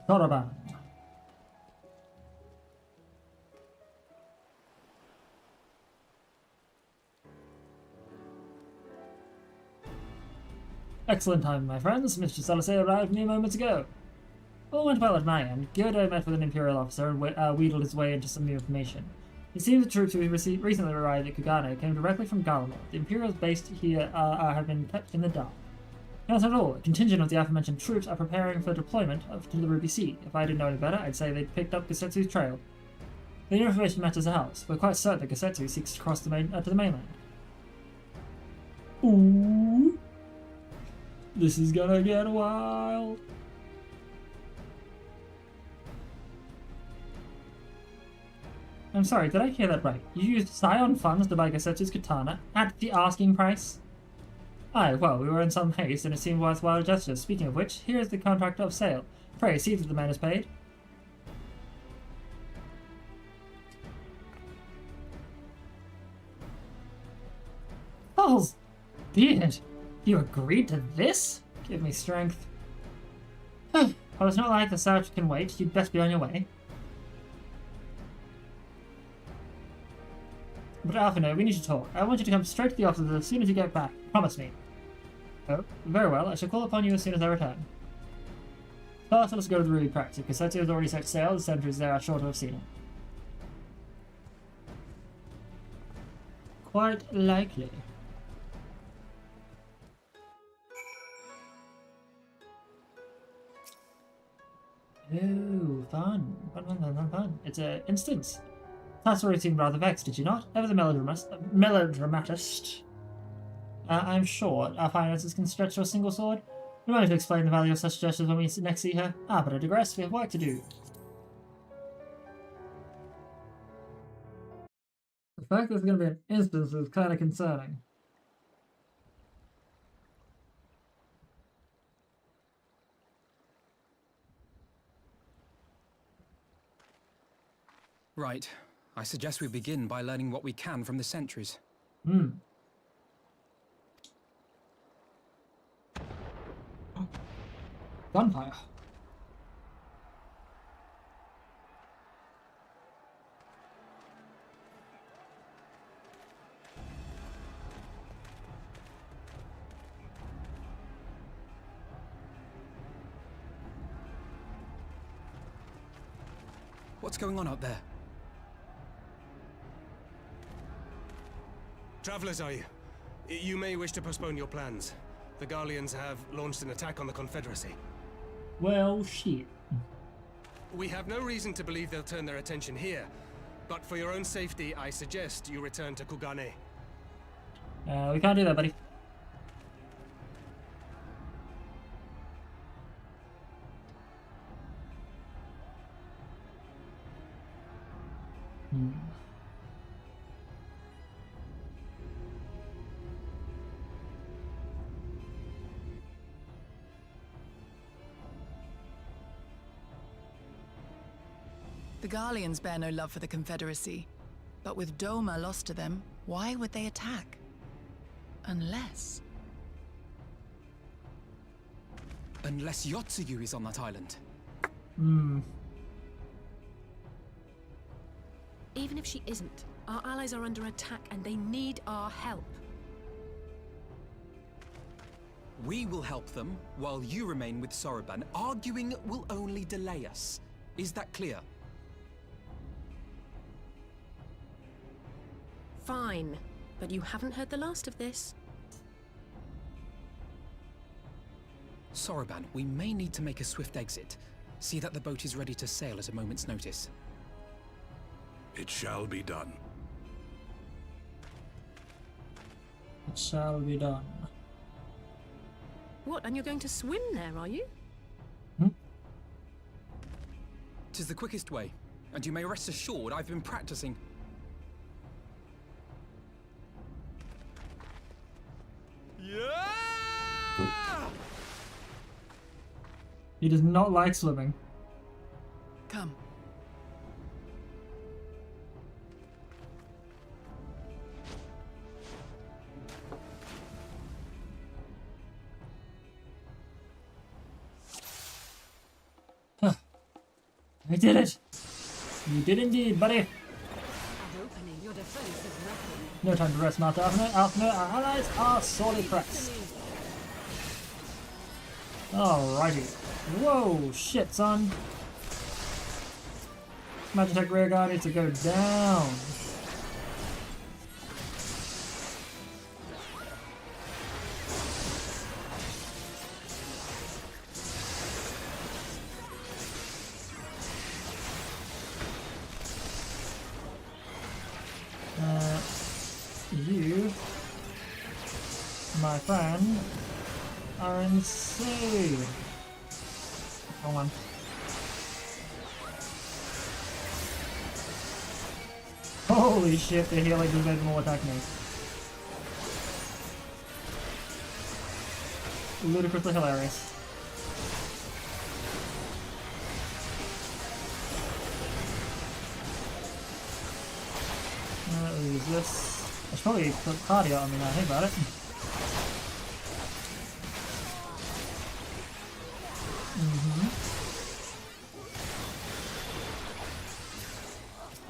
Soroban. Excellent time, my friends. Mr. Salasei arrived mere moments ago. All went well at my end. Gyodo met with an Imperial officer and wheedled his way into some new information. It seems the troops who recently arrived at Kugano came directly from Galamo. The Imperials based here have been kept in the dark. Not at all. A contingent of the aforementioned troops are preparing for deployment to the Ruby Sea. If I didn't know any better, I'd say they'd picked up Gesetsu's trail. The information matters a house. We're quite certain that Gesetsu seeks to cross to the mainland. Ooh. This is gonna get wild. I'm sorry, did I hear that right? You used Scion funds to buy Gesetsu's katana at the asking price? Aye, well, we were in some haste, and it seemed worthwhile gesture. Speaking of which, here is the contract of sale. Pray, see that the man is paid. did? You agreed to this? Give me strength. Oh, it's not like the South can wait. You'd best be on your way. But Alphino, we need to talk. I want you to come straight to the office as soon as you get back. Promise me. Oh, very well. I shall call upon you as soon as I return. First, let us go to the Ruby practice. Cassetto has already set sail. The sentries there are sure to have seen it. Quite likely. Ooh, fun. Fun. It's an instance. That's already seemed rather vexed, did you not? Ever the melodramatist? I'm sure our finances can stretch to a single sword. We might have to explain the value of such gestures when we next see her. But I digress. We have work to do. The fact that there's going to be an instance is kind of concerning. Right. I suggest we begin by learning what we can from the sentries. Gunfire. What's going on out there? Travelers, are you? You may wish to postpone your plans. The Garleans have launched an attack on the Confederacy. Well, shit. We have no reason to believe they'll turn their attention here, but for your own safety, I suggest you return to Kugane. We can't do that, buddy. The Garleans bear no love for the Confederacy, but with Doma lost to them, why would they attack? Unless Yotsuyu is on that island. Even if she isn't, our allies are under attack and they need our help. We will help them while you remain with Soroban. Arguing will only delay us. Is that clear? Fine, but you haven't heard the last of this. Soroban, we may need to make a swift exit. See that the boat is ready to sail at a moment's notice. It shall be done. It shall be done. What, and you're going to swim there, are you? 'Tis the quickest way, and you may rest assured I've been practicing. Yeah! He does not like swimming. come. I did it! You did indeed, buddy! No time to rest, Master Alphino. Our allies are sorely pressed. Alrighty. Whoa, shit, son. Magitech rearguard needs to go down. You, my friend, are insane. Hold on. Holy shit, the healing is even more attack me. Ludicrously hilarious. Use this. I should probably put cardio on me now, think about it.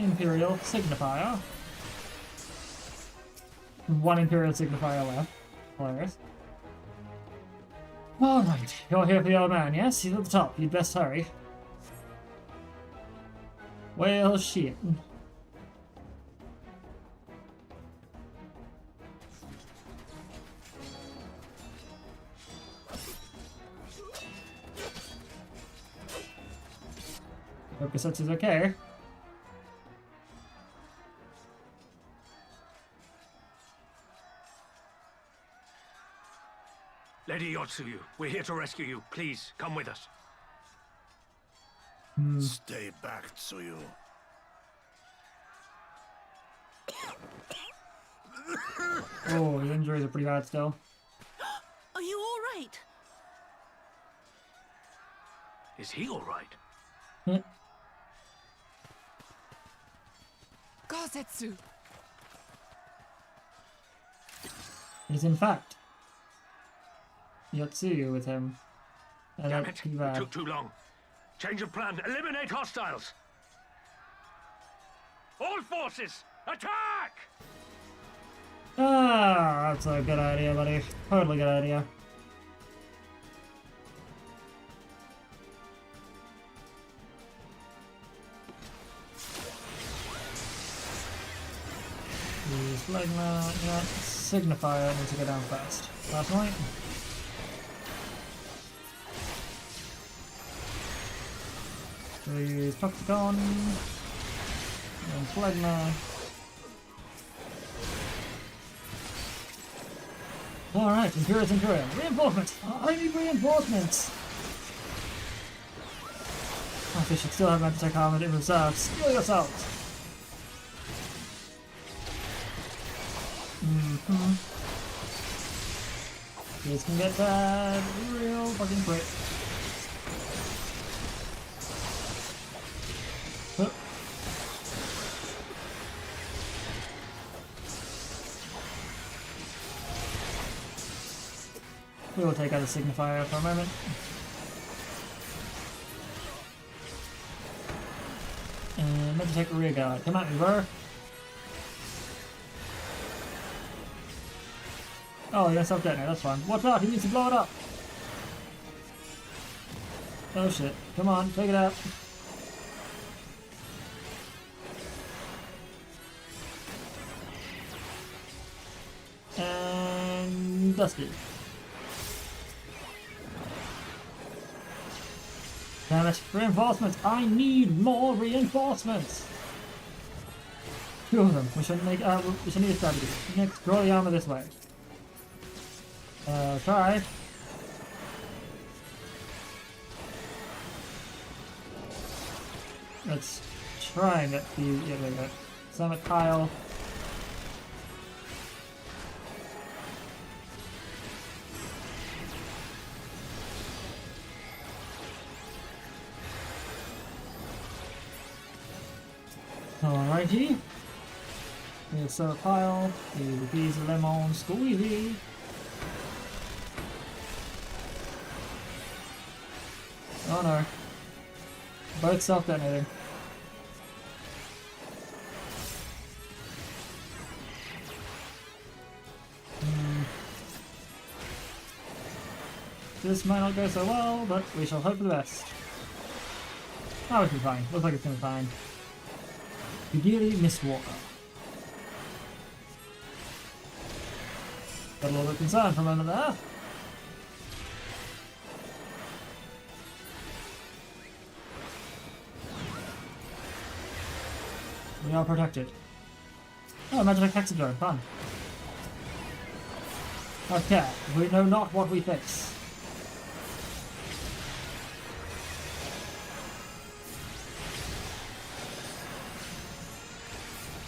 Imperial Signifier. One Imperial Signifier left. Hilarious. Alright, you're here for the old man, yes? He's at the top. You'd best hurry. Well, shit. Hope Cassette's is okay. Lady Yotsuyu, we're here to rescue you. Please, come with us. Stay back, Tsuyu. Oh, his injuries are pretty bad still. Are you all right? Is he all right? Gozetsu! He's in fact Yotsuyu with him. And Damn that's it, pretty it bad. took too long. Change of plan. Eliminate hostiles. All forces, attack! Ah, that's a good idea, buddy. Totally good idea. Use Flegma, yeah, Signifier needs to go down fast. Last point. Use Toxicon. And Flegma. Alright, Imperial Centurion. Reinforcements! I need reinforcements! Oh, they should still have Magitech armored in reserve. Steal yourselves! This can get bad real fucking quick. Huh. We will take out the Signifier for a moment. And Magitech rear guard. Come at me, bro. Oh, you're self-detonator, that's fine. Watch out, he needs to blow it up! Oh shit. Come on, take it out. And... Dusty. Damn it, reinforcements! I need more reinforcements! 2 of them. We should make, we should need a strategy. Next, draw the armor this way. Try. Let's try and get the, yeah, there we go. Summit Kyle. Alrighty. Here's Summit Kyle. Here's the piece of lemon squeezy. Oh no. Both self-detonating. This might not go so well, but we shall hope for the best. Oh, it'll be fine. Looks like it's gonna be fine. Yugiri Mistwalker. Got a little bit concerned for a moment there. We are protected. Oh, Magic Hexagon, fun. Okay, we know not what we face.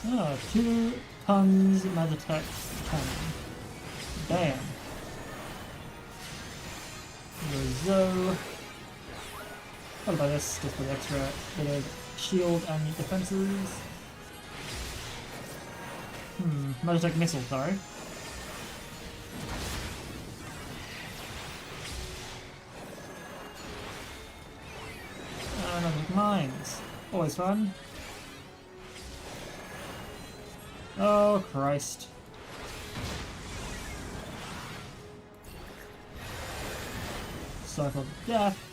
Oh, 2 tons Magitech cannon. Damn. Rizzo. What about this? Just for the extra bit of shield and defenses. Magitech missile, sorry. Magic mines. Always fun. Oh, Christ. Circle of death.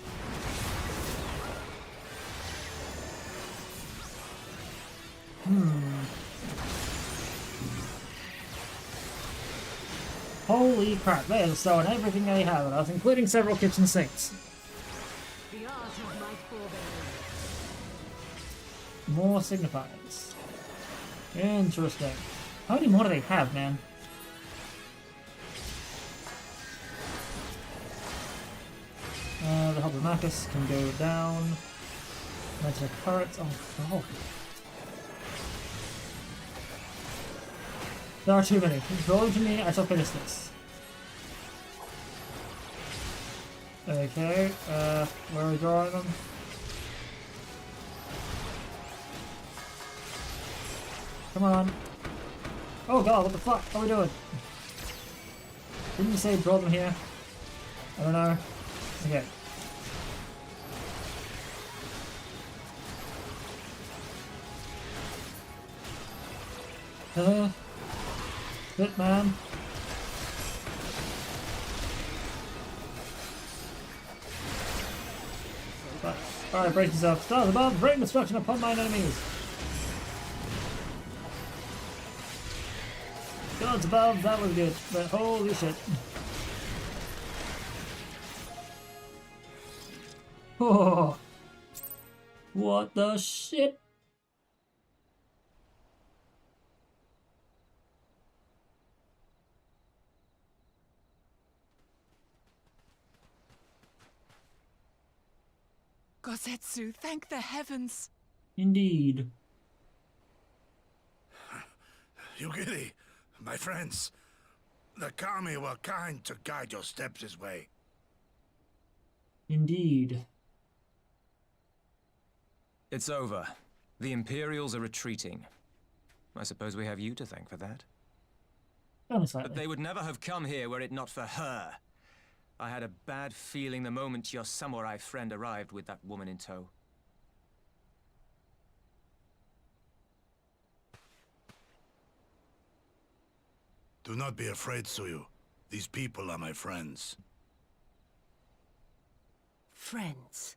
Holy crap, they are throwing everything they have at us, including several kitchen sinks. The art of my forebears. More signifiers. Interesting. How many more do they have, man? The Hobblemakus can go down. Magic turrets. Oh, God. There are too many. Roll to me, I shall finish this. Okay, where are we drawing them? Come on. Oh god, what the fuck are we doing? Didn't you say draw them here? I don't know. Okay. Shit, man. Alright, brace yourself. Stars above, rain destruction upon mine enemies. Gods above, that was good, but holy shit. Oh, what the shit? Gosetsu, thank the heavens. Indeed. Yugiri, my friends, the Kami were kind to guide your steps this way. Indeed. It's over. The Imperials are retreating. I suppose we have you to thank for that. Only slightly. But they would never have come here were it not for her. I had a bad feeling the moment your samurai friend arrived with that woman in tow. Do not be afraid, Suyu. These people are my friends. Friends.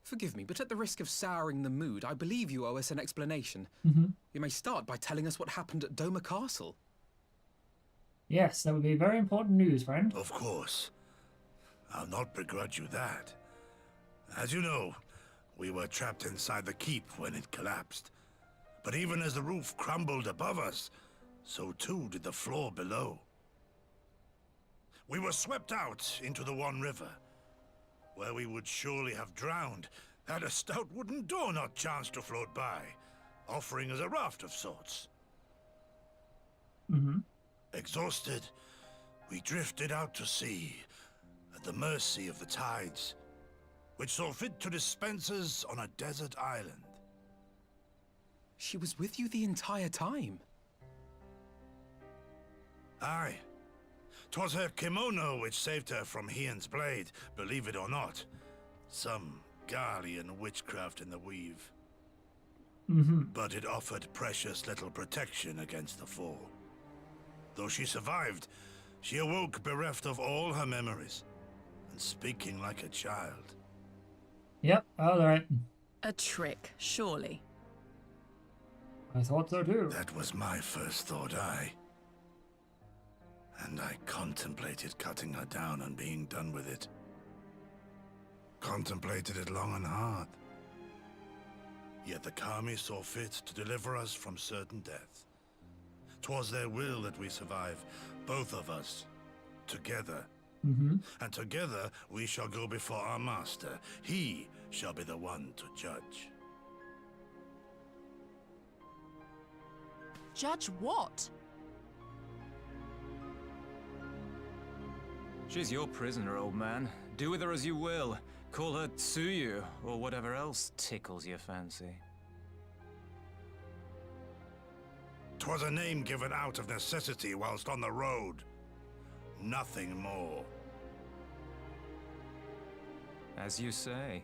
Forgive me, but at the risk of souring the mood, I believe you owe us an explanation. You may start by telling us what happened at Doma Castle. Yes, that would be very important news, friend. Of course. I'll not begrudge you that. As you know, we were trapped inside the keep when it collapsed. But even as the roof crumbled above us, so too did the floor below. We were swept out into the One River, where we would surely have drowned had a stout wooden door not chanced to float by, offering us a raft of sorts. Exhausted, we drifted out to sea, at the mercy of the tides, which saw fit to dispense us on a desert island. She was with you the entire time? Aye. 'Twas her kimono which saved her from Hien's blade, believe it or not. Some Garlean witchcraft in the weave. But it offered precious little protection against the fall. Though she survived, she awoke bereft of all her memories, and speaking like a child. Yep, alright. A trick, surely. I thought so too. That was my first thought, aye. And I contemplated cutting her down and being done with it. Contemplated it long and hard. Yet the Kami saw fit to deliver us from certain death. 'Twas their will that we survive, both of us, together. And together we shall go before our master. He shall be the one to judge. Judge what? She's your prisoner, old man. Do with her as you will. Call her Tsuyu, or whatever else tickles your fancy. 'Twas a name given out of necessity whilst on the road. Nothing more. As you say.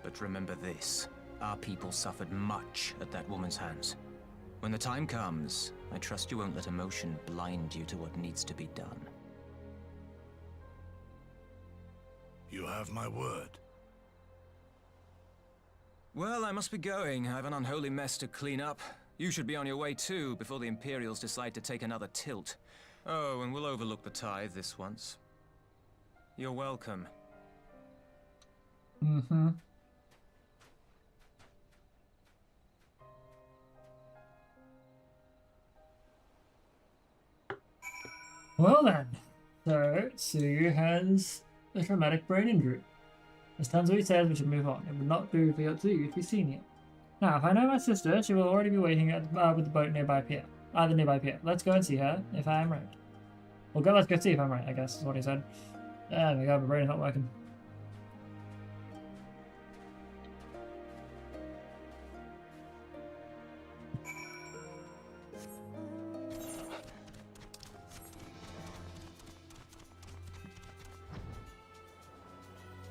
But remember this. Our people suffered much at that woman's hands. When the time comes, I trust you won't let emotion blind you to what needs to be done. You have my word. Well, I must be going. I have an unholy mess to clean up. You should be on your way too, before the Imperials decide to take another tilt. Oh, and we'll overlook the tithe this once. You're welcome. Mm-hmm. Well then, so Tsuyu has a traumatic brain injury. As Tanzui says, we should move on. It would not do for Tsuyu to be seen here. Now, if I know my sister, she will already be waiting at with the boat nearby pier. Either nearby pier. Let's go and see her, if I am right. Well, let's go see if I'm right, I guess, is what he said. Oh my god, my brain is not working.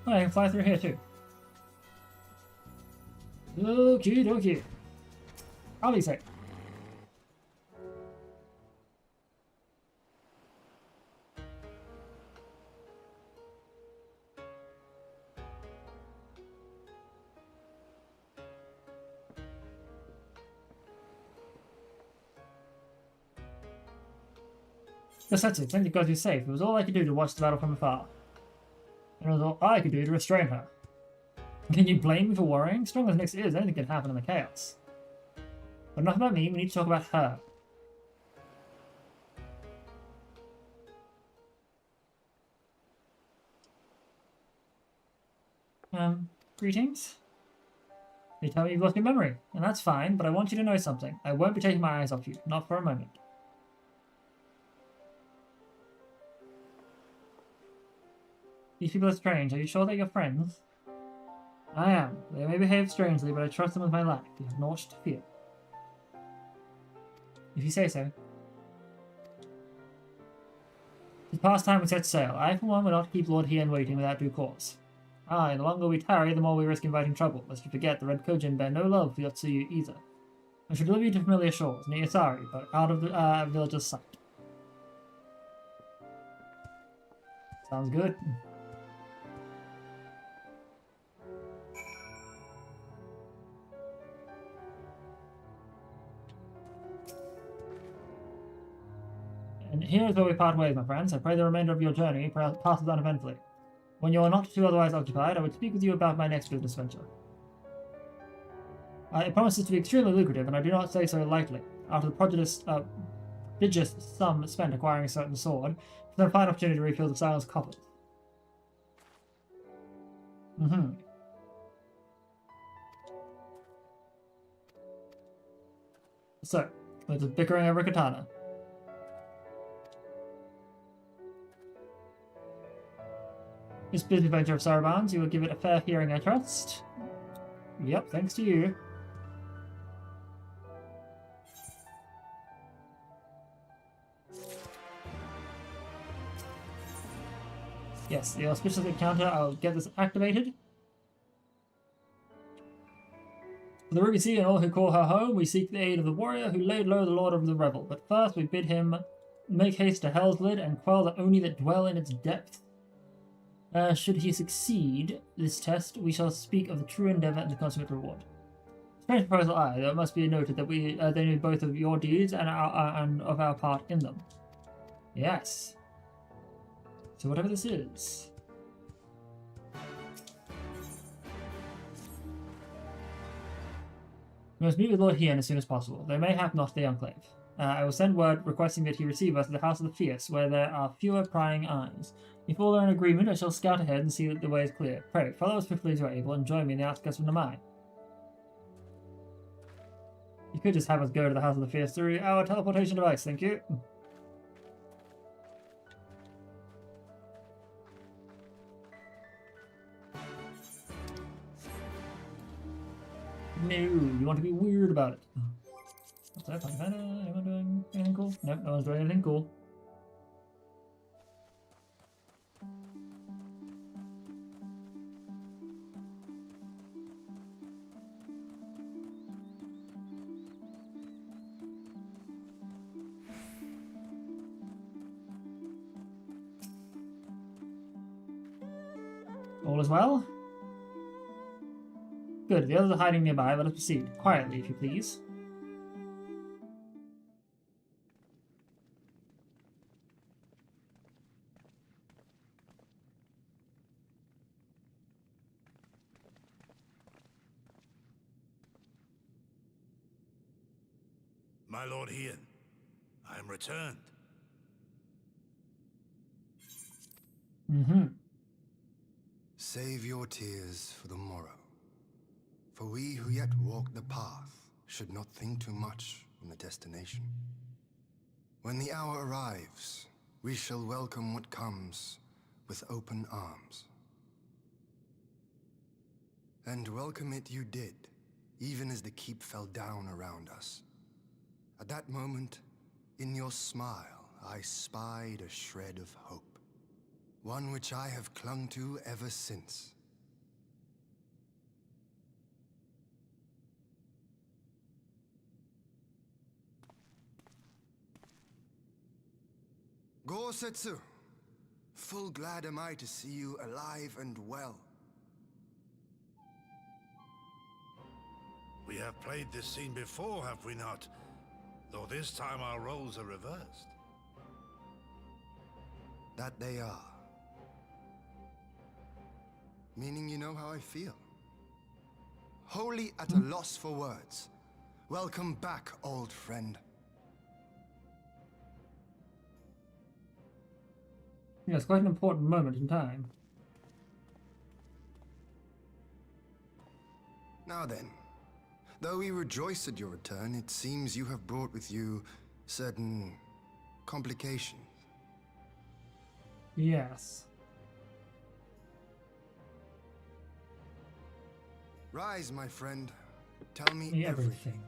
Oh, I can fly through here too. Okie dokie. I'll be safe. That's it. Thank God you're safe. It was all I could do to watch the battle from afar. And it was all I could do to restrain her. Can you blame me for worrying? Strong as Nyx is, anything can happen in the chaos. But enough about me, we need to talk about her. Greetings? You tell me you've lost your memory, and that's fine, but I want you to know something. I won't be taking my eyes off you, not for a moment. These people are strange. Are you sure they're your friends? I am. They may behave strangely, but I trust them with my life. You have naught to fear. If you say so. It's past time we set sail. I, for one, will not keep Lord Hien waiting without due cause. Aye, the longer we tarry, the more we risk inviting trouble, lest you forget the Red Kojin bear no love for Yotsuyu either. I should deliver you to familiar shores, near Yasari, but out of the village's sight. Sounds good. And here is where we part ways, my friends. I pray the remainder of your journey passes uneventfully. When you are not too otherwise occupied, I would speak with you about my next business venture. It promises to be extremely lucrative, and I do not say so lightly. After the prodigious sum spent acquiring a certain sword, it's then a fine opportunity to refill the silence coffers. So, we're just bickering over a katana. This business venture of Saraban's, you will give it a fair hearing, I trust. Yep, thanks to you. Yes, the auspicious encounter, I'll get this activated. For the Ruby Sea and all who call her home, we seek the aid of the warrior who laid low the lord of the revel. But first we bid him make haste to Hell's Lid and quell the Oni that dwell in its depth. Should he succeed this test, we shall speak of the true endeavour and the consummate reward. Strange proposal, though it must be noted that they knew both of your deeds and of our part in them. Yes. So whatever this is. We must meet with Lord Hien as soon as possible. They may have not the Enclave. I will send word requesting that he receive us at the House of the Fierce, where there are fewer prying eyes. If all are in agreement, I shall scout ahead and see that the way is clear. Pray, follow as swiftly as you are able and join me in the outskirts of Namai. You could just have us go to the House of the Fierce through our teleportation device, thank you. No, you want to be weird about it. there? Anyone doing anything cool? Nope, no one's doing anything cool. All is well? Good, the others are hiding nearby. Let us proceed. Quietly, if you please. My Lord Ian, I am returned. Mm-hmm. Save your tears for the morrow. For we who yet walk the path should not think too much on the destination. When the hour arrives, we shall welcome what comes with open arms. And welcome it you did, even as the keep fell down around us. At that moment, in your smile, I spied a shred of hope. One which I have clung to ever since. Gorsetsu, full glad am I to see you alive and well. We have played this scene before, have we not? Though this time our roles are reversed. That they are. Meaning you know how I feel. Wholly at a loss for words. Welcome back, old friend. Yeah, it's quite an important moment in time. Now then, though we rejoice at your return, it seems you have brought with you certain complications. Yes. Rise, my friend. Tell me everything.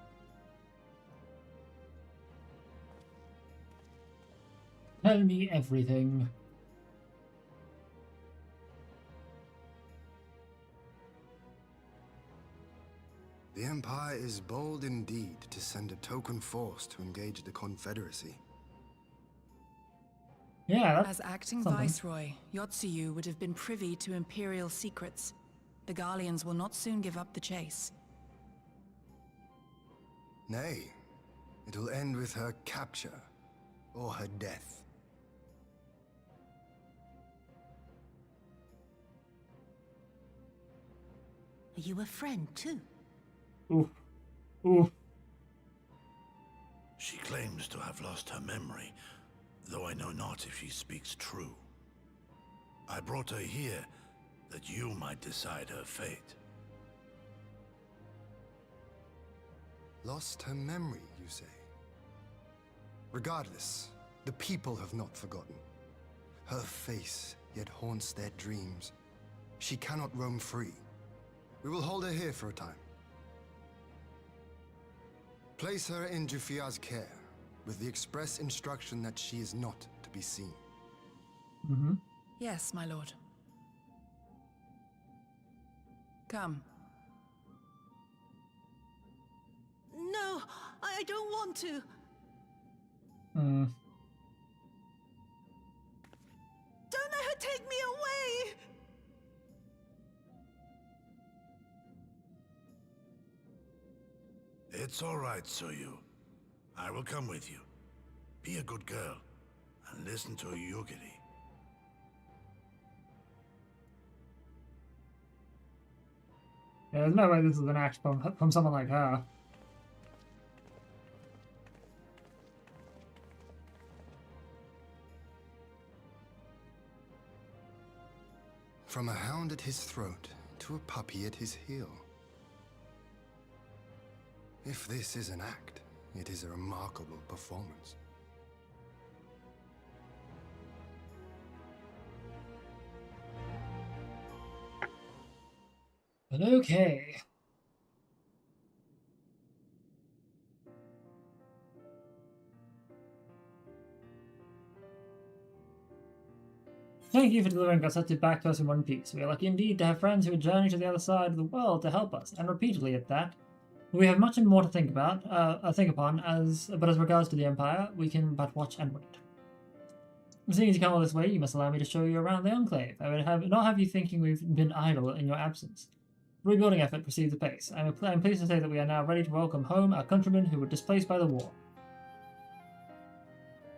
Tell me everything. The Empire is bold indeed to send a token force to engage the Confederacy. Yeah, as acting something. Viceroy, Yotsuyu would have been privy to Imperial secrets. The Garleans will not soon give up the chase. Nay, it will end with her capture or her death. Are you a friend too? Oof. Oof. She claims to have lost her memory, though I know not if she speaks true. I brought her here that you might decide her fate. Lost her memory, you say? Regardless, the people have not forgotten. Her face yet haunts their dreams. She cannot roam free. We will hold her here for a time. Place her in Jufia's care, with the express instruction that she is not to be seen. Mm-hmm. Yes, my lord. Come. No, I don't want to. Mm. Don't let her take me away! It's all right, Soyu. I will come with you. Be a good girl, and listen to Yugiri. Yeah, there's no way this is an act from someone like her. From a hound at his throat to a puppy at his heel. If this is an act, it is a remarkable performance. But okay. Thank you for delivering Gossetsu back to us in one piece. We are lucky indeed to have friends who would journey to the other side of the world to help us, and repeatedly at that. We have much more to think upon, but as regards to the Empire, we can but watch and wait. Seeing as you come all this way, you must allow me to show you around the Enclave. I would not have you thinking we've been idle in your absence. The rebuilding effort proceeds apace. I am pleased to say that we are now ready to welcome home our countrymen who were displaced by the war.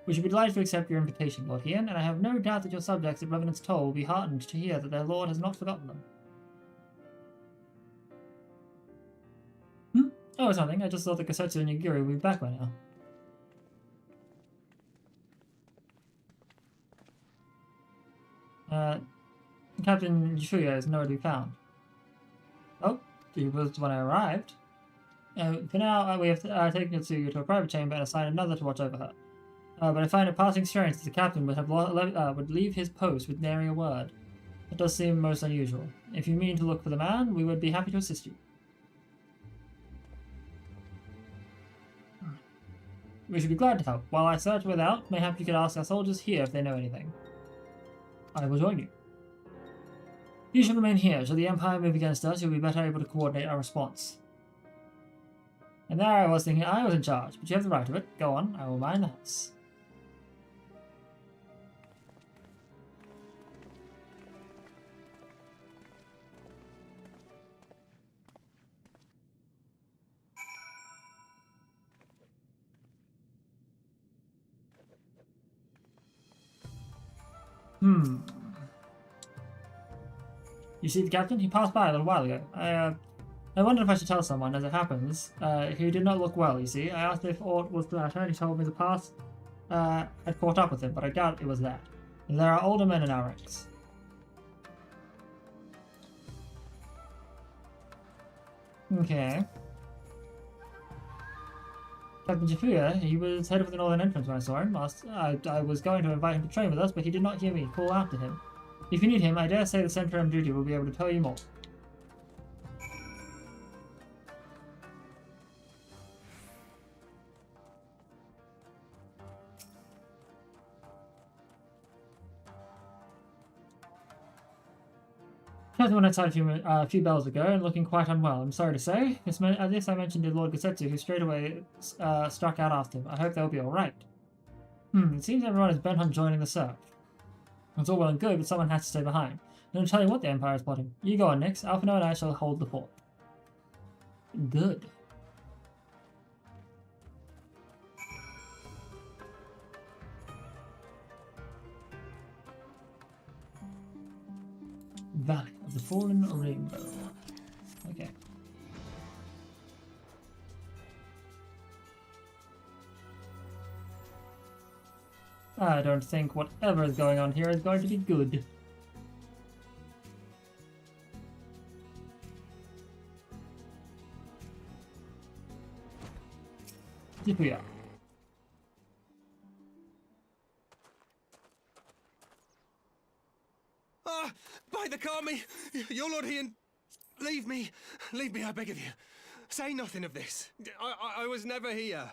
We should be delighted to accept your invitation, Lord Ian, and I have no doubt that your subjects at Revenant's Toll will be heartened to hear that their lord has not forgotten them. Oh, it's nothing. I just thought that Gossetsu and Yagiri would be back by now. Captain Yushuya is nowhere to be found. Oh, he was when I arrived. For now, we have taken Yotsuyu to a private chamber and assigned another to watch over her. But I find it passing strange that the captain would leave his post with nary a word. It does seem most unusual. If you mean to look for the man, we would be happy to assist you. We should be glad to help. While I search without, mayhap you could ask our soldiers here if they know anything. I will join you. You should remain here. Should the Empire move against us, you'll be better able to coordinate our response. And there I was thinking I was in charge, but you have the right of it. Go on, I will mind the house. You see the captain? He passed by a little while ago. I wondered if I should tell someone. As it happens, he did not look well, you see. I asked if aught was the matter, and he told me the past had caught up with him, but I doubt it was that. And there are older men in our ranks. Okay. Captain Jafuya, he was headed for the northern entrance when I saw him. I was going to invite him to train with us, but he did not hear me call after him. If you need him, I dare say the Center on duty will be able to tell you more. Captain went outside a few bells ago and looking quite unwell. I'm sorry to say. This I mentioned to Lord Gossetsu, who straight away struck out after him. I hope they'll be alright. It seems everyone is bent on joining the search. It's all well and good, but someone has to stay behind. I'm going to tell you what the Empire is plotting. You go on, Nix. Alphino and I shall hold the fort. Good. Valley of the Fallen Rainbow. Okay. I don't think whatever is going on here is going to be good. Zipuya. Ah! By the Kami! Your Lord Ian! Leave me! Leave me, I beg of you. Say nothing of this. I was never here.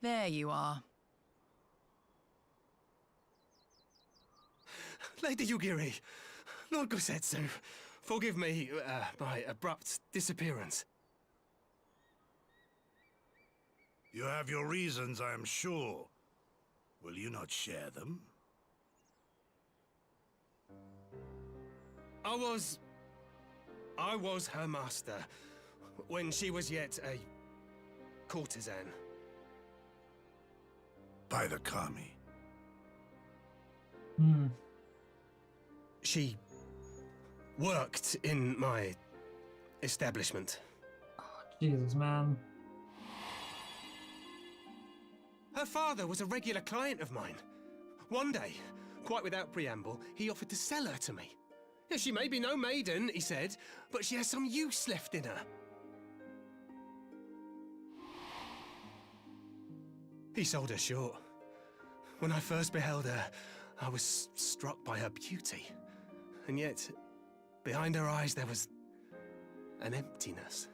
There you are. Lady Yugiri, Lord Gossetsu, forgive me my abrupt disappearance. You have your reasons, I am sure. Will you not share them? I was her master when she was yet a courtesan. By the Kami. She worked in my establishment. Oh, Jesus, man. Her father was a regular client of mine. One day, quite without preamble, he offered to sell her to me. She may be no maiden, he said, but she has some use left in her. He sold her short. When I first beheld her, I was struck by her beauty. And yet, behind her eyes there was an emptiness.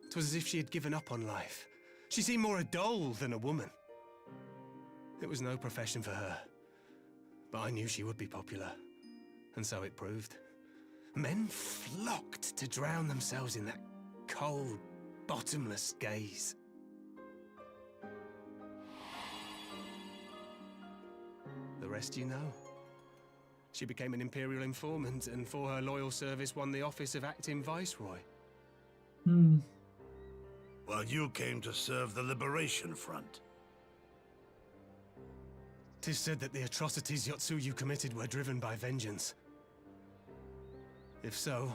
It was as if she had given up on life. She seemed more a doll than a woman. It was no profession for her. But I knew she would be popular. And so it proved. Men flocked to drown themselves in that cold, bottomless gaze. The rest you know. She became an Imperial informant, and for her loyal service won the office of acting Viceroy. Well, you came to serve the Liberation Front. 'Tis said that the atrocities Yotsuyu committed were driven by vengeance. If so,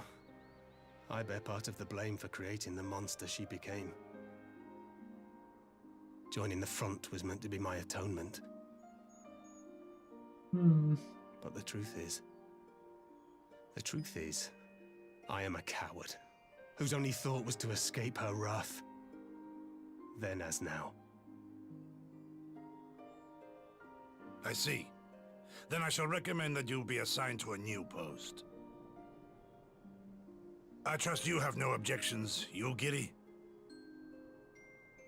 I bear part of the blame for creating the monster she became. Joining the front was meant to be my atonement. But the truth is, I am a coward, whose only thought was to escape her wrath. Then as now. I see. Then I shall recommend that you be assigned to a new post. I trust you have no objections, Yulgiri?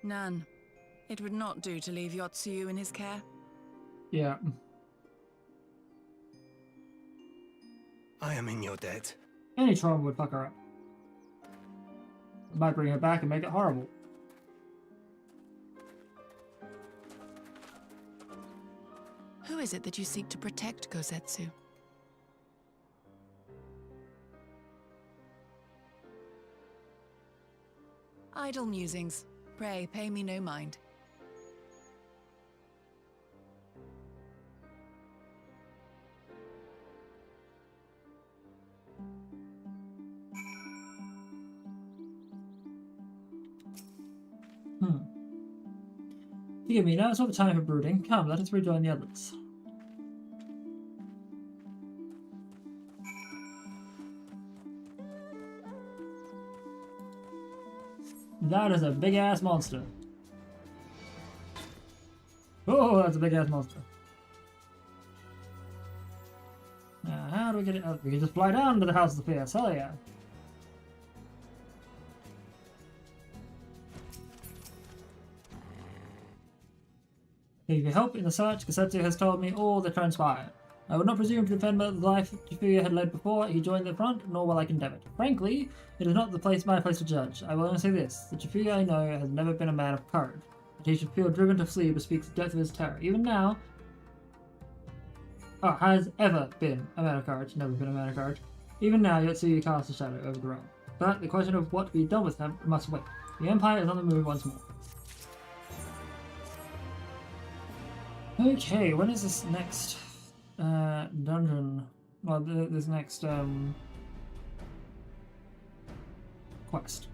None. It would not do to leave Yotsuyu in his care. Yeah. I am in your debt. Any trauma would fuck her up. It might bring her back and make it horrible. Who is it that you seek to protect, Gosetsu? Idle musings. Pray, pay me no mind. Forgive me, now it's not the time for brooding. Come, let us rejoin the others. That is a big-ass monster. Oh, that's a big-ass monster. Now, how do we get it up? We can just fly down to the House of the Fierce. Hell yeah. Thank you for your help in the search. Gosetsu has told me all that transpired. I would not presume to defend the life Chifuya had led before he joined the front, nor will I condemn it. Frankly, it is not my place to judge. I will only say this. The Chifuya I know has never been a man of courage. That he should feel driven to flee bespeaks the depth of his terror. Even now... has ever been a man of courage. Never been a man of courage. Even now, Yotsuyu casts a shadow over the realm. But the question of what to be done with him must wait. The Empire is on the move once more. Okay, when is this next dungeon? Well, this next quest.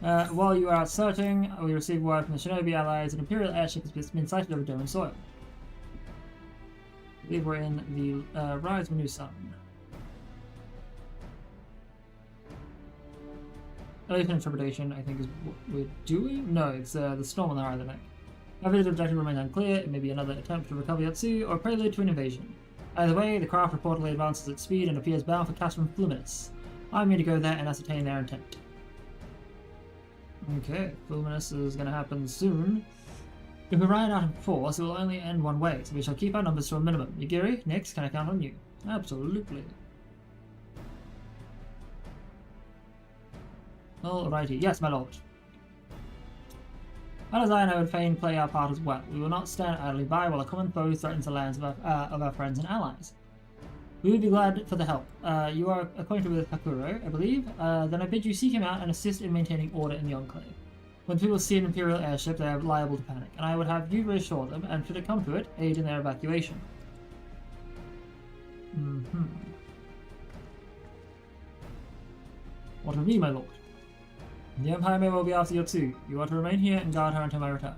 While you are out searching, we receive word from the Shinobi allies an Imperial airship has been sighted over Doman soil. I believe we're in the Rise of a New Sun. Elephant Trepidation, I think, is what we're doing? No, it's the Storm on the Eye of the Neck. However, the objective remains unclear. It may be another attempt to recover Yotsuyu or prelude to an invasion. Either way, the craft reportedly advances at speed and appears bound for Castrum Fluminus. I'm going to go there and ascertain their intent. Okay, Fluminus is going to happen soon. If we ride out in force, it will only end one way, so we shall keep our numbers to a minimum. Yugiri, next, can I count on you? Absolutely. Alrighty, yes, my lord. Alazai and I would fain play our part as well. We will not stand idly by while a common foe threatens the lands of our friends and allies. We would be glad for the help. You are acquainted with Hakuro, I believe. Then I bid you seek him out and assist in maintaining order in the Enclave. When people see an Imperial airship, they are liable to panic, and I would have you reassure them, and should it come to it, aid in their evacuation. What of me, my lord? The Empire may well be after Yotsuyu. You are to remain here and guard her until my return.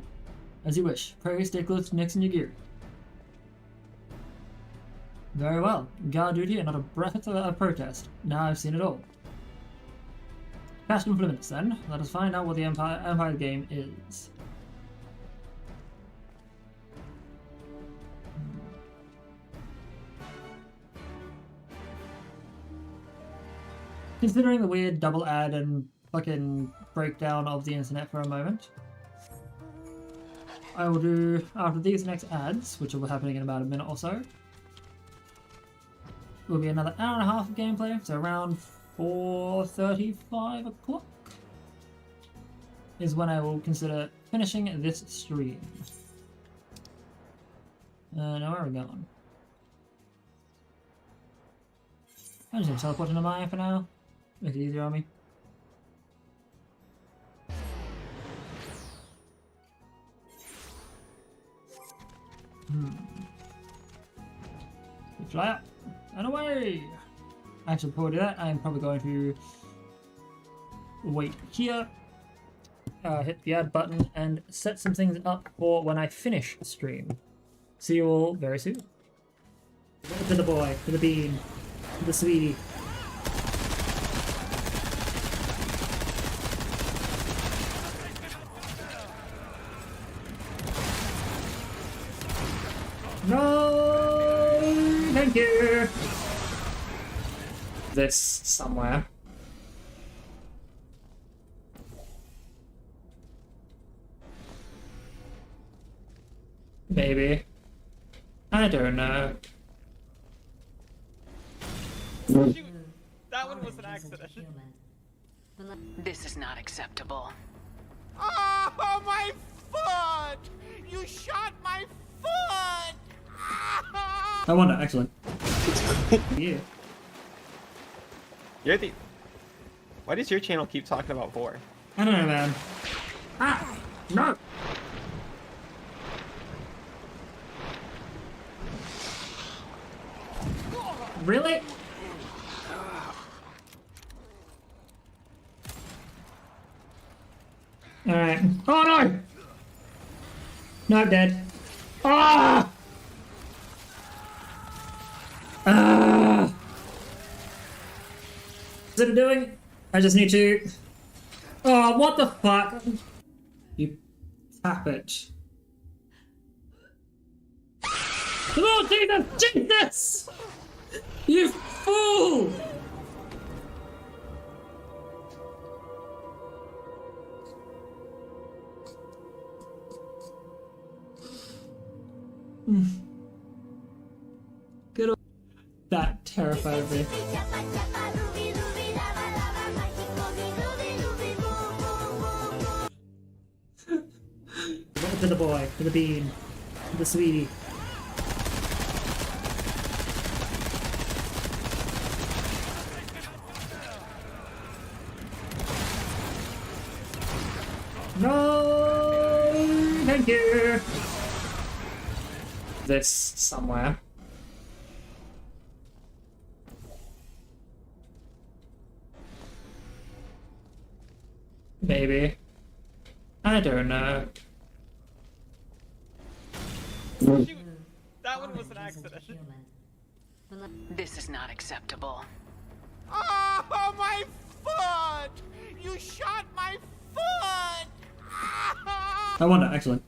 As you wish. Pray stay close to Nix and Yugiri. Very well. Guard duty and not a breath of protest. Now I've seen it all. Castrum Fluminus, then. Let us find out what the Empire game is. Considering the weird double ad and fucking breakdown of the internet for a moment, I will do after these next ads, which will be happening in about a minute or so. Will be another hour and a half of gameplay, so around 4:35 o'clock is when I will consider finishing this stream. Now where are we going? I'm just gonna teleport into Maya for now. Make it easier on me. We fly up and away! Actually, before we do that, I'm probably going to wait here, hit the add button, and set some things up for when I finish the stream. See you all very soon. To the boy, to the bean, to the sweetie. No, thank you. This somewhere. Maybe. I don't know. Shoot! That one was an accident. This is not acceptable. Oh, my foot! You shot my foot! I wonder, actually. Yeah. You're the... Why does your channel keep talking about 4? I don't know, man. Ah! No! Really? Alright. Oh no! No, I'm dead. Ah! Ah! What's it doing? I just need to... Oh, what the fuck? You tap it. Oh, Jesus! Jesus! You fool! Good old... That terrified me. To the boy, to the bean, to the sweetie. No, thank you. This somewhere. Maybe. I don't know. Shoot! That one was an accident. This is not acceptable. Oh, my foot! You shot my foot! I wonder, actually.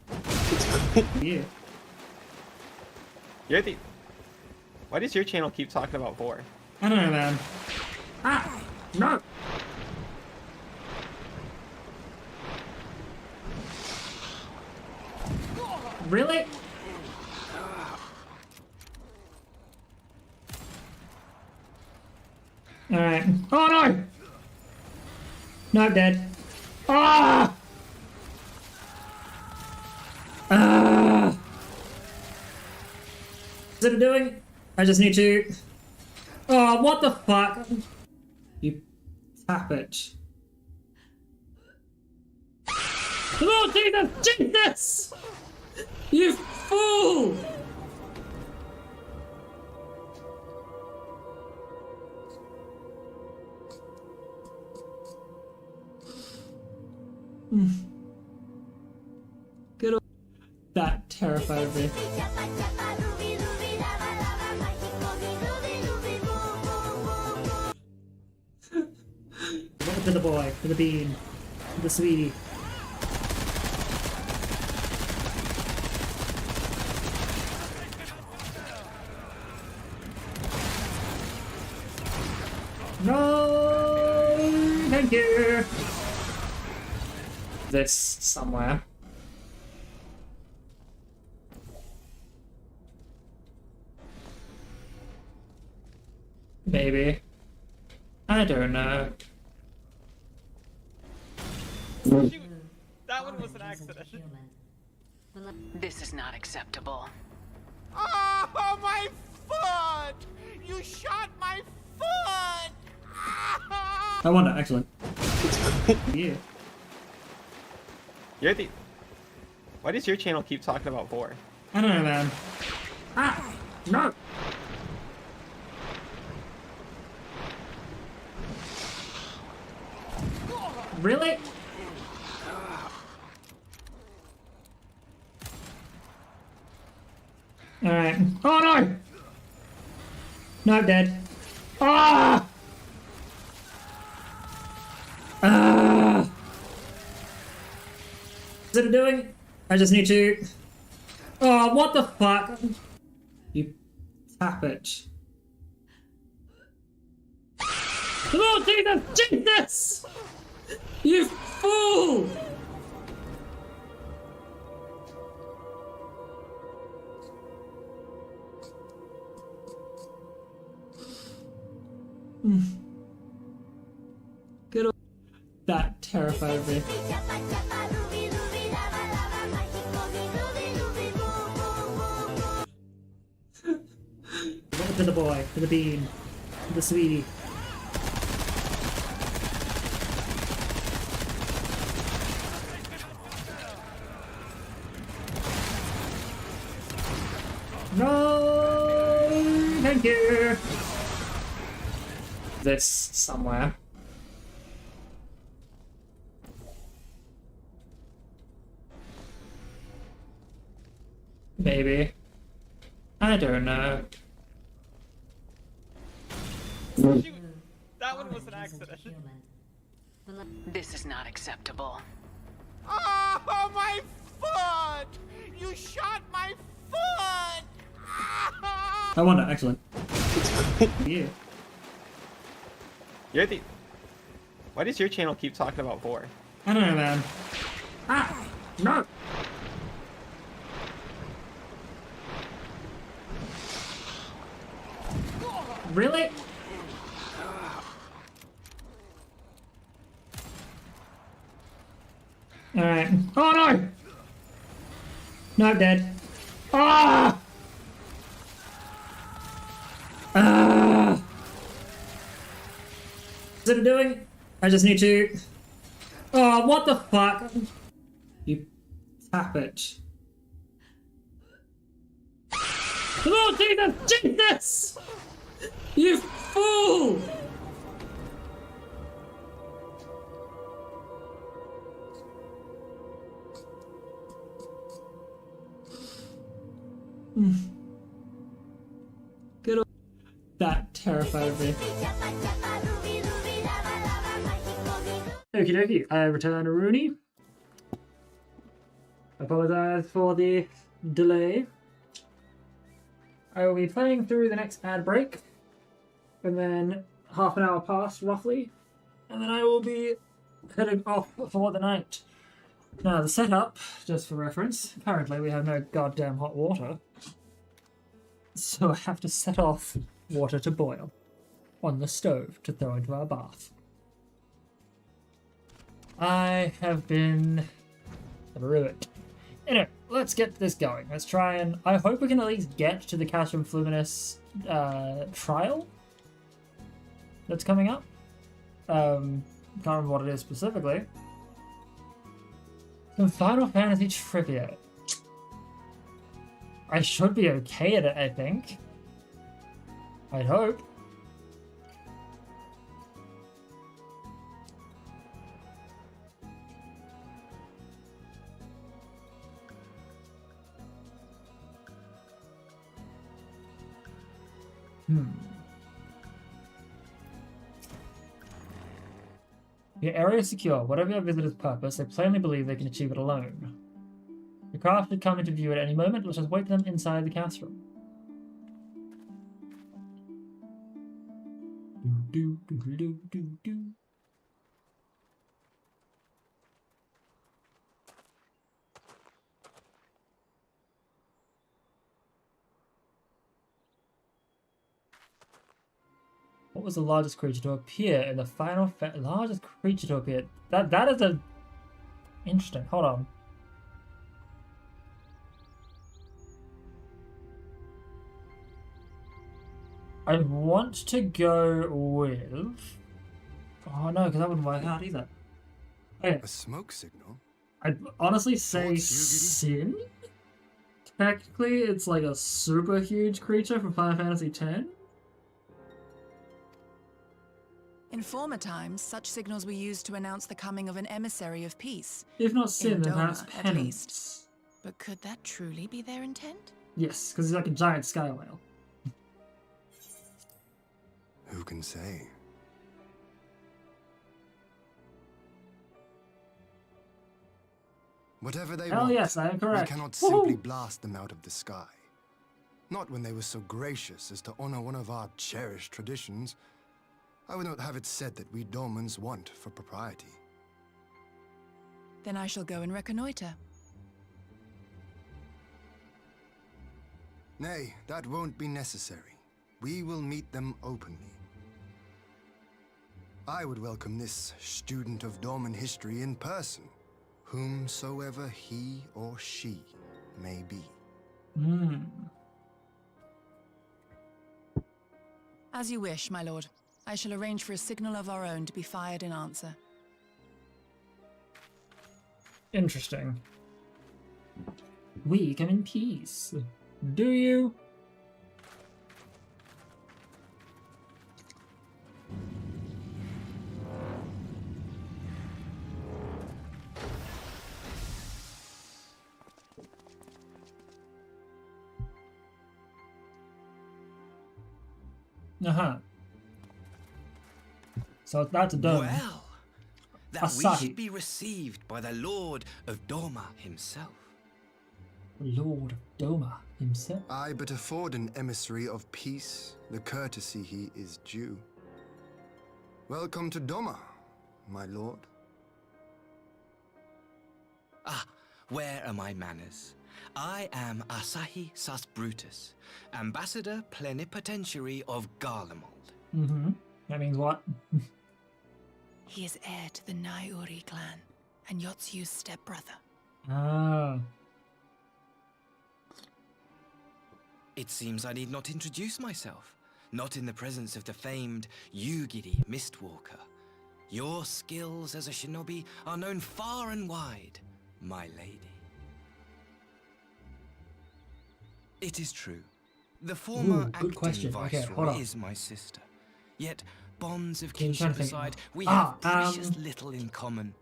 Yeah. You're the... Why does your channel keep talking about 4? I don't know, man. Ah! No! Really? Alright. Oh no! No, I'm dead. Ah! Ah! What's it doing? I just need to... Oh, what the fuck? You tap it. Oh, Jesus! Jesus! You fool! Good old... That terrified me. To the boy, to the bean, to the sweetie. No, thank you. This somewhere. Maybe. I don't know. Shoot! That one was an accident. This is not acceptable. Oh, my foot! You shot my foot! I won it, excellent. Yeah. You're the... Why does your channel keep talking about 4? I don't know, man. Ah! No! Really? Alright. Oh no! No, I'm dead. Ah! Ah! Is it doing? I just need to... Oh, what the fuck? You tap it. Oh, Jesus! Jesus! You fool! Good old... That terrified me. To the boy, to the bean, to the sweetie. No, thank you. This somewhere. Maybe. I don't know. Shoot! That one was an accident. This is not acceptable. Oh, my foot! You shot my foot! I won it, excellent. Yeah. You're the... Why does your channel keep talking about 4? I don't know, man. Ah! No! Really? Alright. Oh no! No, I'm dead. Ah! Ah! Is it doing? I just need to... Oh, what the fuck? You tap it. Oh, Jesus! Jesus! You fool! Good old... That terrified me. Okie dokie, I return to Rooney. Apologise for the delay. I will be playing through the next ad break, and then half an hour past roughly, and then I will be heading off for the night. Now the setup, just for reference, currently we have no goddamn hot water, so I have to set off water to boil on the stove to throw into our bath. I have been ruined. Anyway, let's get this going. Let's try and... I hope we can at least get to the Castrum Fluminus trial that's coming up. Can't remember what it is specifically. Some Final Fantasy trivia. I should be okay at it, I think. I'd hope. Your area is secure. Whatever your visitor's purpose, they plainly believe they can achieve it alone. The craft should come into view at any moment. Let's just wait for them inside the cast room. What was the largest creature to appear in the final largest creature to appear? That is a interesting. Hold on. I want to go with. Oh no, because that wouldn't work out either. Okay. A smoke signal? I'd honestly say Sin. Technically, it's like a super huge creature from Final Fantasy X. In former times, such signals were used to announce the coming of an emissary of peace. If not Sin, then Doma, perhaps at Penance. least. But could that truly be their intent? Yes, because he's like a giant sky whale. Who can say? Whatever they want, yes, I am correct. we cannot Woohoo! simply blast them out of the sky. Not when they were so gracious as to honor one of our cherished traditions. I would not have it said that we Dormans want for propriety. Then I shall go and reconnoiter. Nay, that won't be necessary. We will meet them openly. I would welcome this student of Dorman history in person, whomsoever he or she may be. As you wish, my lord. I shall arrange for a signal of our own to be fired in answer. Interesting. We come in peace. Do you? So that's a dome. Well, that we should be received by the Lord of Doma himself. Lord of Doma himself? I but afford an emissary of peace the courtesy he is due. Welcome to Doma, my lord. Ah, where are my manners? I am Asahi Sas Brutus, ambassador plenipotentiary of Garlemald. That means what? He is heir to the Naiuri clan, and Yotsu's stepbrother. Ah. It seems I need not introduce myself, not in the presence of the famed Yugiri Mistwalker. Your skills as a shinobi are known far and wide, my lady. It is true. The former acting viceroy is my sister. Yet, bonds of kinship aside, we have precious little in common.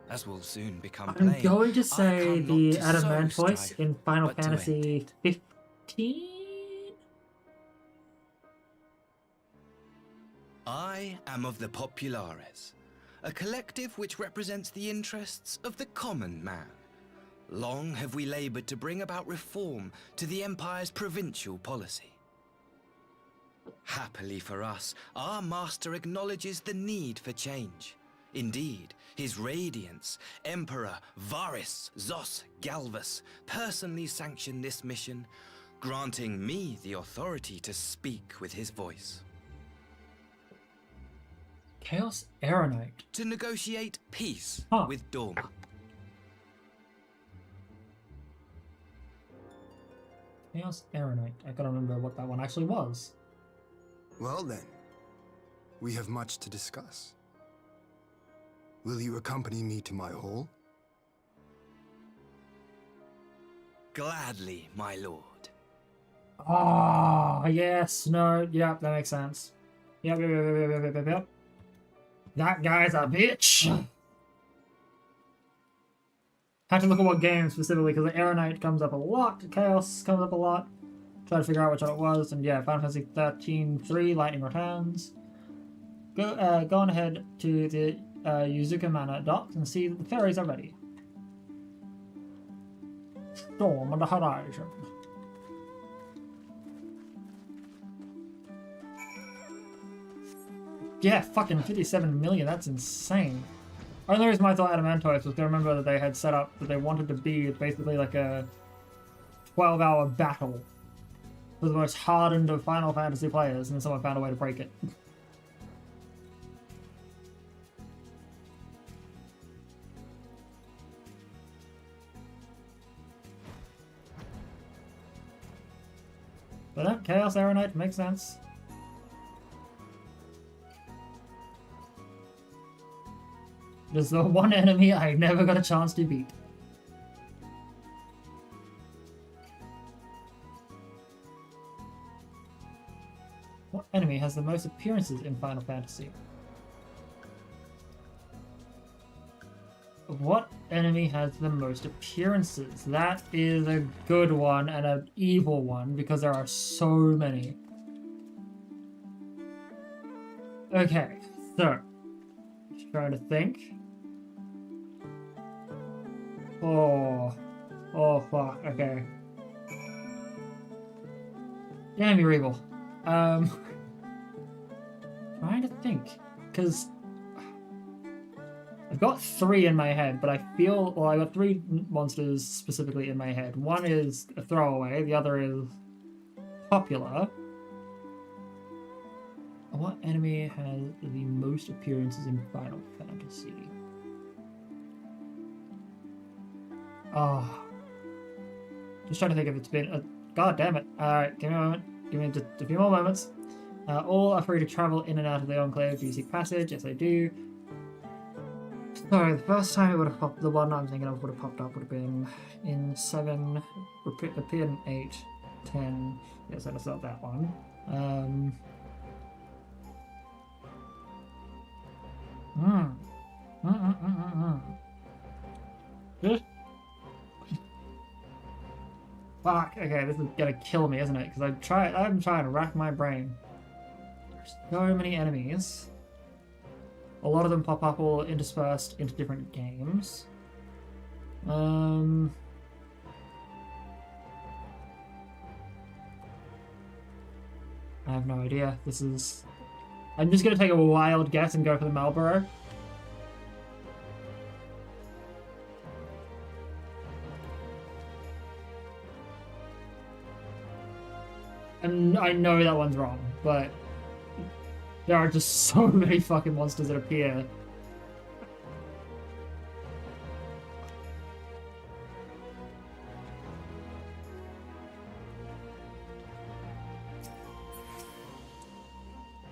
As will soon become plain, I'm going to say the Adamantoise strive, in Final but to Fantasy 15? I am of the Populares, a collective which represents the interests of the common man. Long have we labored to bring about reform to the Empire's provincial policy. Happily for us, our master acknowledges the need for change. Indeed, his Radiance, Emperor Varys Zos Galvus, personally sanctioned this mission, granting me the authority to speak with his voice. Chaos Aeronite. To negotiate peace with Doma. Chaos Aeronite. I gotta remember what that one actually was. Well then, we have much to discuss. Will you accompany me to my hall? Gladly, my lord. Ah, yes, no, yep, that makes sense. Yep. That guy's a bitch. Had to look at what game specifically, because the Aeronite comes up a lot, Chaos comes up a lot. Try to figure out which one it was, and yeah, Final Fantasy 13-3, Lightning Returns. Go on ahead to the Yuzuka Manor docks and see that the ferries are ready. Storm on the horizon. Yeah, fucking 57 million, that's insane. The only reason I thought Adamantoise was to remember that they had set up that they wanted to be basically like a 12-hour battle for the most hardened of Final Fantasy players, and then someone found a way to break it. But that Chaos Arrow Knight makes sense. There's the one enemy I never got a chance to beat. What enemy has the most appearances in Final Fantasy? What enemy has the most appearances? That is a good one and an evil one because there are so many. Okay, so just trying to think. Oh fuck, okay. Damn, you're evil. Trying to think, because I've got 3 in my head, but I feel, well, I got 3 monsters specifically in my head. One is a throwaway, the other is popular. What enemy has the most appearances in Final Fantasy? Oh. Just trying to think if it's been a... God damn it. Alright, give me a moment. Give me just a few more moments. All are free to travel in and out of the Enclave. Do you seek passage? Yes, I do. Sorry, the first time it would have popped, the one I'm thinking of would have popped up would have been in 7, appeared in 8, 10. Yes, that's not that one. Just... Fuck, okay, this is gonna kill me, isn't it? Because I'm trying to rack my brain. There's so many enemies. A lot of them pop up all interspersed into different games. I have no idea. This is... I'm just gonna take a wild guess and go for the Marlboro. And I know that one's wrong, but there are just so many fucking monsters that appear.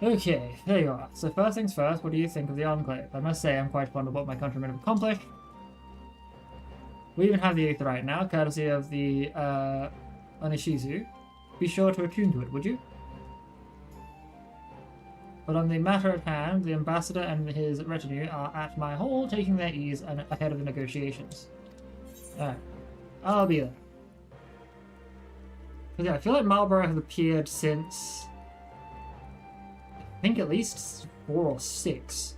Okay, there you are. So first things first, what do you think of the Enclave? I must say I'm quite fond of what my countrymen have accomplished. We even have the Aetherite now, courtesy of the Onishizu. Be sure to attune to it, would you? But on the matter at hand, the ambassador and his retinue are at my hall, taking their ease ahead of the negotiations. Alright, I'll be there. But yeah, I feel like Marlborough has appeared since... I think at least 4 or 6.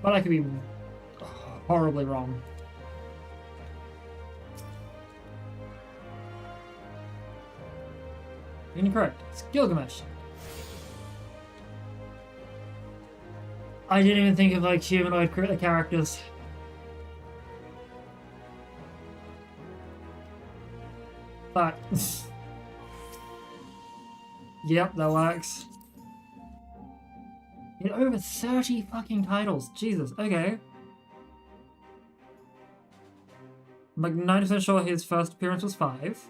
But I could be horribly wrong. Incorrect. It's Gilgamesh. I didn't even think of like humanoid characters. But yep, that works. You know, over 30 fucking titles. Jesus. Okay. I'm like 90% sure his first appearance was 5.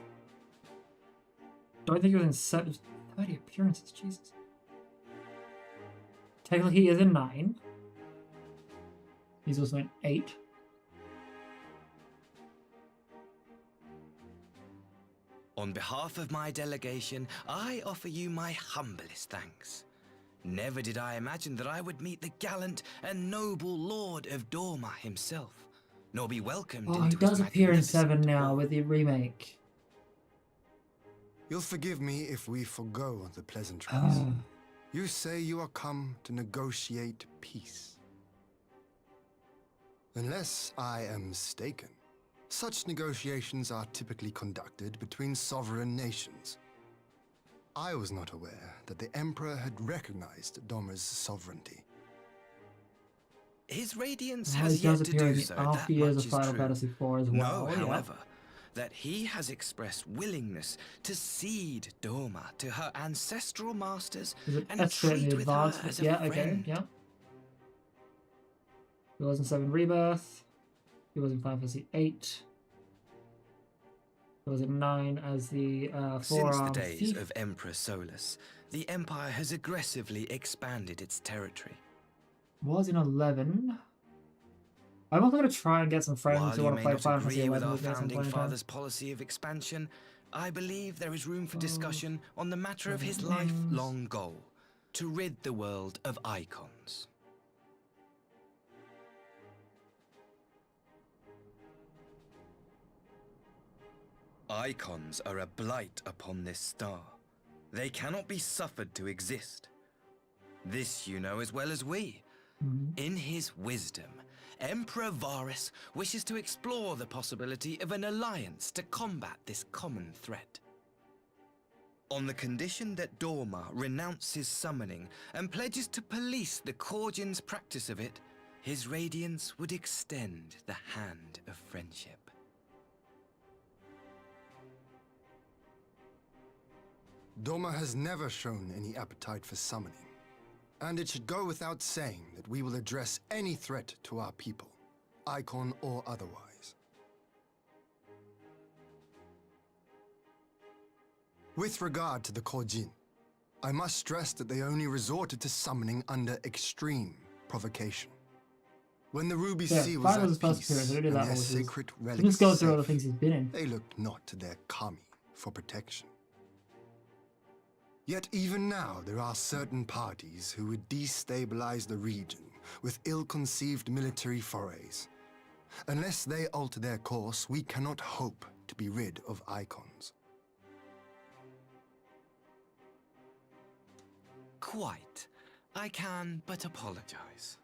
Don't think he was in 7. 30 appearances, Jesus. Technically he is in 9. He's also in 8. On behalf of my delegation, I offer you my humblest thanks. Never did I imagine that I would meet the gallant and noble Lord of Dorma himself, nor be welcomed Oh, he into does his appear in 7 magnificent now with the remake. You'll forgive me if we forgo the pleasantries. You say you are come to negotiate peace. Unless I am mistaken, such negotiations are typically conducted between sovereign nations. I was not aware that the Emperor had recognized Dorma's sovereignty. His Radiance He has does yet to appear in do the so, after that years much of is Final true. Fantasy IV as well. Know, yeah. however, that he has expressed willingness to cede Dorma to her ancestral masters Is it and escort in treat the with her advanced? as a Yeah, friend. okay, yeah. 2007 Rebirth. He was in Final Fantasy 8. He was in 9 as the Since forearm the days thief. of Emperor Solus, the Empire has aggressively expanded its territory. Was in 11. I'm also going to try and get some friends While who you want to may play not Final Fantasy agree with 11 our with me at some founding point in time. father's policy of expansion, I believe there is room for discussion on the matter of his Things. lifelong goal, to rid the world of icons. Icons are a blight upon this star. They cannot be suffered to exist. This you know as well as we. In his wisdom, Emperor Varus wishes to explore the possibility of an alliance to combat this common threat. On the condition that Dorma renounces his summoning and pledges to police the Korgin's practice of it, his radiance would extend the hand of friendship. Dorma has never shown any appetite for summoning, and it should go without saying that we will address any threat to our people, icon or otherwise. With regard to the Korjin, I must stress that they only resorted to summoning under extreme provocation. When the Ruby Sea was at peace and their sacred relics just go through all the safe, things he's been in. they looked not to their kami for protection. Yet even now there are certain parties who would destabilize the region with ill-conceived military forays. Unless they alter their course, we cannot hope to be rid of icons. Quite. I can but apologize.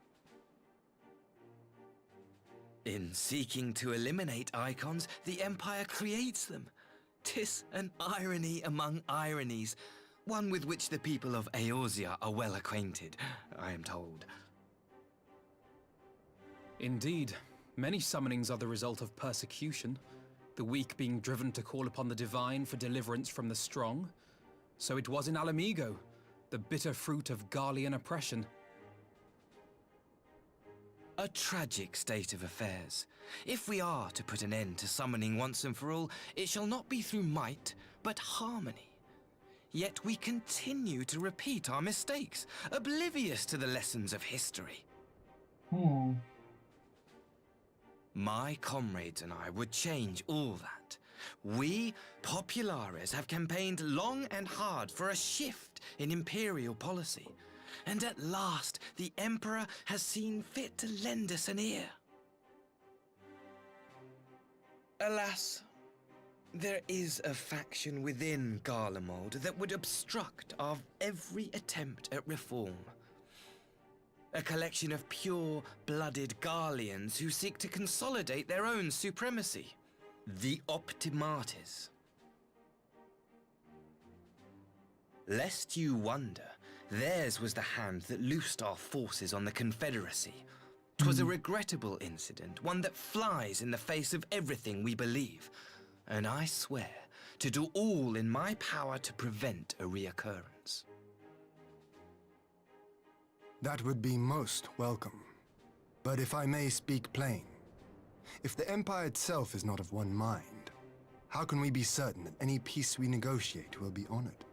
In seeking to eliminate icons, the Empire creates them. 'Tis an irony among ironies, one with which the people of Eorzea are well acquainted, I am told. Indeed, many summonings are the result of persecution, the weak being driven to call upon the divine for deliverance from the strong. So it was in Alamigo, the bitter fruit of Garlean oppression. A tragic state of affairs. If we are to put an end to summoning once and for all, it shall not be through might, but harmony. Yet we continue to repeat our mistakes, oblivious to the lessons of history. My comrades and I would change all that. We, Populares, have campaigned long and hard for a shift in imperial policy. And at last, the Emperor has seen fit to lend us an ear. Alas, there is a faction within Garlemald that would obstruct our every attempt at reform. A collection of pure-blooded Garleans who seek to consolidate their own supremacy. The Optimates. Lest you wonder, theirs was the hand that loosed our forces on the Confederacy. 'Twas a regrettable incident, one that flies in the face of everything we believe. And I swear to do all in my power to prevent a reoccurrence. That would be most welcome. But if I may speak plain, if the Empire itself is not of one mind, how can we be certain that any peace we negotiate will be honored?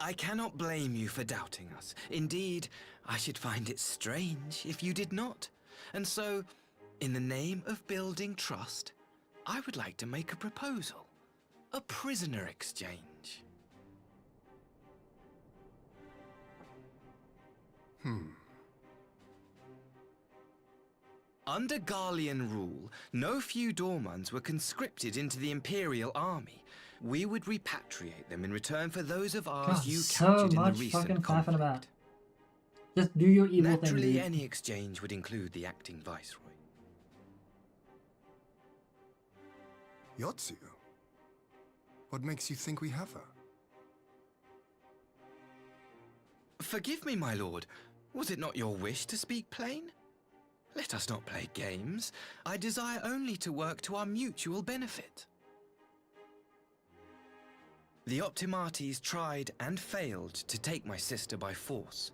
I cannot blame you for doubting us. Indeed, I should find it strange if you did not. And so, in the name of building trust, I would like to make a proposal. A prisoner exchange. Under Garlean rule, no few Dormans were conscripted into the Imperial Army. We would repatriate them in return for those of ours you captured in the recent conflict. About. Just do your evil thing. Naturally, any exchange would include the acting viceroy. Yotsuyu? What makes you think we have her? Forgive me, my lord. Was it not your wish to speak plain? Let us not play games. I desire only to work to our mutual benefit. The Optimates tried and failed to take my sister by force.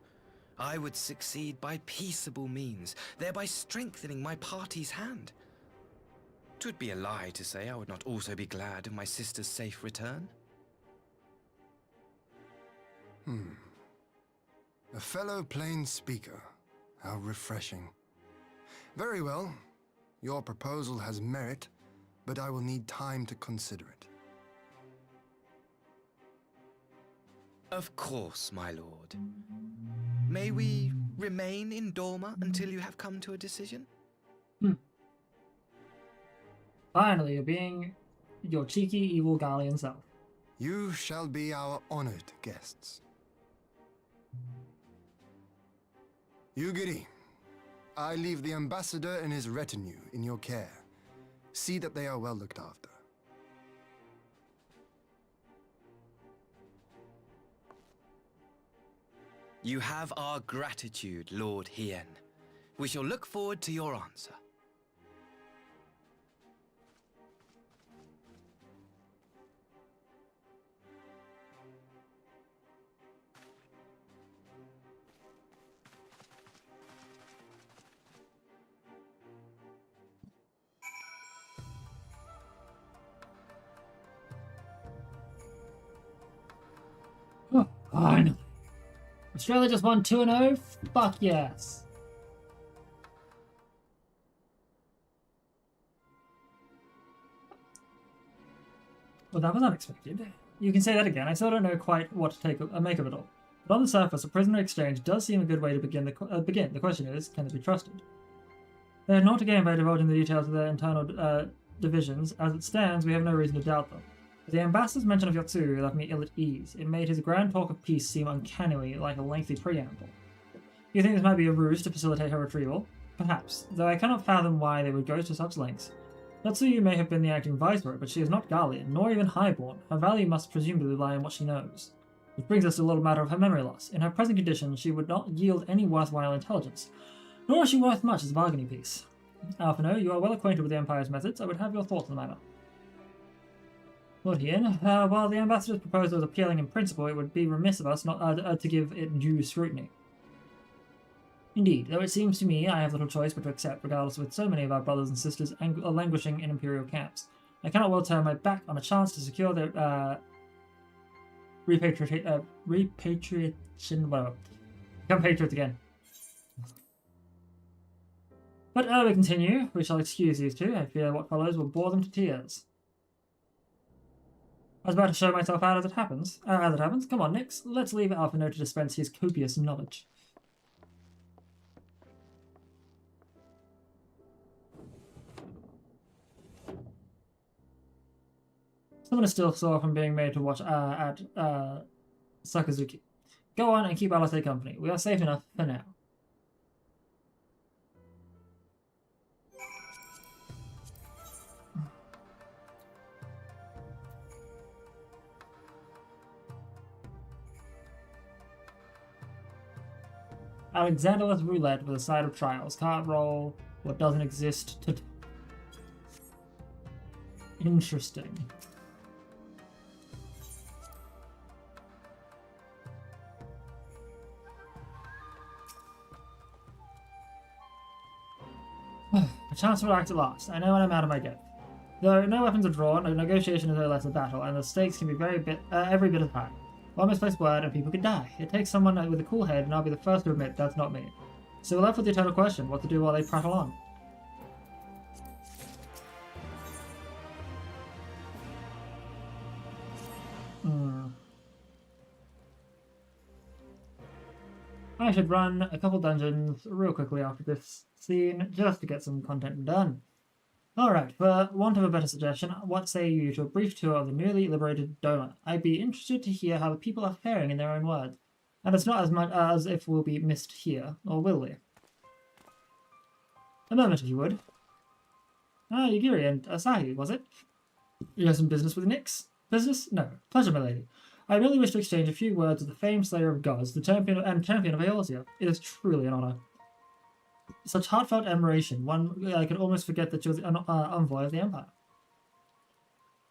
I would succeed by peaceable means, thereby strengthening my party's hand. 'Twould be a lie to say I would not also be glad of my sister's safe return. A fellow plain speaker. How refreshing. Very well. Your proposal has merit, but I will need time to consider it. Of course, my lord. May we remain in Dorma until you have come to a decision? Finally, you're being your cheeky, evil Garlean self. You shall be our honored guests. Ugiri, I leave the ambassador and his retinue in your care. See that they are well looked after. You have our gratitude, Lord Hien. We shall look forward to your answer. Oh, finally. Australia just won 2-0? Fuck yes. Well, that was unexpected. You can say that again. I still don't know quite what to make of it all. But on the surface, a prisoner exchange does seem a good way to begin. The question is, can it be trusted? They are not a game by divulging the details of their internal divisions. As it stands, we have no reason to doubt them. The ambassador's mention of Yotsu left me ill at ease. It made his grand talk of peace seem uncannily like a lengthy preamble. You think this might be a ruse to facilitate her retrieval? Perhaps, though I cannot fathom why they would go to such lengths. Yotsu may have been the acting viceroy, but she is not Garlean, nor even highborn. Her value must presumably lie in what she knows. Which brings us to a little matter of her memory loss. In her present condition, she would not yield any worthwhile intelligence, nor is she worth much as a bargaining piece. Alphino, you are well acquainted with the Empire's methods. I would have your thoughts on the matter. Lord Hien, while the ambassador's proposal is appealing in principle, it would be remiss of us not to give it due scrutiny. Indeed, though it seems to me I have little choice but to accept, regardless with so many of our brothers and sisters languishing in imperial camps. I cannot well turn my back on a chance to secure their repatriation, whatever. Become patriots again. But we continue. We shall excuse these two. I fear what follows will bore them to tears. I was about to show myself out as it happens. Come on, Nix. Let's leave Alphino to dispense his copious knowledge. Someone is still sore from being made to watch at Sakazuki. Go on and keep Alate company. We are safe enough for now. Alexanderless roulette with a side of trials. Can't roll what doesn't exist to... Interesting. A chance to act at last. I know when I'm out of my depth. Though no weapons are drawn, a negotiation is no less a battle, and the stakes can be every bit as high. One misplaced word and people could die. It takes someone with a cool head, and I'll be the first to admit that's not me. So we're left with the eternal question, what to do while they prattle on. I should run a couple dungeons real quickly after this scene, just to get some content done. Alright, for want of a better suggestion, what say you to a brief tour of the newly liberated Doma? I'd be interested to hear how the people are faring in their own words. And it's not as much as if we'll be missed here, or will we? A moment, if you would. Ah, Yugiri and Asahi, was it? You have some business with Nix? Business? No. Pleasure, my lady. I merely wish to exchange a few words with the famed slayer of gods, the champion of Eorzea. It is truly an honor. Such heartfelt admiration, I could almost forget that you're the envoy of the Empire.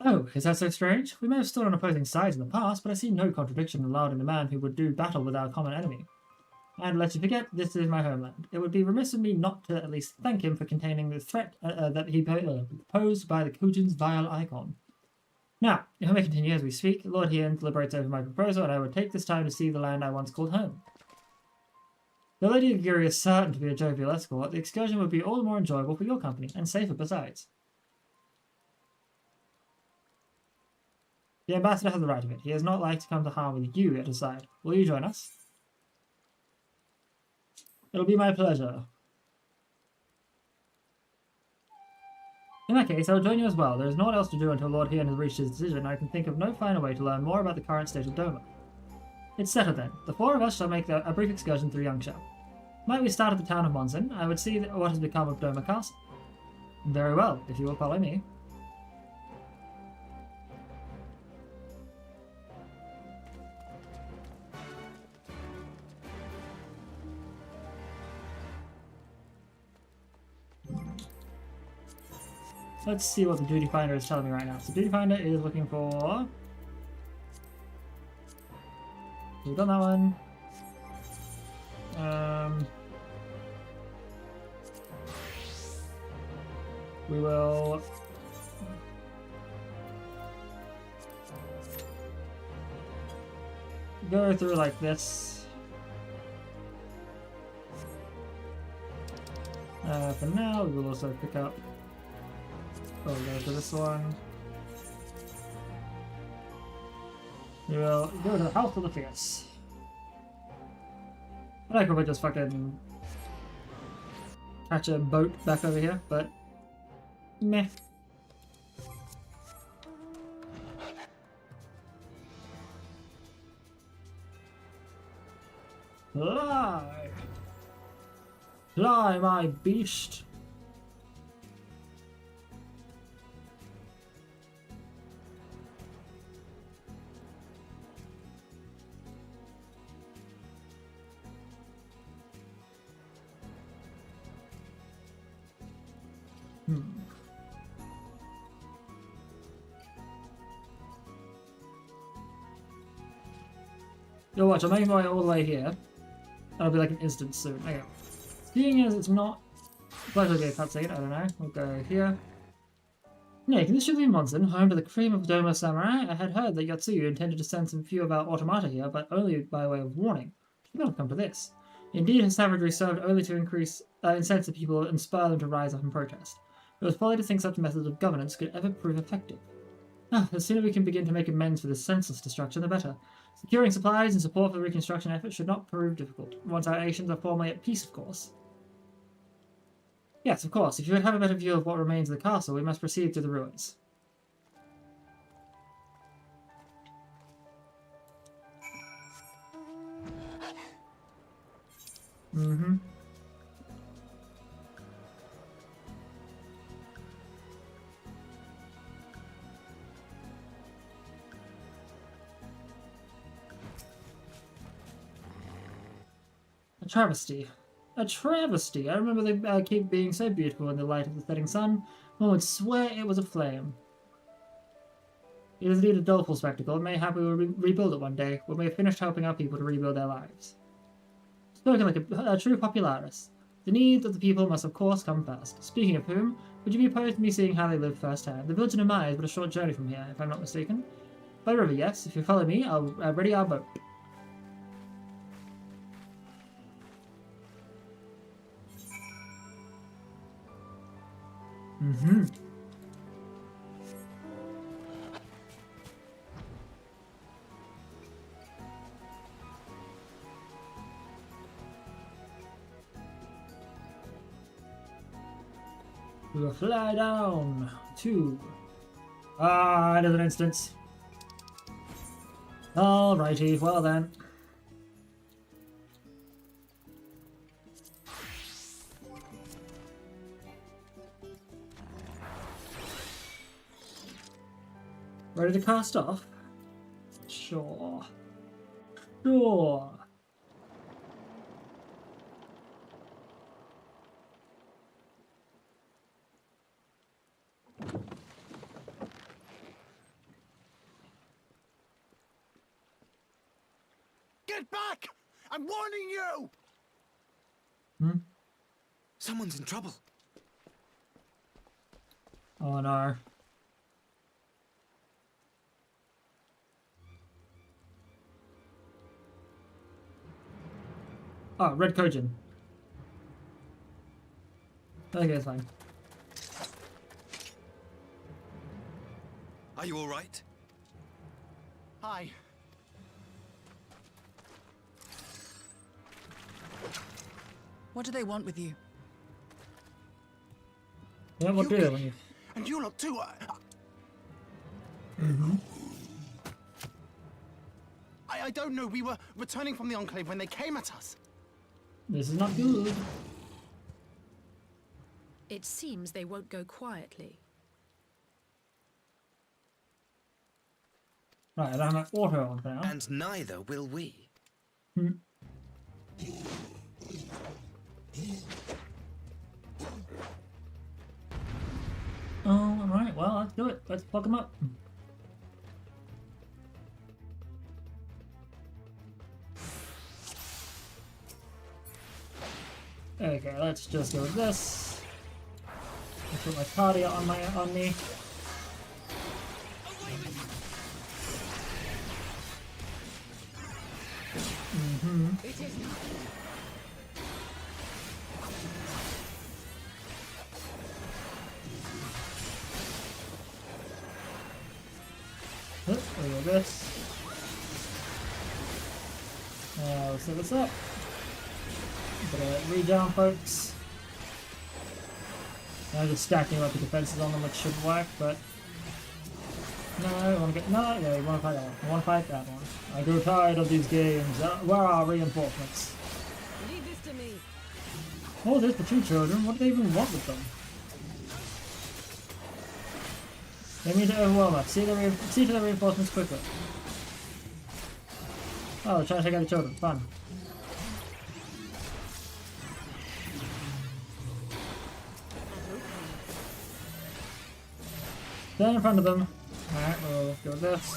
Oh, is that so strange? We may have stood on opposing sides in the past, but I see no contradiction in lauding the man who would do battle with our common enemy. And lest you forget, this is my homeland. It would be remiss of me not to at least thank him for containing the threat that he posed by the Kujin's vile icon. Now, if I may continue as we speak, Lord Hien deliberates over my proposal, and I would take this time to see the land I once called home. The Lady of Giri is certain to be a jovial escort. The excursion would be all the more enjoyable for your company, and safer besides. The ambassador has the right of it. He is not like to come to harm with you at his side. Will you join us? It'll be my pleasure. In that case, I will join you as well. There is naught else to do until Lord Hien has reached his decision, and I can think of no finer way to learn more about the current state of Doma. It's settled then. The four of us shall make a brief excursion through Yangsha. Might we start at the town of Monson? I would see what has become of Doma Castle. Very well, if you will follow me. Let's see what the Duty Finder is telling me right now. So Duty Finder is looking for... We've done that one. We will... go through like this. For now, we will also pick up... Oh, go to this one. We will go to the House of the Fierce. I could just fucking catch a boat back over here, but meh. Fly! Fly, my beast! You'll watch, I'm making my way all the way here. That'll be like an instant soon. Okay. Seeing as it's not... Might as well get a cutscene, I don't know. We'll go here. Nick, this should be Monson, home to the cream of Doma Samurai. I had heard that Yotsuyu intended to send some few of our automata here, but only by way of warning. Should not have come to this. Indeed, his savagery served only to incense the people and spur them to rise up and protest. It was folly to think such methods of governance could ever prove effective. The sooner we can begin to make amends for this senseless destruction, the better. Securing supplies and support for the reconstruction effort should not prove difficult, once our nations are formally at peace, of course. Yes, of course. If you would have a better view of what remains of the castle, we must proceed through the ruins. Mm-hmm. A travesty. A travesty! I remember the keep being so beautiful in the light of the setting sun, one would swear it was aflame. It is indeed a doleful spectacle, and mayhap we will rebuild it one day, when we have finished helping our people to rebuild their lives. Spoken like a true popularis. The needs of the people must of course come first. Speaking of whom, would you be opposed to me seeing how they live firsthand? The village in Amai is but a short journey from here, if I'm not mistaken. By river, yes. If you follow me, I'll ready our boat. Mm-hmm. We will fly down to... it is an instance. Alrighty, well then. Ready to cast off? Sure. Sure. Get back! I'm warning you! Someone's in trouble. Oh no. Oh, red Kojin. Okay, it's fine. Are you all right? Hi. What do they want with you? Yeah, what do when you... And you lot too. I don't know. We were returning from the Enclave when they came at us. This is not good. It seems they won't go quietly. Right, I don't have my auto on now. And neither will we. Oh, alright, well, let's do it. Let's plug them up. Okay, let's just go with this. Let's put my cardio on me. There we go, this. Let's set this up. Gonna regen, folks. I'm just stacking up the defenses on them, which should work, but no, I want to get yeah, you want to fight that one. I want to fight that one. I grow tired of these games. Where are our reinforcements? Leave this to me. Oh, there's the two children. What do they even want with them? They need to overwhelm us. See to the reinforcements quickly. Oh, they're trying to take out the children. Fun. Stand in front of them. Alright, we'll go with this.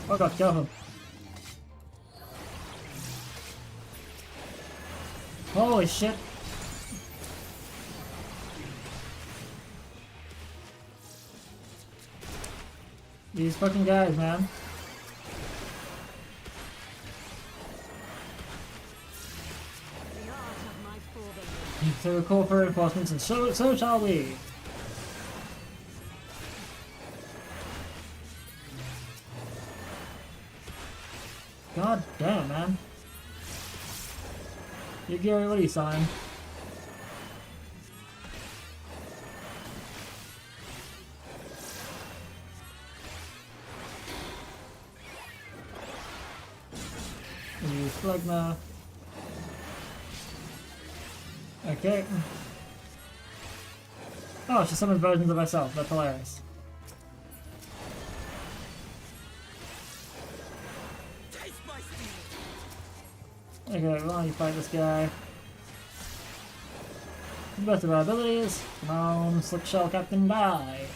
Oh god, kill him. Holy shit. These fucking guys, man. So we call for reinforcements, and so shall we. God damn, man. You Gary, what are you saying? Use Phlegma. Okay. Oh, she summoned versions of herself. That's hilarious. Okay, why don't you fight this guy? To the best of our abilities. Come on, Slick Shell Captain, die!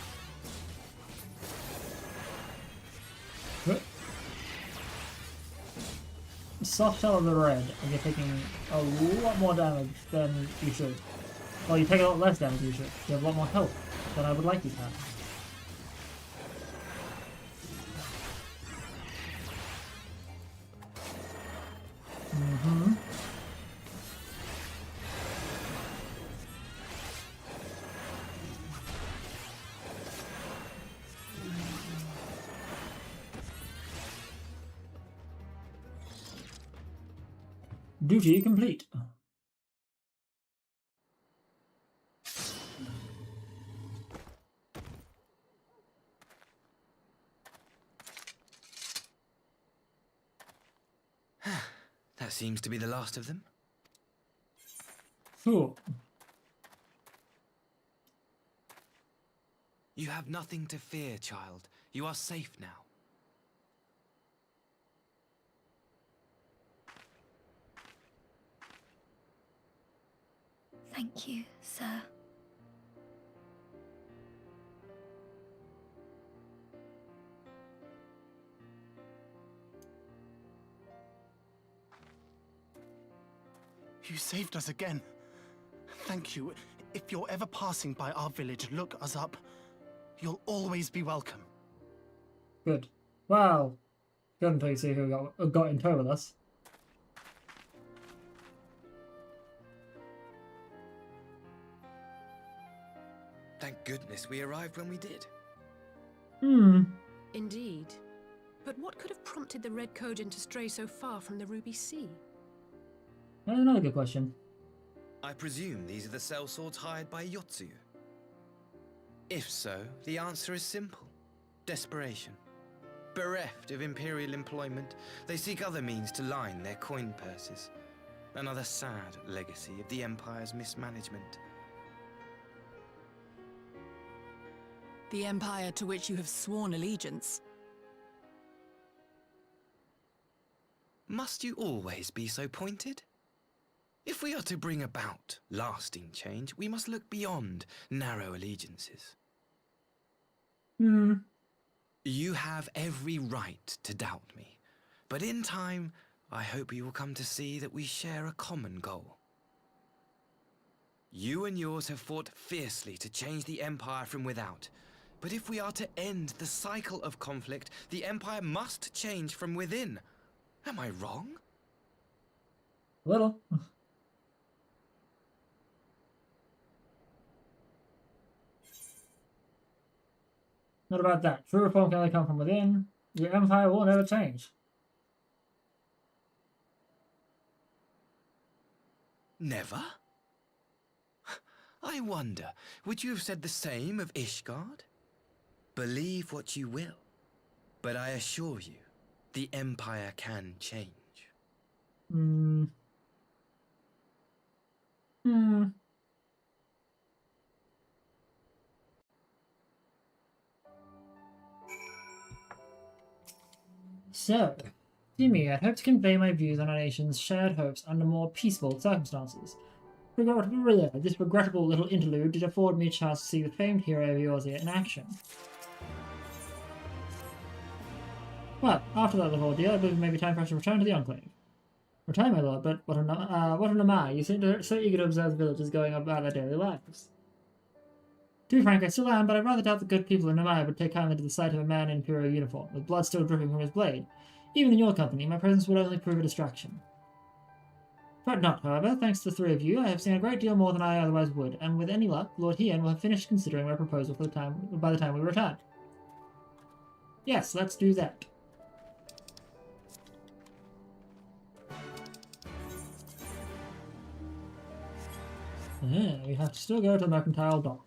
Soft Shell of the Red, and you're taking a lot more damage than you should. Well, you take a lot less damage than you should. You have a lot more health than I would like you to have. Duty complete. That seems to be the last of them. Cool. You have nothing to fear, child. You are safe now. Thank you, sir. You saved us again. Thank you. If you're ever passing by our village, look us up. You'll always be welcome. Good. Wow. Good until you see who got in tow with us. Thank goodness we arrived when we did. Indeed. But what could have prompted the Red Kojin to stray so far from the Ruby Sea? That's another good question. I presume these are the sellswords hired by Yotsu. If so, the answer is simple. Desperation. Bereft of imperial employment, they seek other means to line their coin purses. Another sad legacy of the Empire's mismanagement. The Empire to which you have sworn allegiance. Must you always be so pointed? If we are to bring about lasting change, we must look beyond narrow allegiances. You have every right to doubt me, but in time, I hope you will come to see that we share a common goal. You and yours have fought fiercely to change the Empire from without, but if we are to end the cycle of conflict, the Empire must change from within. Am I wrong? A little. Not about that. True reform can only come from within. Your empire will never change. Never? I wonder, would you have said the same of Ishgard? Believe what you will, but I assure you, the Empire can change. So, to me, I'd hope to convey my views on our nation's shared hopes under more peaceful circumstances. This regrettable little interlude did afford me a chance to see the famed hero of yours here in action. Well, after that little ordeal, I believe it may be time for us to return to the Enclave. Return, my lord, but what an am I? You seem so eager to observe the villagers going about their daily lives. To be frank, I still am, but I rather doubt the good people in Namaya would take kindly to the sight of a man in Imperial uniform, with blood still dripping from his blade. Even in your company, my presence would only prove a distraction. Fret not, however, thanks to the three of you, I have seen a great deal more than I otherwise would, and with any luck, Lord Hien will have finished considering my proposal by the time we return. Yes, let's do that. We have to still go to the Mercantile Dock.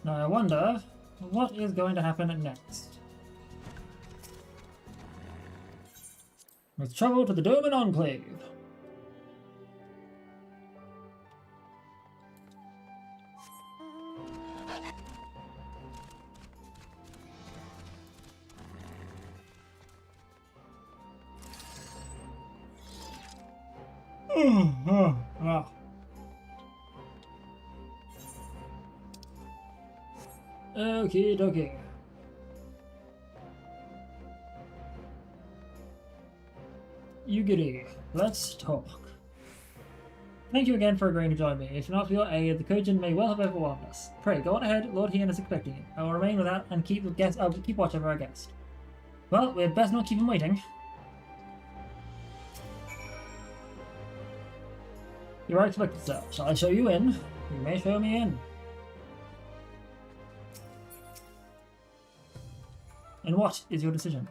Now I wonder, what is going to happen next? Let's travel to the Dome and Enclave. Okie dokie. Yugiri, let's talk. Thank you again for agreeing to join me. If not for your aid, the Kojin may well have overwhelmed us. Pray, go on ahead, Lord Hien is expecting you. I will remain without and keep watch over our guest. Well, we'd best not keep him waiting. You are expected, sir. Shall I show you in? You may show me in. And what is your decision?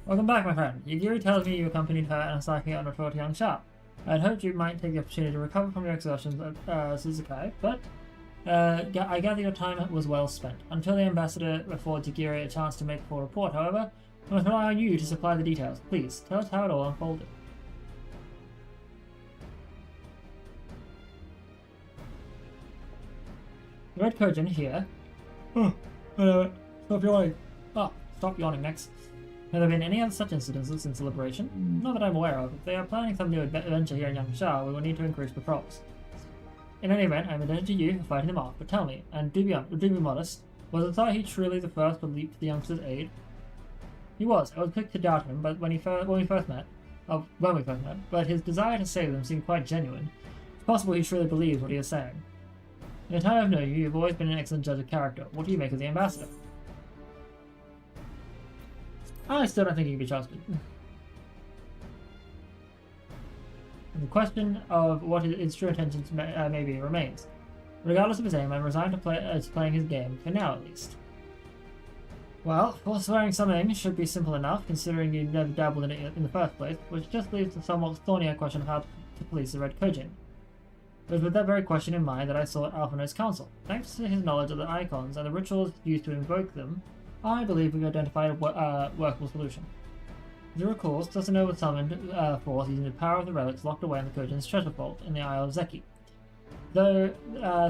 Welcome back, my friend. Yagiri tells me you accompanied her and Asaki on a tour to Yangsha. I had hoped you might take the opportunity to recover from your exertions at Suzukai, but I gather your time was well spent. Until the ambassador affords Yagiri a chance to make a full report, however, I must rely on you to supply the details. Please, tell us how it all unfolded. Red Kojin here. Stop yawning. Stop yawning next. Have there been any other such incidences since the liberation? Not that I'm aware of. If they are planning some new adventure here in Yangsha, we will need to increase patrols. In any event, I'm indebted to you for fighting them off, but tell me, and do be modest, was Asahi truly the first to leap to the youngster's aid? He was. I was quick to doubt him, but when we first met, but his desire to save them seemed quite genuine. It's possible he truly believes what he is saying. In the time I've known you, you've always been an excellent judge of character. What do you make of the ambassador? I still don't think he can be trusted. The question of what his true intentions may be remains. Regardless of his aim, I'm resigned to playing his game, for now at least. Well, forswearing something should be simple enough, considering you never dabbled in it in the first place, which just leaves the somewhat thornier question of how to police the Red Kojin. It was with that very question in mind that I sought Alphinaud's counsel. Thanks to his knowledge of the icons and the rituals used to invoke them, I believe we've identified a workable solution. As you recall, Susanoo summoned forth using the power of the relics locked away in the Kojin's treasure vault in the Isle of Zeki. Though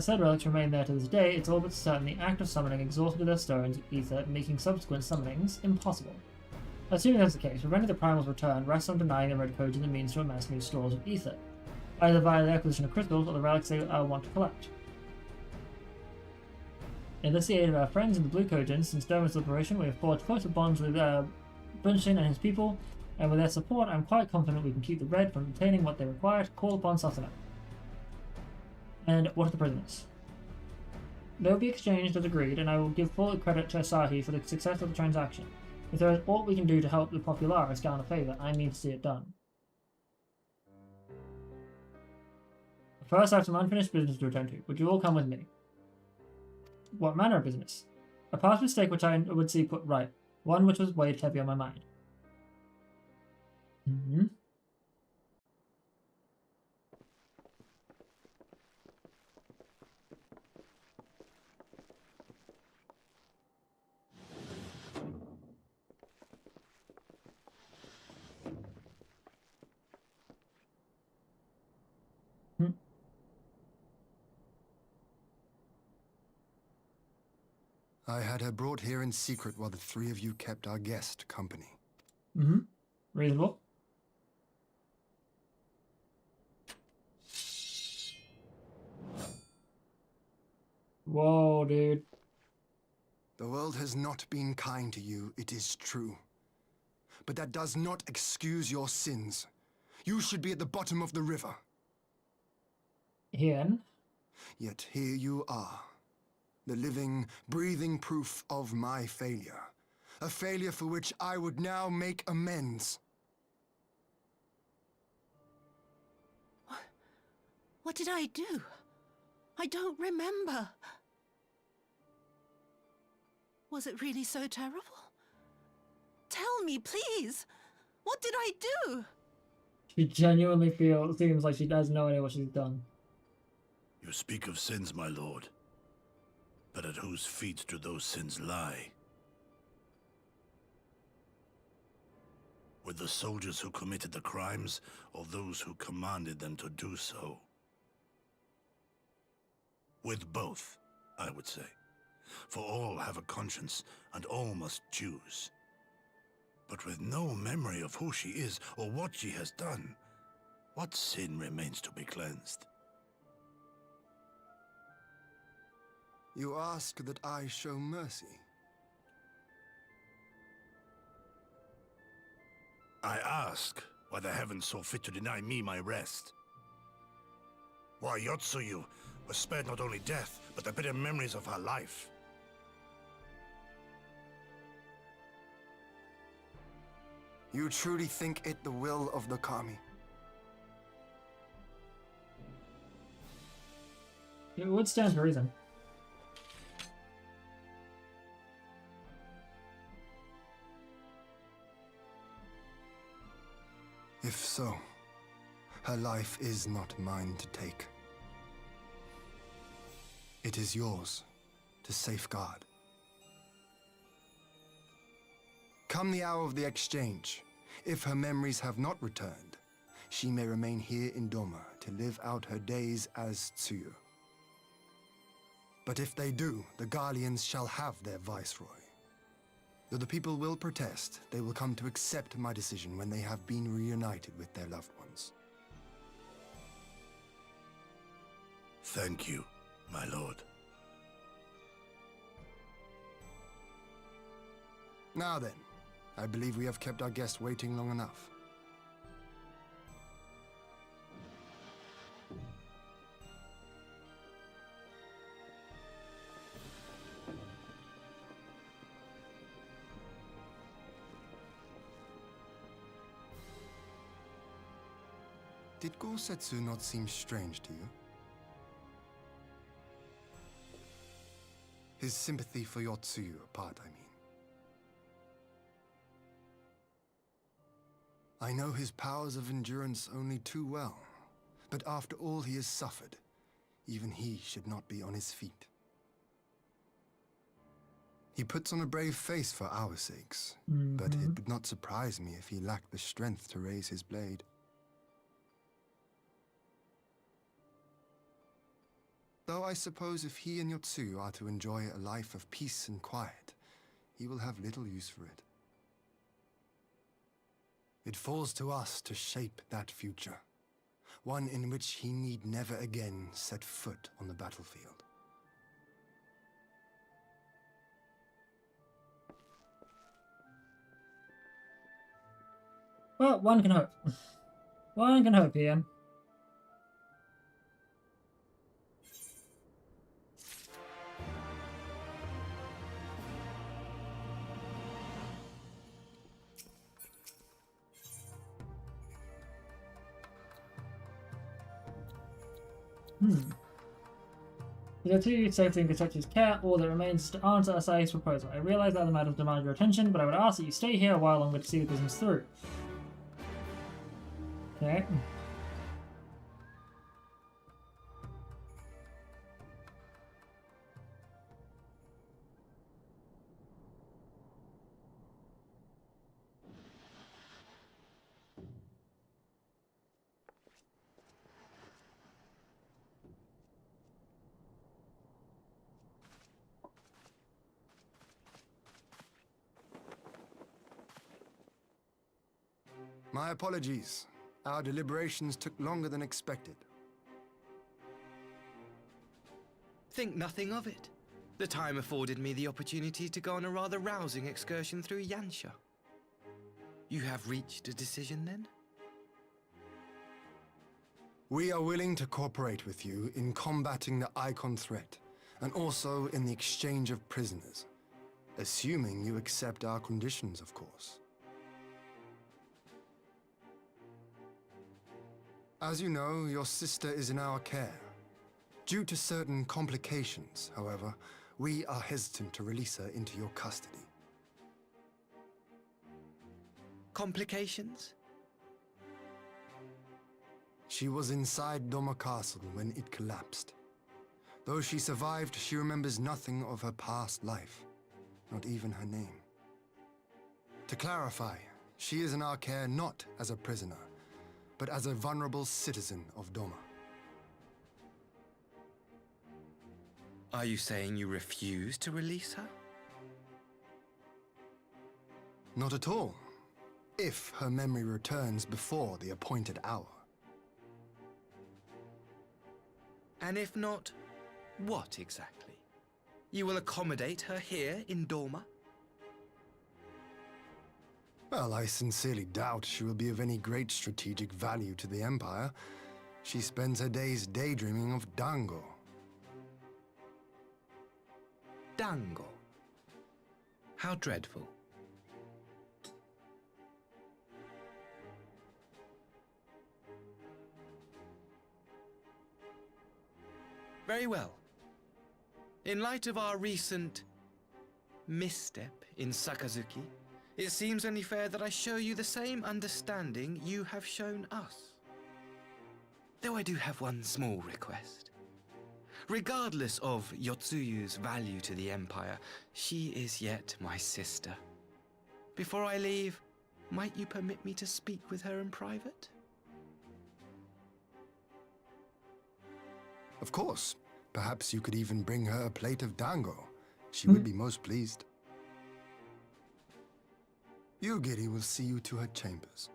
said relics remain there to this day, it's all but certain the act of summoning exhausted their stones of ether, making subsequent summonings impossible. Assuming that's the case, preventing the primal's return rests on denying the Red Kojin the means to amass new stores of ether, either via the acquisition of crystals or the relics they want to collect. Enlist the aid of our friends in the Blue Kojin. Since Doma's liberation, we have forged closer bonds with Bunshin and his people, and with their support, I'm quite confident we can keep the Red from obtaining what they require to call upon Susanoo. And what are the prisoners? They will be exchanged as agreed, and I will give full credit to Asahi for the success of the transaction. If there is aught we can do to help the Popularis garner favour, I mean to see it done. First, I have some unfinished business to attend to. Would you all come with me? What manner of business? A past mistake which I would see put right. One which was weighed heavy on my mind. I had her brought here in secret while the three of you kept our guest company. Reasonable. Whoa, dude. The world has not been kind to you, it is true. But that does not excuse your sins. You should be at the bottom of the river. Here. Yet here you are. The living, breathing proof of my failure. A failure for which I would now make amends. What did I do? I don't remember. Was it really so terrible? Tell me, please. What did I do? She genuinely seems like she has no idea what she's done. You speak of sins, my lord. But at whose feet do those sins lie? With the soldiers who committed the crimes, or those who commanded them to do so? With both, I would say. For all have a conscience, and all must choose. But with no memory of who she is, or what she has done, what sin remains to be cleansed? You ask that I show mercy. I ask why the heavens saw fit to deny me my rest. Why Yotsuyu was spared not only death, but the bitter memories of her life. You truly think it the will of the Kami? It would stand to reason. If so, her life is not mine to take. It is yours to safeguard. Come the hour of the exchange, if her memories have not returned, she may remain here in Doma to live out her days as Tsuyu. But if they do, the Guardians shall have their viceroy. Though the people will protest, they will come to accept my decision when they have been reunited with their loved ones. Thank you, my lord. Now then, I believe we have kept our guest waiting long enough. Did Gosetsu not seem strange to you? His sympathy for your Tsuyu apart, I mean. I know his powers of endurance only too well, but after all he has suffered, even he should not be on his feet. He puts on a brave face for our sakes, but it would not surprise me if he lacked the strength to raise his blade. Though I suppose if he and Yotsu are to enjoy a life of peace and quiet, he will have little use for it. It falls to us to shape that future, one in which he need never again set foot on the battlefield. Well, one can hope. One can hope, Ian. The two safely in Kosetsu's care, all that remains is to answer Asahi's proposal. I realize that the matters demand your attention, but I would ask that you stay here a while longer to see the business through. Okay. My apologies. Our deliberations took longer than expected. Think nothing of it. The time afforded me the opportunity to go on a rather rousing excursion through Yansha. You have reached a decision then? We are willing to cooperate with you in combating the Icon threat, and also in the exchange of prisoners. Assuming you accept our conditions, of course. As you know, your sister is in our care. Due to certain complications, however, we are hesitant to release her into your custody. Complications? She was inside Doma Castle when it collapsed. Though she survived, she remembers nothing of her past life, not even her name. To clarify, she is in our care not as a prisoner, but as a vulnerable citizen of Doma. Are you saying you refuse to release her? Not at all. If her memory returns before the appointed hour. And if not, what exactly? You will accommodate her here in Doma? Well, I sincerely doubt she will be of any great strategic value to the Empire. She spends her days daydreaming of Dango. Dango? How dreadful. Very well. In light of our recent misstep in Sakazuki, It seems only fair that I show you the same understanding you have shown us. Though I do have one small request. Regardless of Yotsuyu's value to the Empire, she is yet my sister. Before I leave, might you permit me to speak with her in private? Of course. Perhaps you could even bring her a plate of dango. She would be most pleased. Yugiri will see you to her chambers.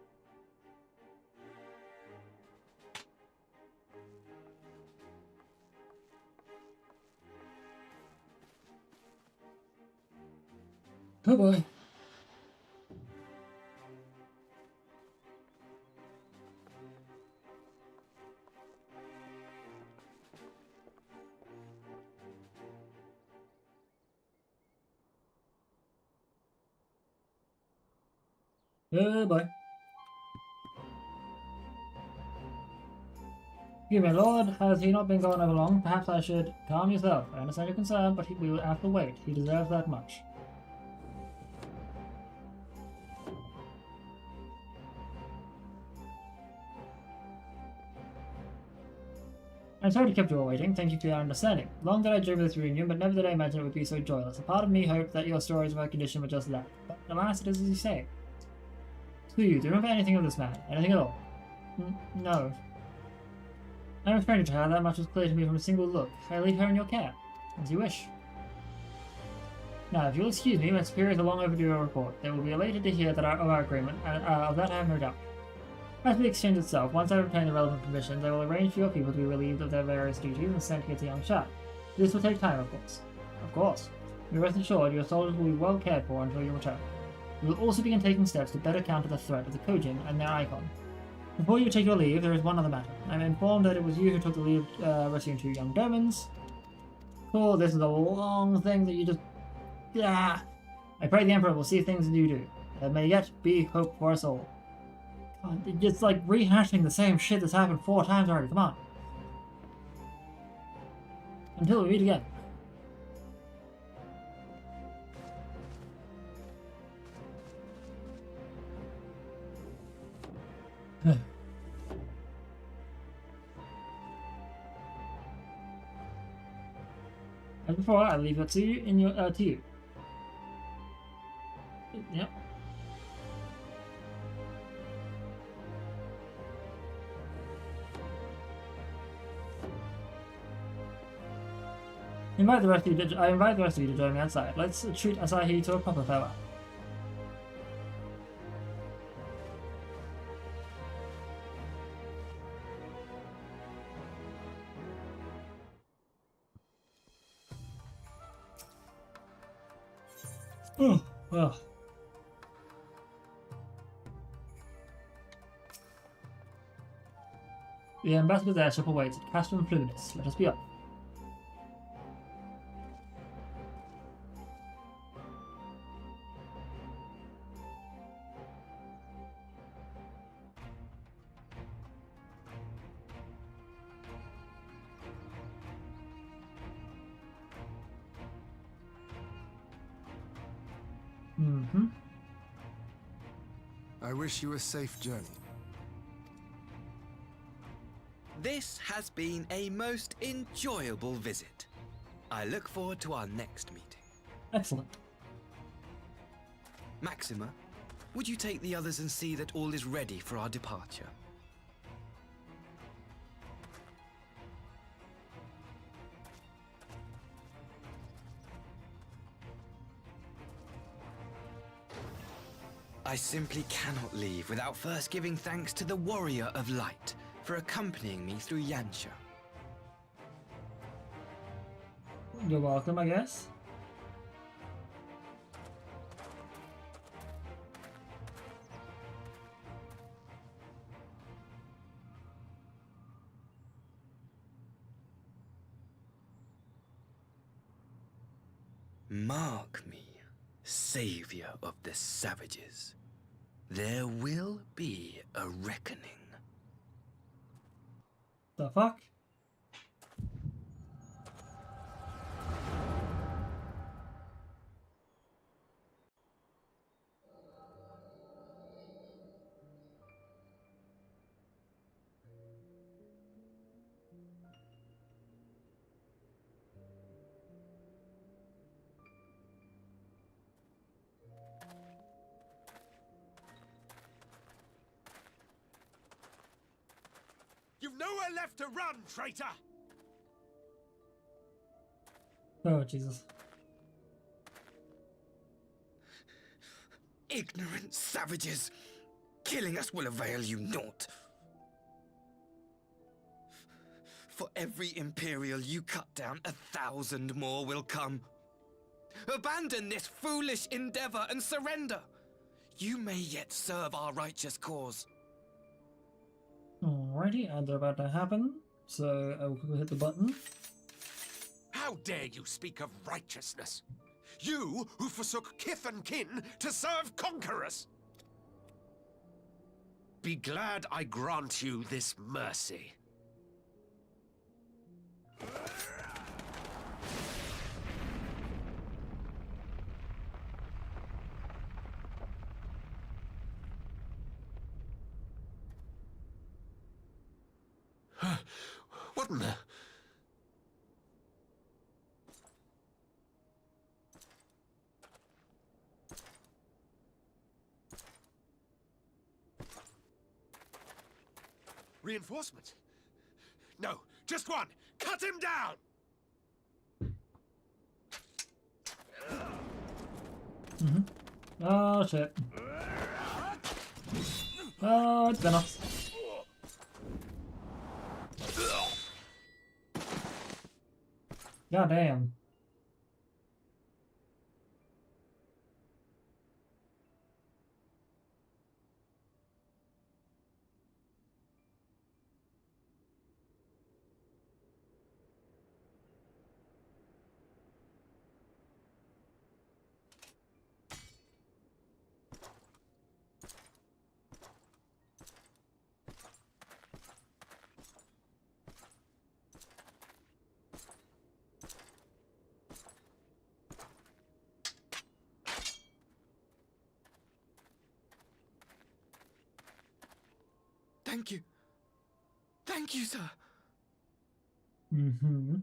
Oh boy. Oh boy. You, my lord, has he not been gone over long? Perhaps I should calm yourself. I understand your concern, but we will have to wait. He deserves that much. I'm sorry to keep you all waiting. Thank you for your understanding. Long did I dream of this reunion, but never did I imagine it would be so joyless. A part of me hoped that your stories of our condition were just that. But alas, it is as you say. Do you remember anything of this man? Anything at all? No. I am a stranger to her. That much was clear to me from a single look. I leave her in your care. As you wish. Now, if you'll excuse me, my superiors are long overdue a report. They will be elated to hear that of our agreement, and of that I have no doubt. As for the exchange itself, once I obtain the relevant permissions, I will arrange for your people to be relieved of their various duties and sent here to young Shad. This will take time, of course. Of course. Be rest assured, your soldiers will be well cared for until you return. We will also begin taking steps to better counter the threat of the Kojin and their icon. Before you take your leave, there is one other matter. I am informed that it was you who took the lead rescuing 2 young Domans. Cool, this is a long thing that you just... I pray the Emperor will see things as you do. There may yet be hope for us all. God, it's like rehashing the same shit that's happened 4 times already, come on. Until we meet again. As before, I leave it to you in your to you. Yep. I invite the rest of you to join me outside. Let's treat Asahi to a proper farewell. Oh, well. The ambassador's airship awaits at Castrum Fluminus. Let us be off. I wish you a safe journey. This has been a most enjoyable visit. I look forward to our next meeting. Excellent. Maxima, would you take the others and see that all is ready for our departure? I simply cannot leave without first giving thanks to the Warrior of Light for accompanying me through Yansha. You're welcome, I guess. Mark me, savior of the savages. There will be a reckoning. The fuck? You've nowhere left to run, traitor! Oh, Jesus. Ignorant savages! Killing us will avail you naught. For every Imperial you cut down, 1,000 more will come. Abandon this foolish endeavor and surrender. You may yet serve our righteous cause. Alrighty, and they're about to happen. So I will quickly hit the button. How dare you speak of righteousness? You who forsook kith and kin to serve conquerors! Be glad I grant you this mercy. What in the... Reinforcement? No, just one! Cut him down! Oh shit. Oh, it's Venom. God damn. Thank you. Thank you, sir. Mm-hmm.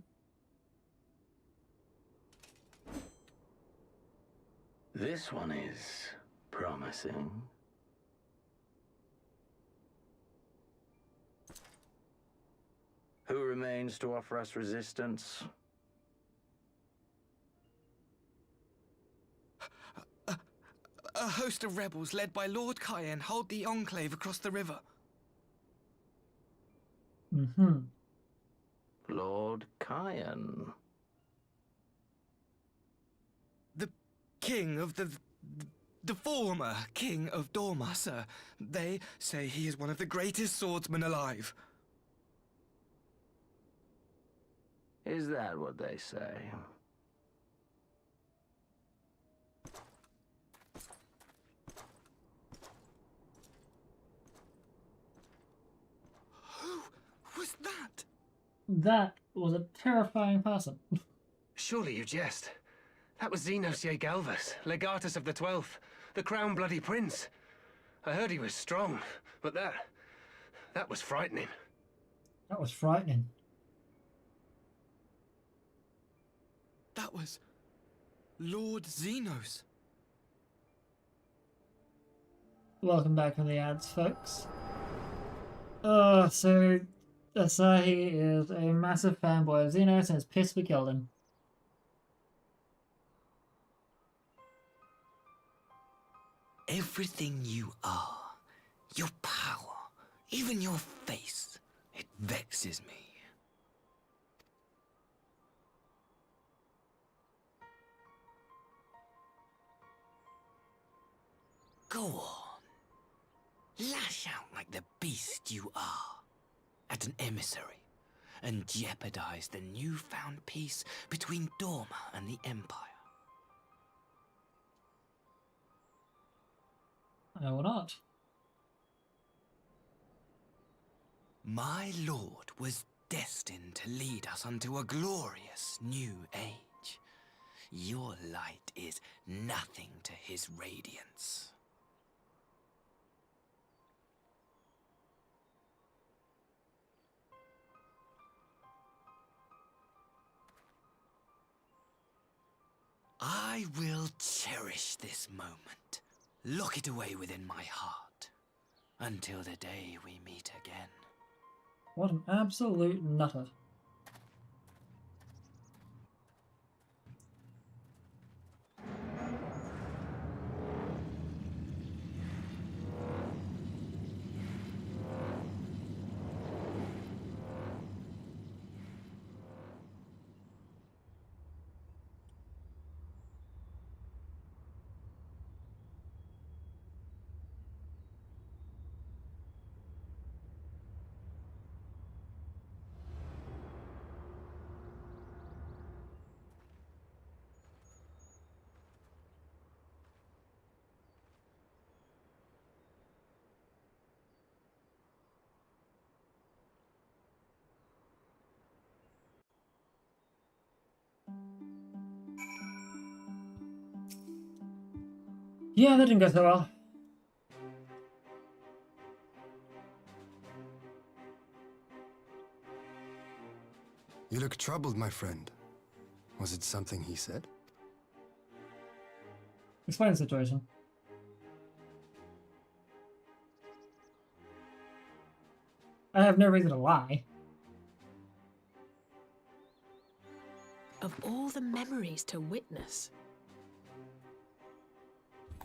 This one is promising. Who remains to offer us resistance? A host of rebels led by Lord Cayenne hold the enclave across the river. Mm-hmm. Lord Cayenne. The king of the former king of Dorma, sir. They say he is one of the greatest swordsmen alive. Is that what they say? Who was that? That was a terrifying person. Surely you jest. That was Xenos Galvus, legatus of the 12th, the crown bloody prince. I heard he was strong, but that was frightening. That was frightening. That was Lord Xenos. Welcome back from the ads, folks. So Asahi is a massive fanboy of Xenos and is pissed we killed him. Everything you are, your power, even your face, it vexes me. Go on. Lash out like the beast you are at an emissary and jeopardize the newfound peace between Dorma and the Empire. I will not. My lord was destined to lead us unto a glorious new age. Your light is nothing to his radiance. I will cherish this moment, lock it away within my heart, until the day we meet again. What an absolute nutter. Yeah, that didn't go so well. You look troubled, my friend. Was it something he said? Explain the situation. I have no reason to lie. Of all the memories to witness.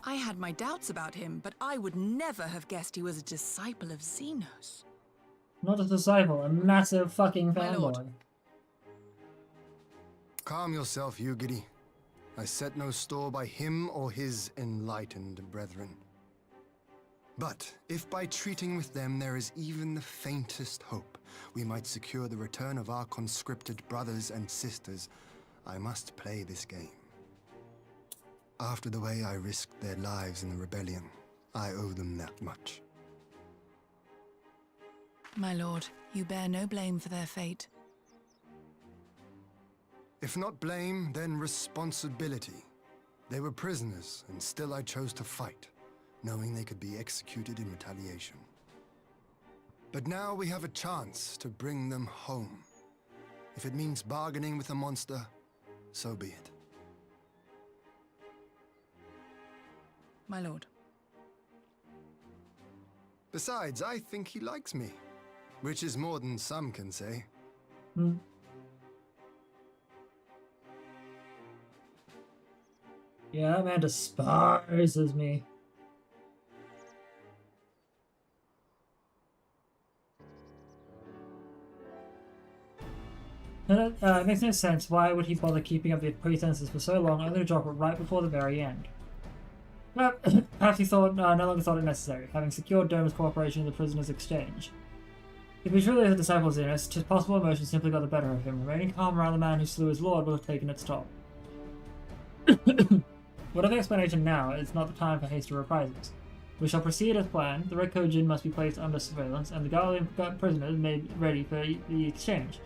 I had my doubts about him, but I would never have guessed he was a disciple of Xenos. Not a disciple, a massive fucking fanboy. Calm yourself, Ugiri. I set no store by him or his enlightened brethren. But if by treating with them there is even the faintest hope, we might secure the return of our conscripted brothers and sisters, I must play this game. After the way I risked their lives in the rebellion, I owe them that much. My lord, you bear no blame for their fate. If not blame, then responsibility. They were prisoners, and still I chose to fight, knowing they could be executed in retaliation. But now we have a chance to bring them home. If it means bargaining with a monster, so be it. My lord. Besides, I think he likes me, which is more than some can say. Yeah, that man despises me. And it makes no sense. Why would he bother keeping up the pretenses for so long, only to drop it right before the very end? Well, perhaps he thought, no longer thought it necessary, having secured Doma's cooperation in the prisoner's exchange. If he truly is a disciple of Xenos, 'tis possible emotion simply got the better of him. Remaining calm around the man who slew his lord will have taken its toll. Whatever the explanation now, it's not the time for hasty reprisals. We shall proceed as planned. The Red Coat Jinn must be placed under surveillance, and the Guardian prisoners made ready for the exchange.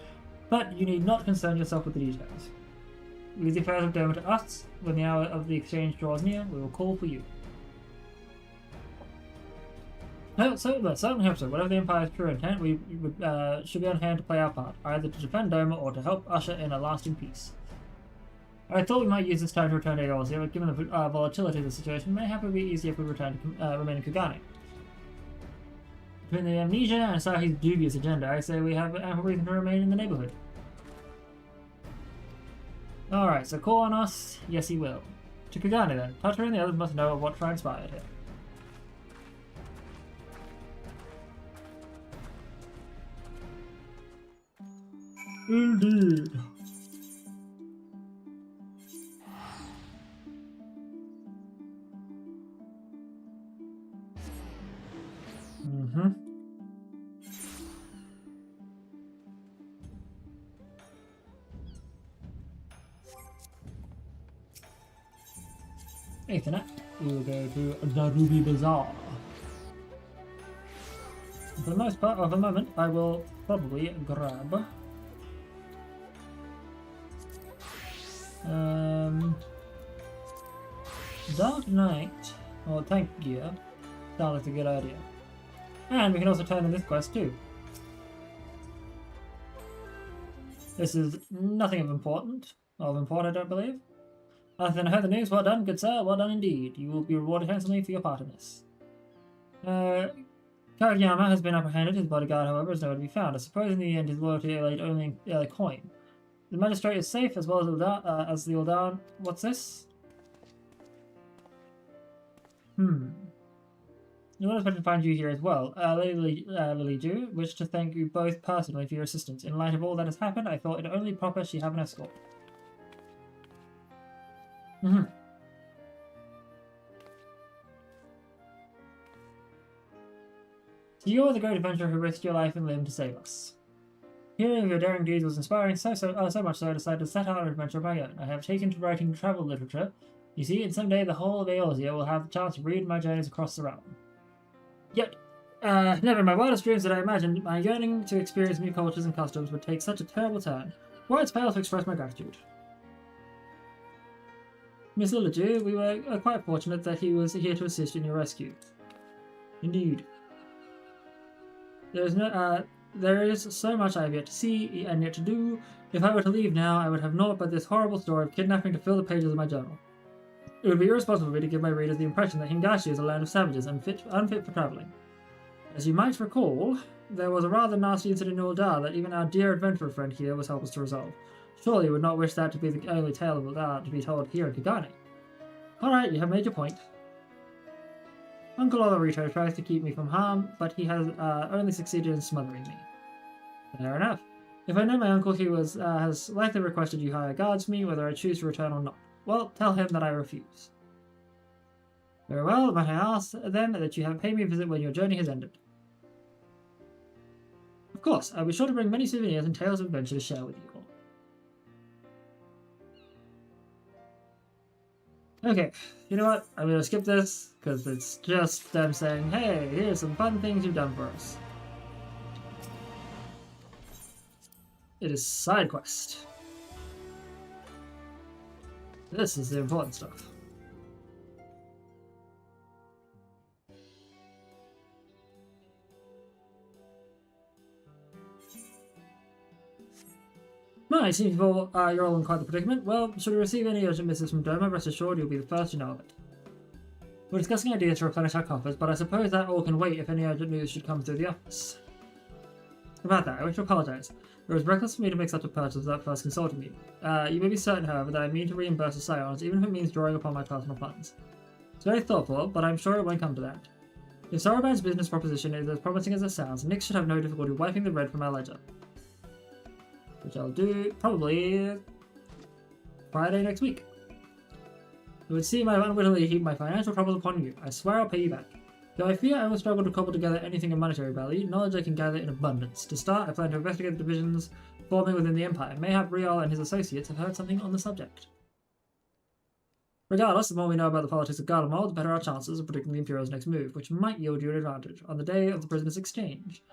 But you need not concern yourself with the details. Leave the affairs of Doma to us. When the hour of the exchange draws near, we will call for you. So let's certainly hope so. Whatever the Empire's true intent, we should be on hand to play our part, either to defend Doma or to help usher in a lasting peace. I thought we might use this time to return to Eorzea, but given the volatility of the situation, it may happen to be easier if we return to remain in Kugane. Between the amnesia and Asahi's dubious agenda, I say we have ample reason to remain in the neighborhood. Alright, so call on us? Yes, he will. To Kugane then. Toucher and the others must know of what transpired here. Indeed. Ethernet. We will go to the Ruby Bazaar. For the most part of the moment, I will probably grab Dark Knight or Tank Gear. Sounds like a good idea. And we can also turn in this quest too. This is nothing of important, I don't believe. Other than I heard the news, well done, good sir, well done indeed. You will be rewarded handsomely for your part in this. Kageyama has been apprehended. His bodyguard, however, is nowhere to be found. I suppose in the end his loyalty laid only in a coin. The magistrate is safe, as well as the Uldan. What's this? You want to find you here as well. Lily Ju, wish to thank you both personally for your assistance. In light of all that has happened, I thought it only proper she have an escort. So you are the great adventurer who risked your life and limb to save us. Hearing of your daring deeds was inspiring, so much so I decided to set out on an adventure of my own. I have taken to writing travel literature, you see, and someday the whole of Eorzea will have the chance to read my journeys across the realm. Yet, never in my wildest dreams did I imagine my yearning to experience new cultures and customs would take such a terrible turn. Words fail to express my gratitude. Miss Liliju, we were quite fortunate that he was here to assist in your rescue. Indeed. There is so much I have yet to see and yet to do. If I were to leave now, I would have naught but this horrible story of kidnapping to fill the pages of my journal. It would be irresponsible of me to give my readers the impression that Hingashi is a land of savages unfit for travelling. As you might recall, there was a rather nasty incident in Uldar that even our dear adventurer friend here was helpless to resolve. Surely you would not wish that to be the only tale of Uldar to be told here in Kagane. Alright, you have made your point. Uncle Olorito tries to keep me from harm, but he has only succeeded in smothering me. Fair enough. If I know my uncle, he has likely requested you hire guards for me, whether I choose to return or not. Well, tell him that I refuse. Very well, but I ask then that you have paid me a visit when your journey has ended. Of course, I'll be sure to bring many souvenirs and tales of adventure to share with you all. Okay, you know what? I'm going to skip this, because it's just them saying, hey, here's some fun things you've done for us. It is side quest. This is the important stuff. I see you're all in quite the predicament. Well, should we receive any urgent missives from Doma, rest assured you'll be the first to know of it. We're discussing ideas to replenish our coffers, but I suppose that all can wait if any urgent news should come through the office. About that, I wish to apologize. It was reckless for me to make such a purchase without first consulting you. You may be certain, however, that I mean to reimburse the Scions, even if it means drawing upon my personal funds. It's very thoughtful, but I'm sure it won't come to that. If Soroban's business proposition is as promising as it sounds, Nick should have no difficulty wiping the red from our ledger. Which I'll do probably Friday next week. It would seem I unwittingly heap my financial troubles upon you. I swear I'll pay you back. Though I fear I will struggle to cobble together anything of monetary value, knowledge I can gather in abundance. To start, I plan to investigate the divisions forming within the Empire. Mayhap Rial and his associates have heard something on the subject. Regardless, the more we know about the politics of Garlemald, the better our chances of predicting the Imperial's next move, which might yield you an advantage on the day of the prisoners' exchange.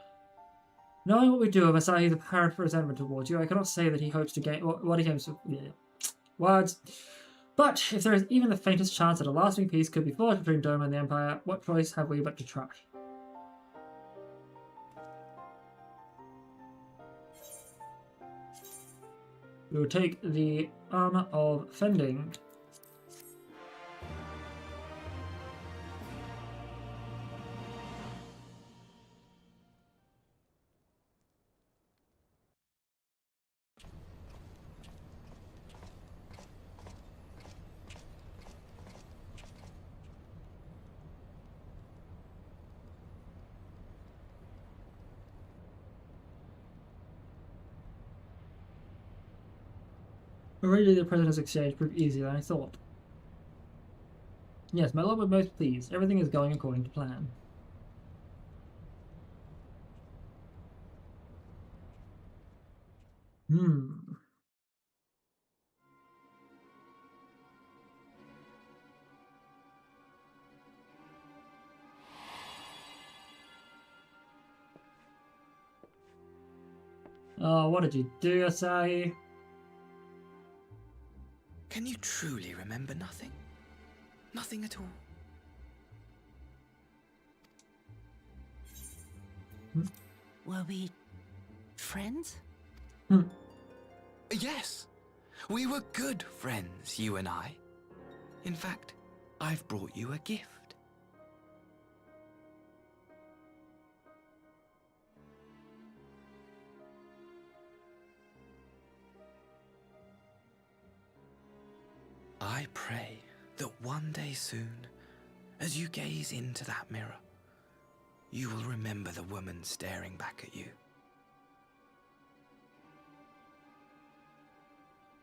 Knowing what we do of Asahi's apparent resentment towards you, I cannot say that he hopes to gain what he aims to. Words. But if there is even the faintest chance that a lasting peace could be forged between Doma and the Empire, what choice have we but to try? We will take the honor of fending. Already the prisoners' exchange proved easier than I thought. Yes, my lord was most pleased. Everything is going according to plan. Oh, what did you do, Asahi? Can you truly remember nothing? Nothing at all? Were we friends? Yes. We were good friends, you and I. In fact, I've brought you a gift. I pray that one day soon, as you gaze into that mirror, you will remember the woman staring back at you.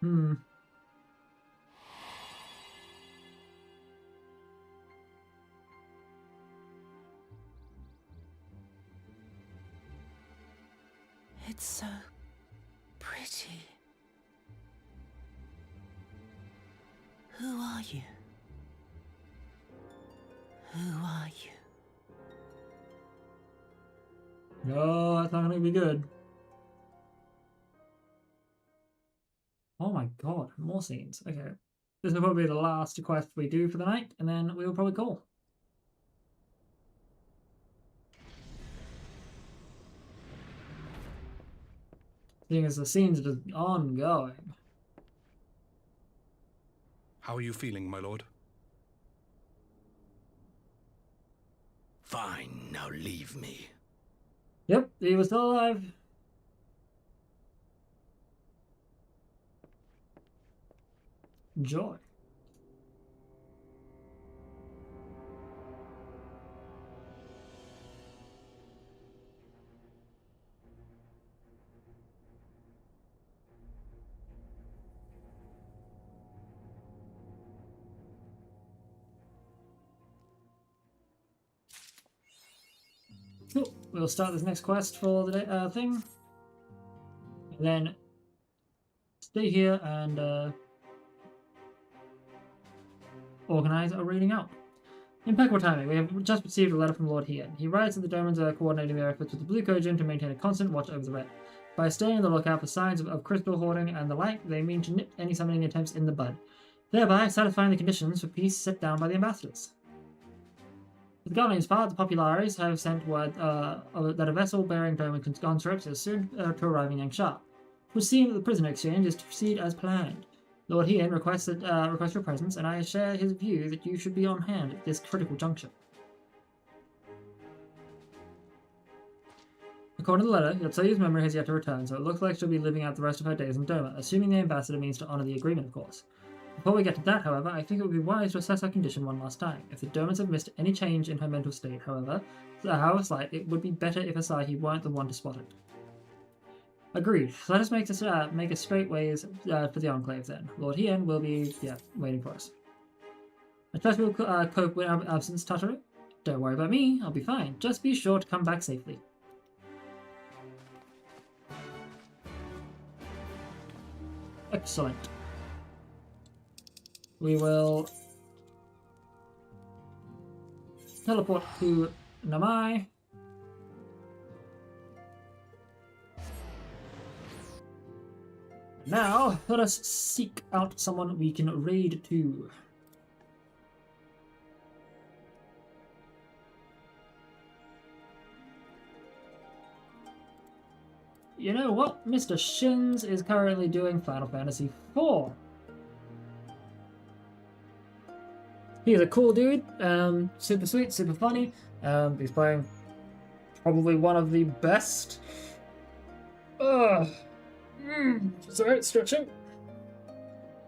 Hmm. It's so pretty. Who are you? Who are you? No, that's not gonna be good. Oh my god, more scenes. Okay. This will probably be the last quest we do for the night, and then we will probably call. Seeing as the scenes are just ongoing. How are you feeling, my lord? Fine, now leave me. Yep, he was still alive. Joy. Cool. We'll start this next quest for the day, thing. And then stay here and organize a reading out. Impeccable timing. We have just received a letter from Lord Hien. He writes that the Domans are coordinating their efforts with the Blue Cogent to maintain a constant watch over the Red. By staying on the lookout for signs of crystal hoarding and the like, they mean to nip any summoning attempts in the bud, thereby satisfying the conditions for peace set down by the ambassadors. The Guardian's part, the Populares have sent word that a vessel bearing Doman conscripts is soon to arrive in Yangsha, which seems that the prison exchange is to proceed as planned. Lord Hien requests your presence, and I share his view that you should be on hand at this critical juncture. According to the letter, Yotsuya's memory has yet to return, so it looks like she'll be living out the rest of her days in Doma, assuming the ambassador means to honor the agreement, of course. Before we get to that, however, I think it would be wise to assess her condition one last time. If the Domans have missed any change in her mental state, however slight, it would be better if Asahi weren't the one to spot it. Agreed. So let us make a straight ways for the Enclave then. Lord Hien will be, waiting for us. I trust we'll cope with our absence, Tataru. Don't worry about me, I'll be fine. Just be sure to come back safely. Excellent. We will teleport to Namai. Now, let us seek out someone we can raid to. You know what? Mr. Shins is currently doing Final Fantasy IV. He's a cool dude, super sweet, super funny. He's playing probably one of the best. Sorry, stretching.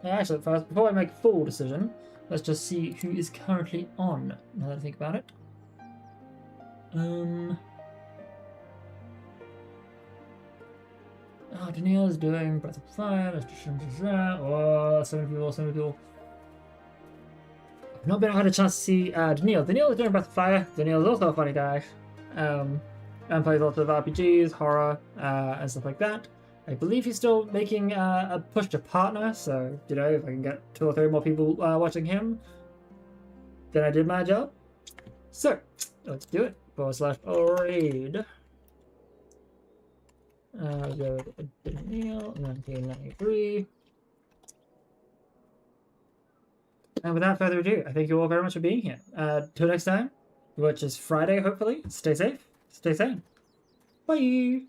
Actually, first, before I make a full decision, let's just see who is currently on. Now that I think about it. Danielle's doing Breath of Fire, Mr. Shins is there. Oh, so many people. I've not been had a chance to see Danielle. Danielle is doing Breath of Fire. Danielle is also a funny guy. And plays lots of RPGs, horror, and stuff like that. I believe he's still making a push to partner, so, you know, if I can get 2 or 3 more people watching him, then I did my job. So, let's do it. /raid. Go with Danielle, 1993. And without further ado, I thank you all very much for being here. Till next time, which is Friday, hopefully. Stay safe, stay sane. Bye!